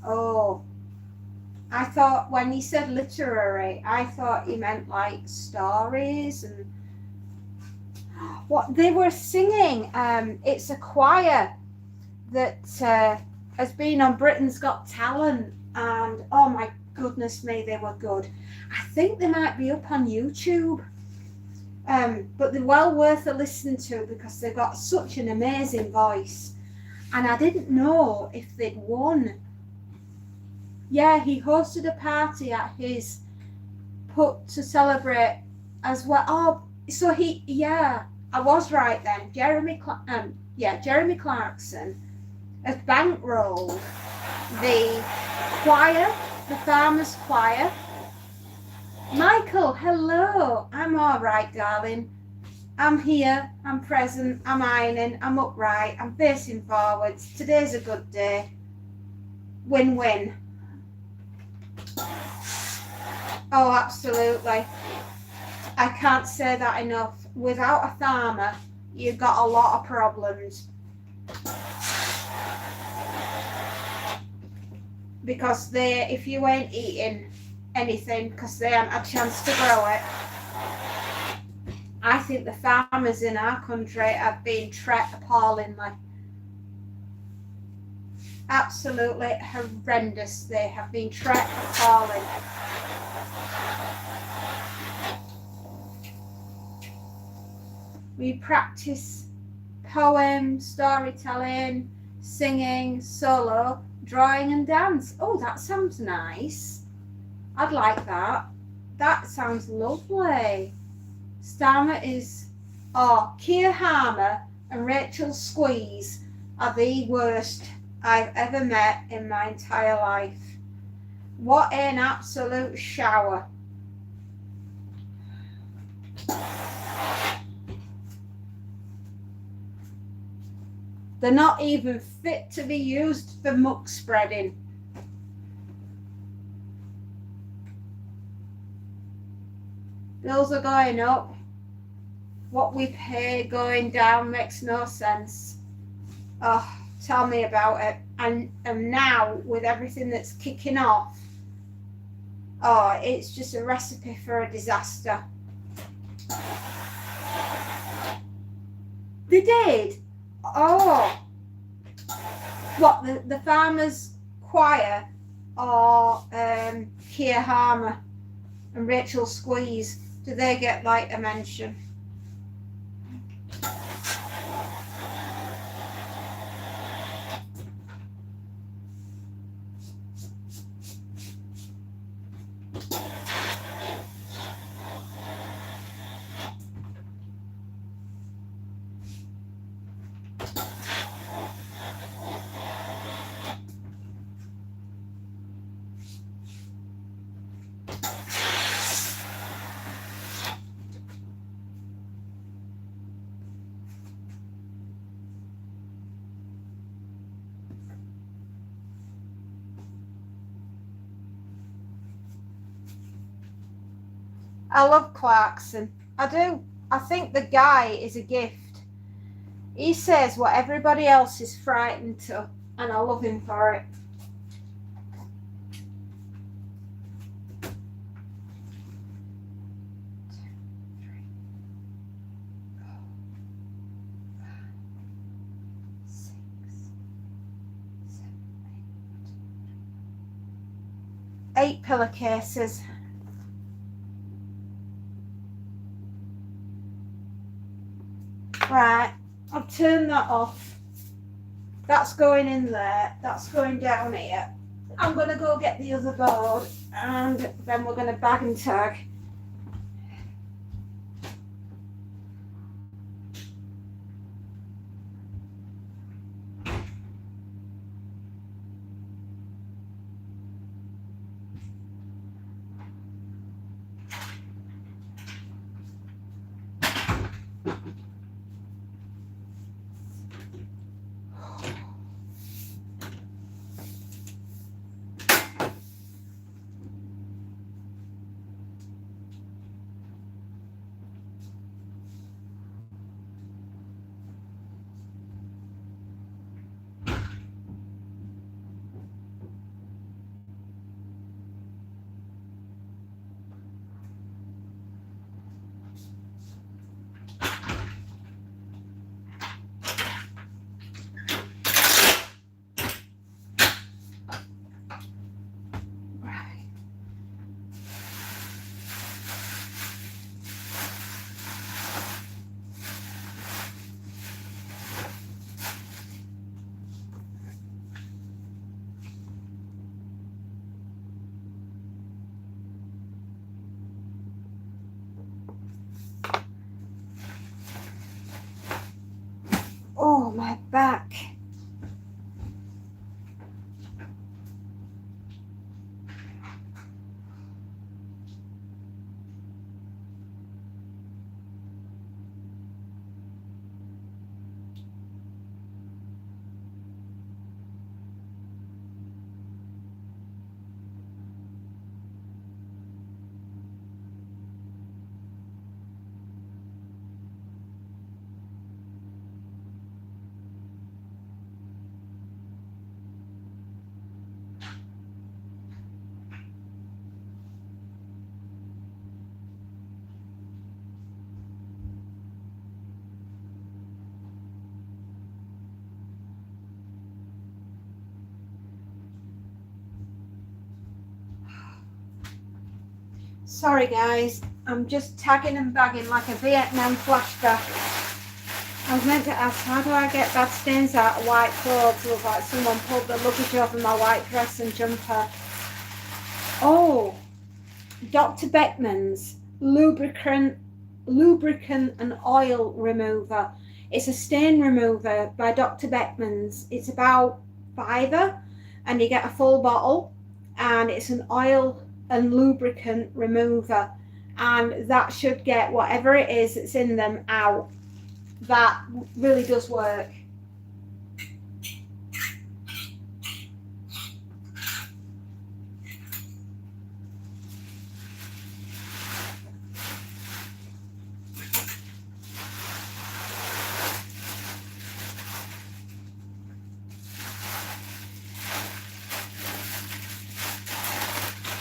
S1: Oh, I thought when you said literary, I thought you meant like stories and what they were singing. It's a choir that has been on Britain's Got Talent, and oh my goodness me, they were good. I think they might be up on YouTube. But they're well worth a listen to because they've got such an amazing voice. And I didn't know if they'd won. Yeah, he hosted a party at his put to celebrate as well. Oh, so I was right then. Jeremy Clarkson has bankrolled the choir, the Farmers Choir. Michael, hello. I'm all right, darling. I'm here, I'm present, I'm ironing, I'm upright, I'm facing forwards. Today's a good day. Win-win. Oh, absolutely. I can't say that enough. Without a farmer, you've got a lot of problems. Because if you ain't eating anything, because they haven't had a chance to grow it, I think the farmers in our country have been treated appallingly. Absolutely horrendous. They have been treated appalling. We practice poem, storytelling, singing, solo, drawing and dance. Oh, that sounds nice. I'd like that. That sounds lovely. Starmer is, Keir Harmer and Rachel Squeeze are the worst I've ever met in my entire life. What an absolute shower. They're not even fit to be used for muck spreading. Bills are going up. What we pay going down makes no sense. Oh, tell me about it. And now with everything that's kicking off, it's just a recipe for a disaster. They did? Oh. What, the Farmers Choir? or Keir Harmer and Rachel Squeeze, do they get like a mention? I love Clarkson. I do. I think the guy is a gift. He says what everybody else is frightened to, and I love him for it. Eight pillowcases. Right, I've turned that off. That's going in there. That's going down here. I'm going to go get the other board and then we're going to bag and tag. Oh, my back. Sorry guys, I'm just tagging and bagging like a Vietnam flashback. I was meant to ask, how do I get bad stains out of white clothes? Look like someone pulled the luggage over my white dress and jumper. Oh, Dr. Beckman's lubricant and oil remover. It's a stain remover by Dr. Beckman's. It's about £5 and you get a full bottle, and it's an oil and lubricant remover, and that should get whatever it is that's in them out. That really does work.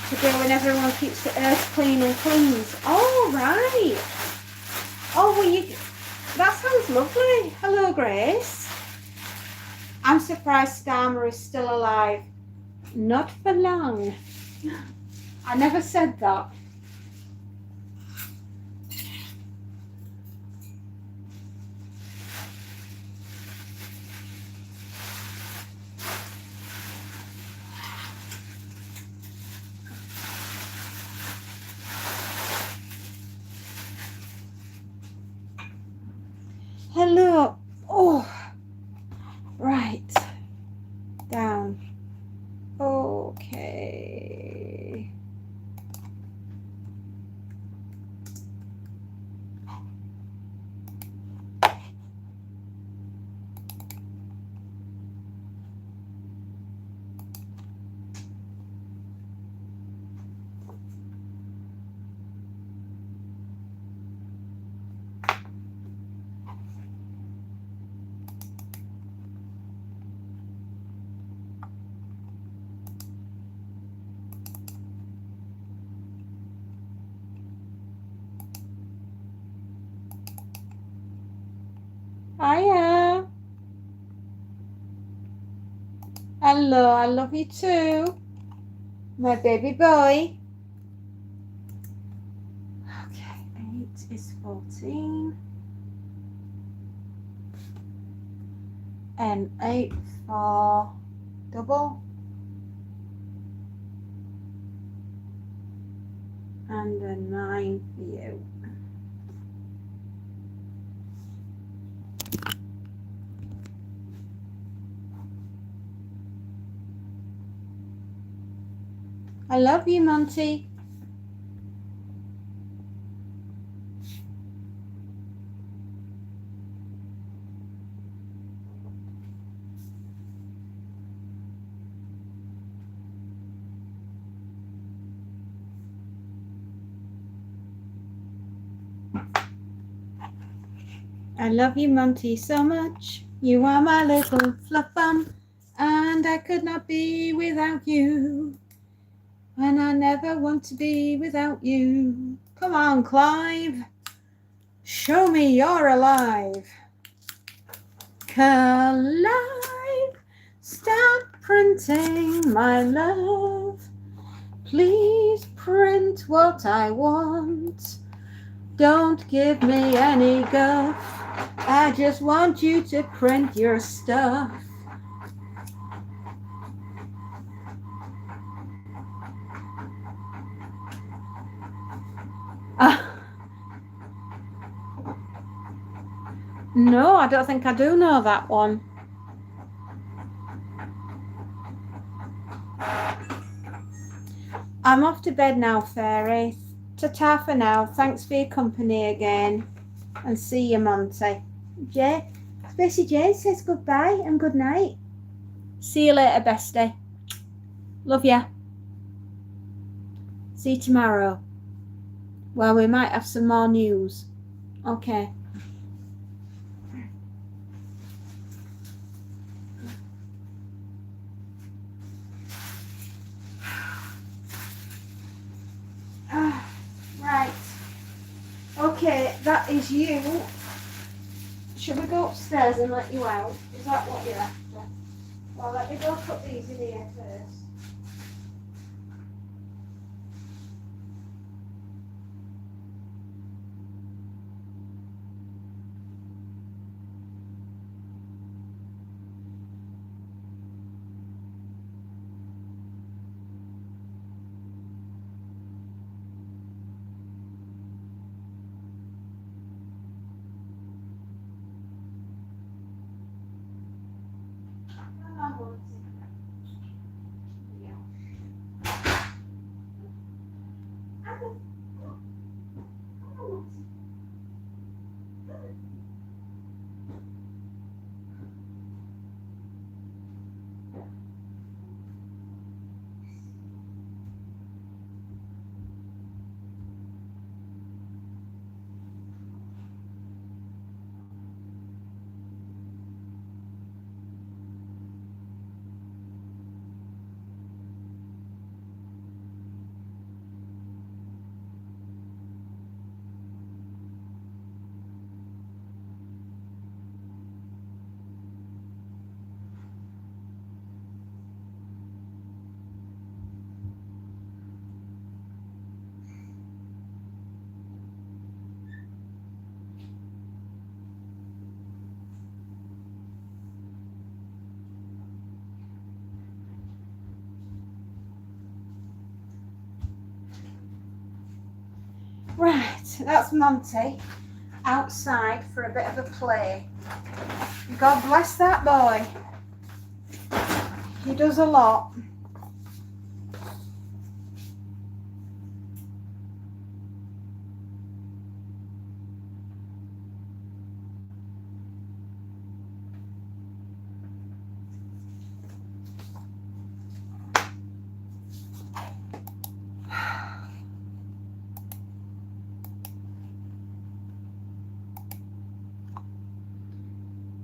S1: To do when everyone keeps the earth clean and cleans. Oh, right. Oh, well, that sounds lovely. Hello, Grace. I'm surprised Starmer is still alive. Not for long. I never said that. Hello. Oh, right. Down. Okay. Hiya. Hello, I love you too. My baby boy. Okay, 8 is 14. And 8 for double. And a 9 for you. I love you, Monty. I love you, Monty, so much. You are my little fluff bum, and I could not be without you. And I never want to be without you. Come on, Clive. Show me you're alive. Clive, stop printing, my love. Please print what I want. Don't give me any guff. I just want you to print your stuff. No, I don't think I do know that one. I'm off to bed now, Fairy. Ta-ta for now. Thanks for your company again. And see you, Monty. Spacey Jane says goodbye and good night. See you later, bestie. Love ya. See you tomorrow. Well, we might have some more news. Okay. Right. Okay, that is you. Should we go upstairs and let you out? Is that what you're after? Well, let me go put these in here first. Right, that's Monty outside for a bit of a play. God bless that boy. He does a lot.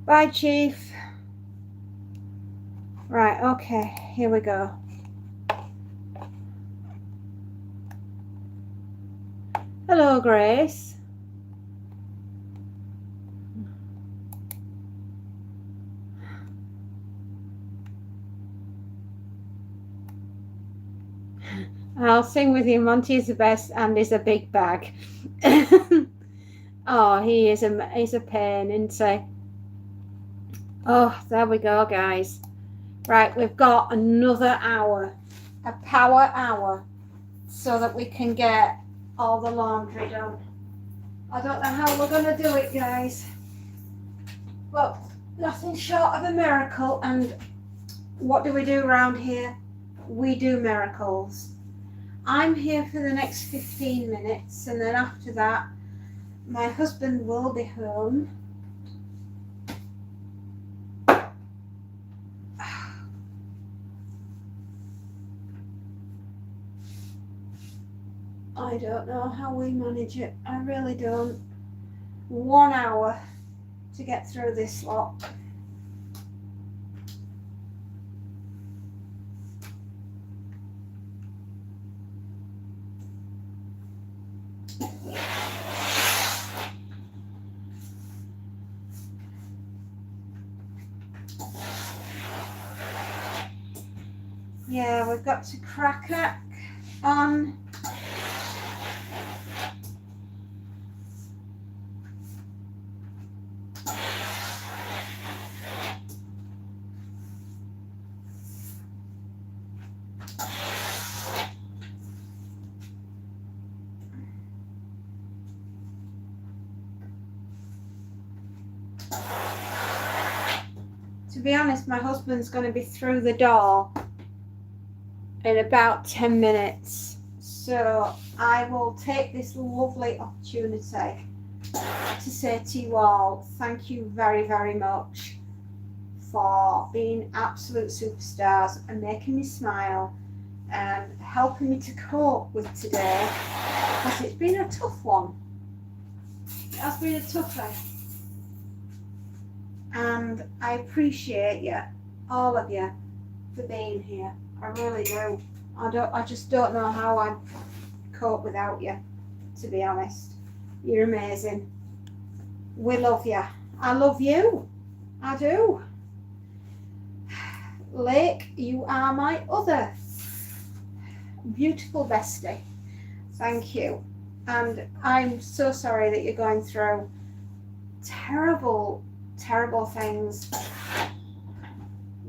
S1: Bye, Chief. Right, okay, here we go. Hello, Grace. I'll sing with you. Monty is the best and is a big bag. Oh, he's a pain, isn't he? Oh, there we go, guys. Right, we've got another hour, a power hour, so that we can get all the laundry done. I don't know how we're going to do it, guys, but nothing short of a miracle. And what do we do around here? We do miracles. I'm here for the next 15 minutes, and then after that, my husband will be home. I don't know how we manage it. I really don't. 1 hour to get through this lot. Yeah, we've got to crack it on. To be honest, my husband's going to be through the door in about 10 minutes. So I will take this lovely opportunity to say to you all, thank you very, very much for being absolute superstars and making me smile and helping me to cope with today, because it's been a tough one. It has been a toughie. And I appreciate you, all of you, for being here. I really do. I just don't know how I'd cope without you, to be honest. You're amazing. We love you. I love you. I do. Lake, you are my other beautiful bestie. Thank you. And I'm so sorry that you're going through terrible things,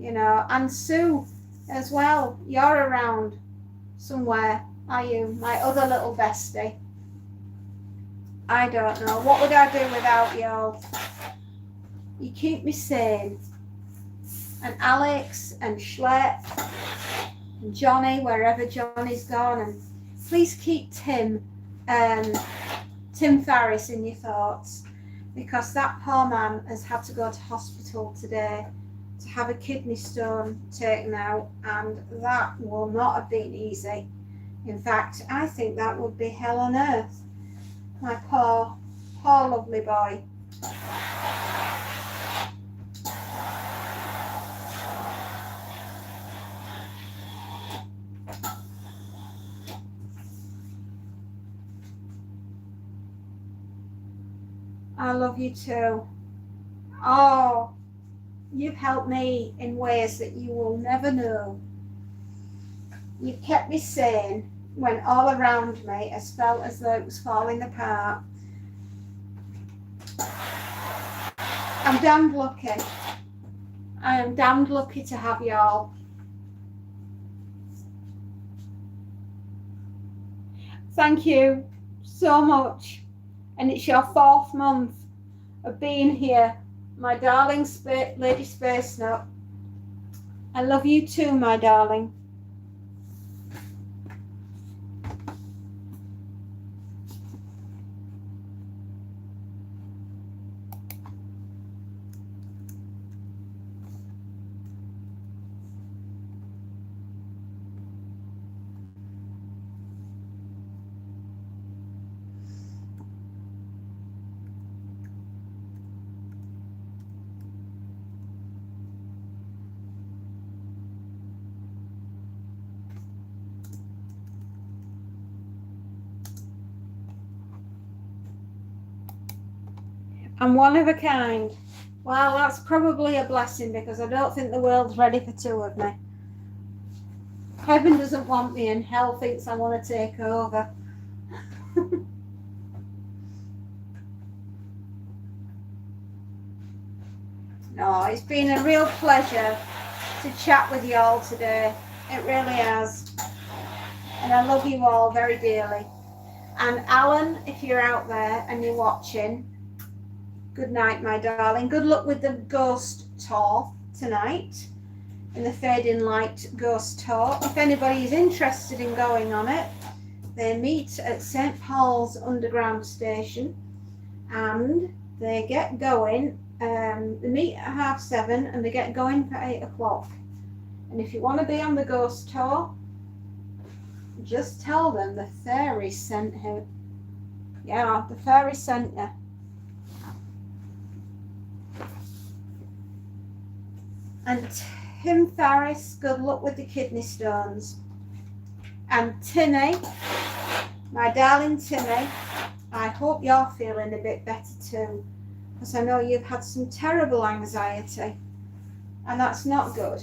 S1: you know. And Sue as well, you're around somewhere, are you, my other little bestie? I don't know, what would I do without you? You keep me sane. And Alex and Schlep and Johnny, wherever Johnny's gone, and please keep Tim Farris in your thoughts, because that poor man has had to go to hospital today to have a kidney stone taken out, and that will not have been easy. In fact, I think that would be hell on earth. My poor lovely boy. I love you too. Oh, you've helped me in ways that you will never know. You've kept me sane when all around me has felt as though it was falling apart. I'm damned lucky. I am damned lucky to have you all. Thank you so so much. And it's your 4th month of being here, my darling Lady Space Nut. I love you too, my darling. I'm one of a kind. Well, that's probably a blessing because I don't think the world's ready for 2 of me. Heaven doesn't want me and hell thinks I want to take over. No, it's been a real pleasure to chat with you all today. It really has. And I love you all very dearly. And Alan, if you're out there and you're watching, good night, my darling. Good luck with the ghost tour tonight, in the Fading Light ghost tour. If anybody is interested in going on it, they meet at St. Paul's Underground Station and they get going. They meet at 7:30 and they get going for 8 o'clock. And if you want to be on the ghost tour, just tell them the fairy sent him. Yeah, the fairy sent you. And Tim Farris, good luck with the kidney stones. And Timmy, my darling Timmy, I hope you're feeling a bit better too, because I know you've had some terrible anxiety, and that's not good.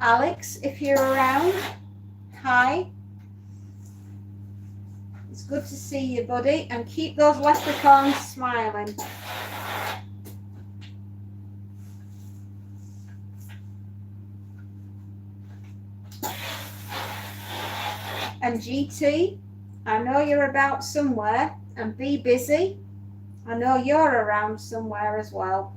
S1: Alex, if you're around, hi. It's good to see you, buddy, and keep those leprechauns smiling. And GT, I know you're about somewhere, and be busy. I know you're around somewhere as well.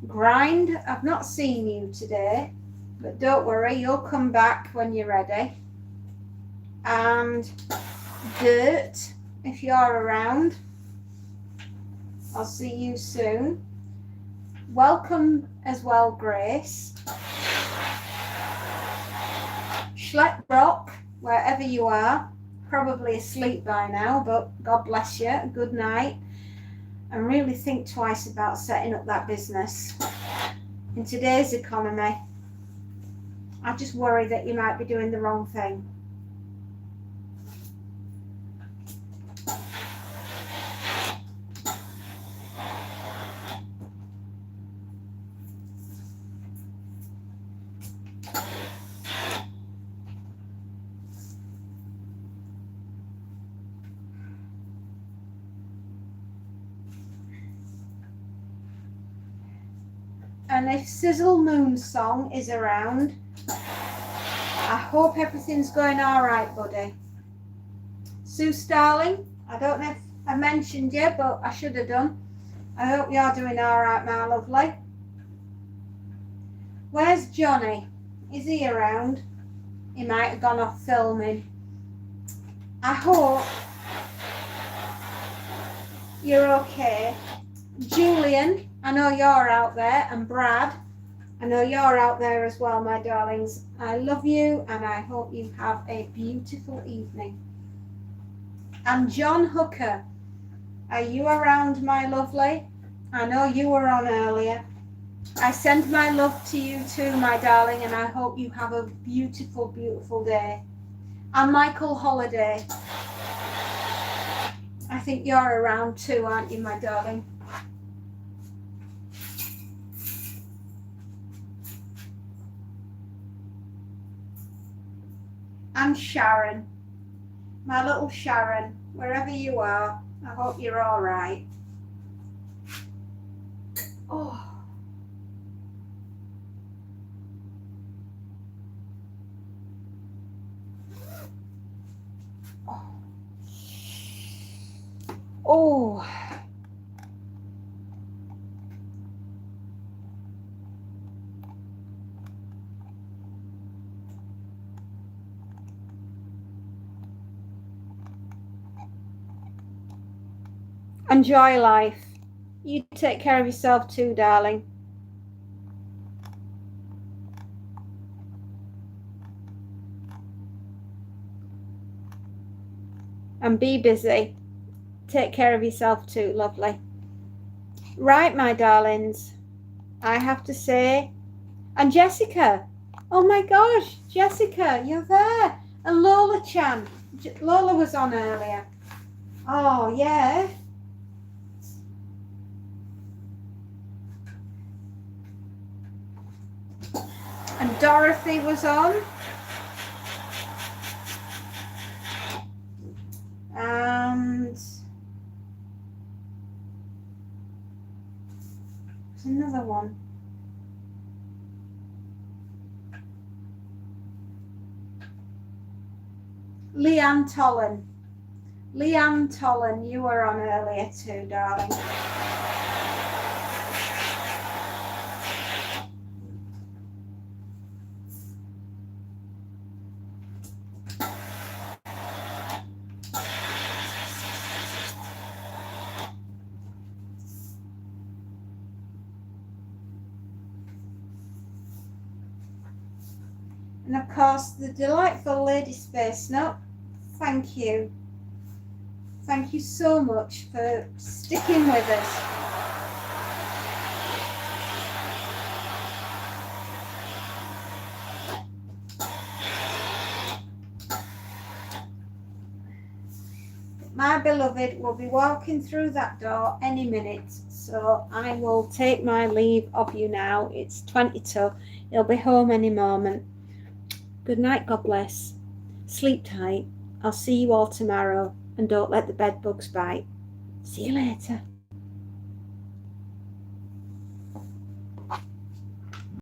S1: Grind, I've not seen you today, but don't worry, you'll come back when you're ready. And Dirt, if you're around, I'll see you soon. Welcome as well, Grace. Schleck Rock, wherever you are, probably asleep by now, but God bless you, good night, and really think twice about setting up that business. In today's economy, I just worry that you might be doing the wrong thing. And if Sizzle Moon Song is around, I hope everything's going all right, buddy. Sue Starling, I don't know if I mentioned you, but I should have done. I hope you're doing all right, my lovely. Where's Johnny? Is he around? He might have gone off filming. I hope you're okay. Julian, I know you're out there, and Brad, I know you're out there as well, my darlings. I love you and I hope you have a beautiful evening. And John Hooker, are you around, my lovely? I know you were on earlier. I send my love to you too, my darling, and I hope you have a beautiful, beautiful day. And Michael Holiday, I think you're around too, aren't you, my darling? And Sharon, my little Sharon, wherever you are, I hope you're all right. Oh. Oh. Oh, enjoy life. You take care of yourself too, darling. And be busy. Take care of yourself too, lovely. Right, my darlings, I have to say, and Jessica, oh my gosh, Jessica, you're there. And Lola Chan, Lola was on earlier. Oh, yeah. And Dorothy was on. And there's another one. Leanne Tollen. Leanne Tollen, you were on earlier too, darling. And of course, the delightful Lady Space Nut, thank you. Thank you so much for sticking with us. My beloved will be walking through that door any minute, so I will take my leave of you now. It's 22. He'll be home any moment. Good night, God bless. Sleep tight. I'll see you all tomorrow, and don't let the bed bugs bite. See you later.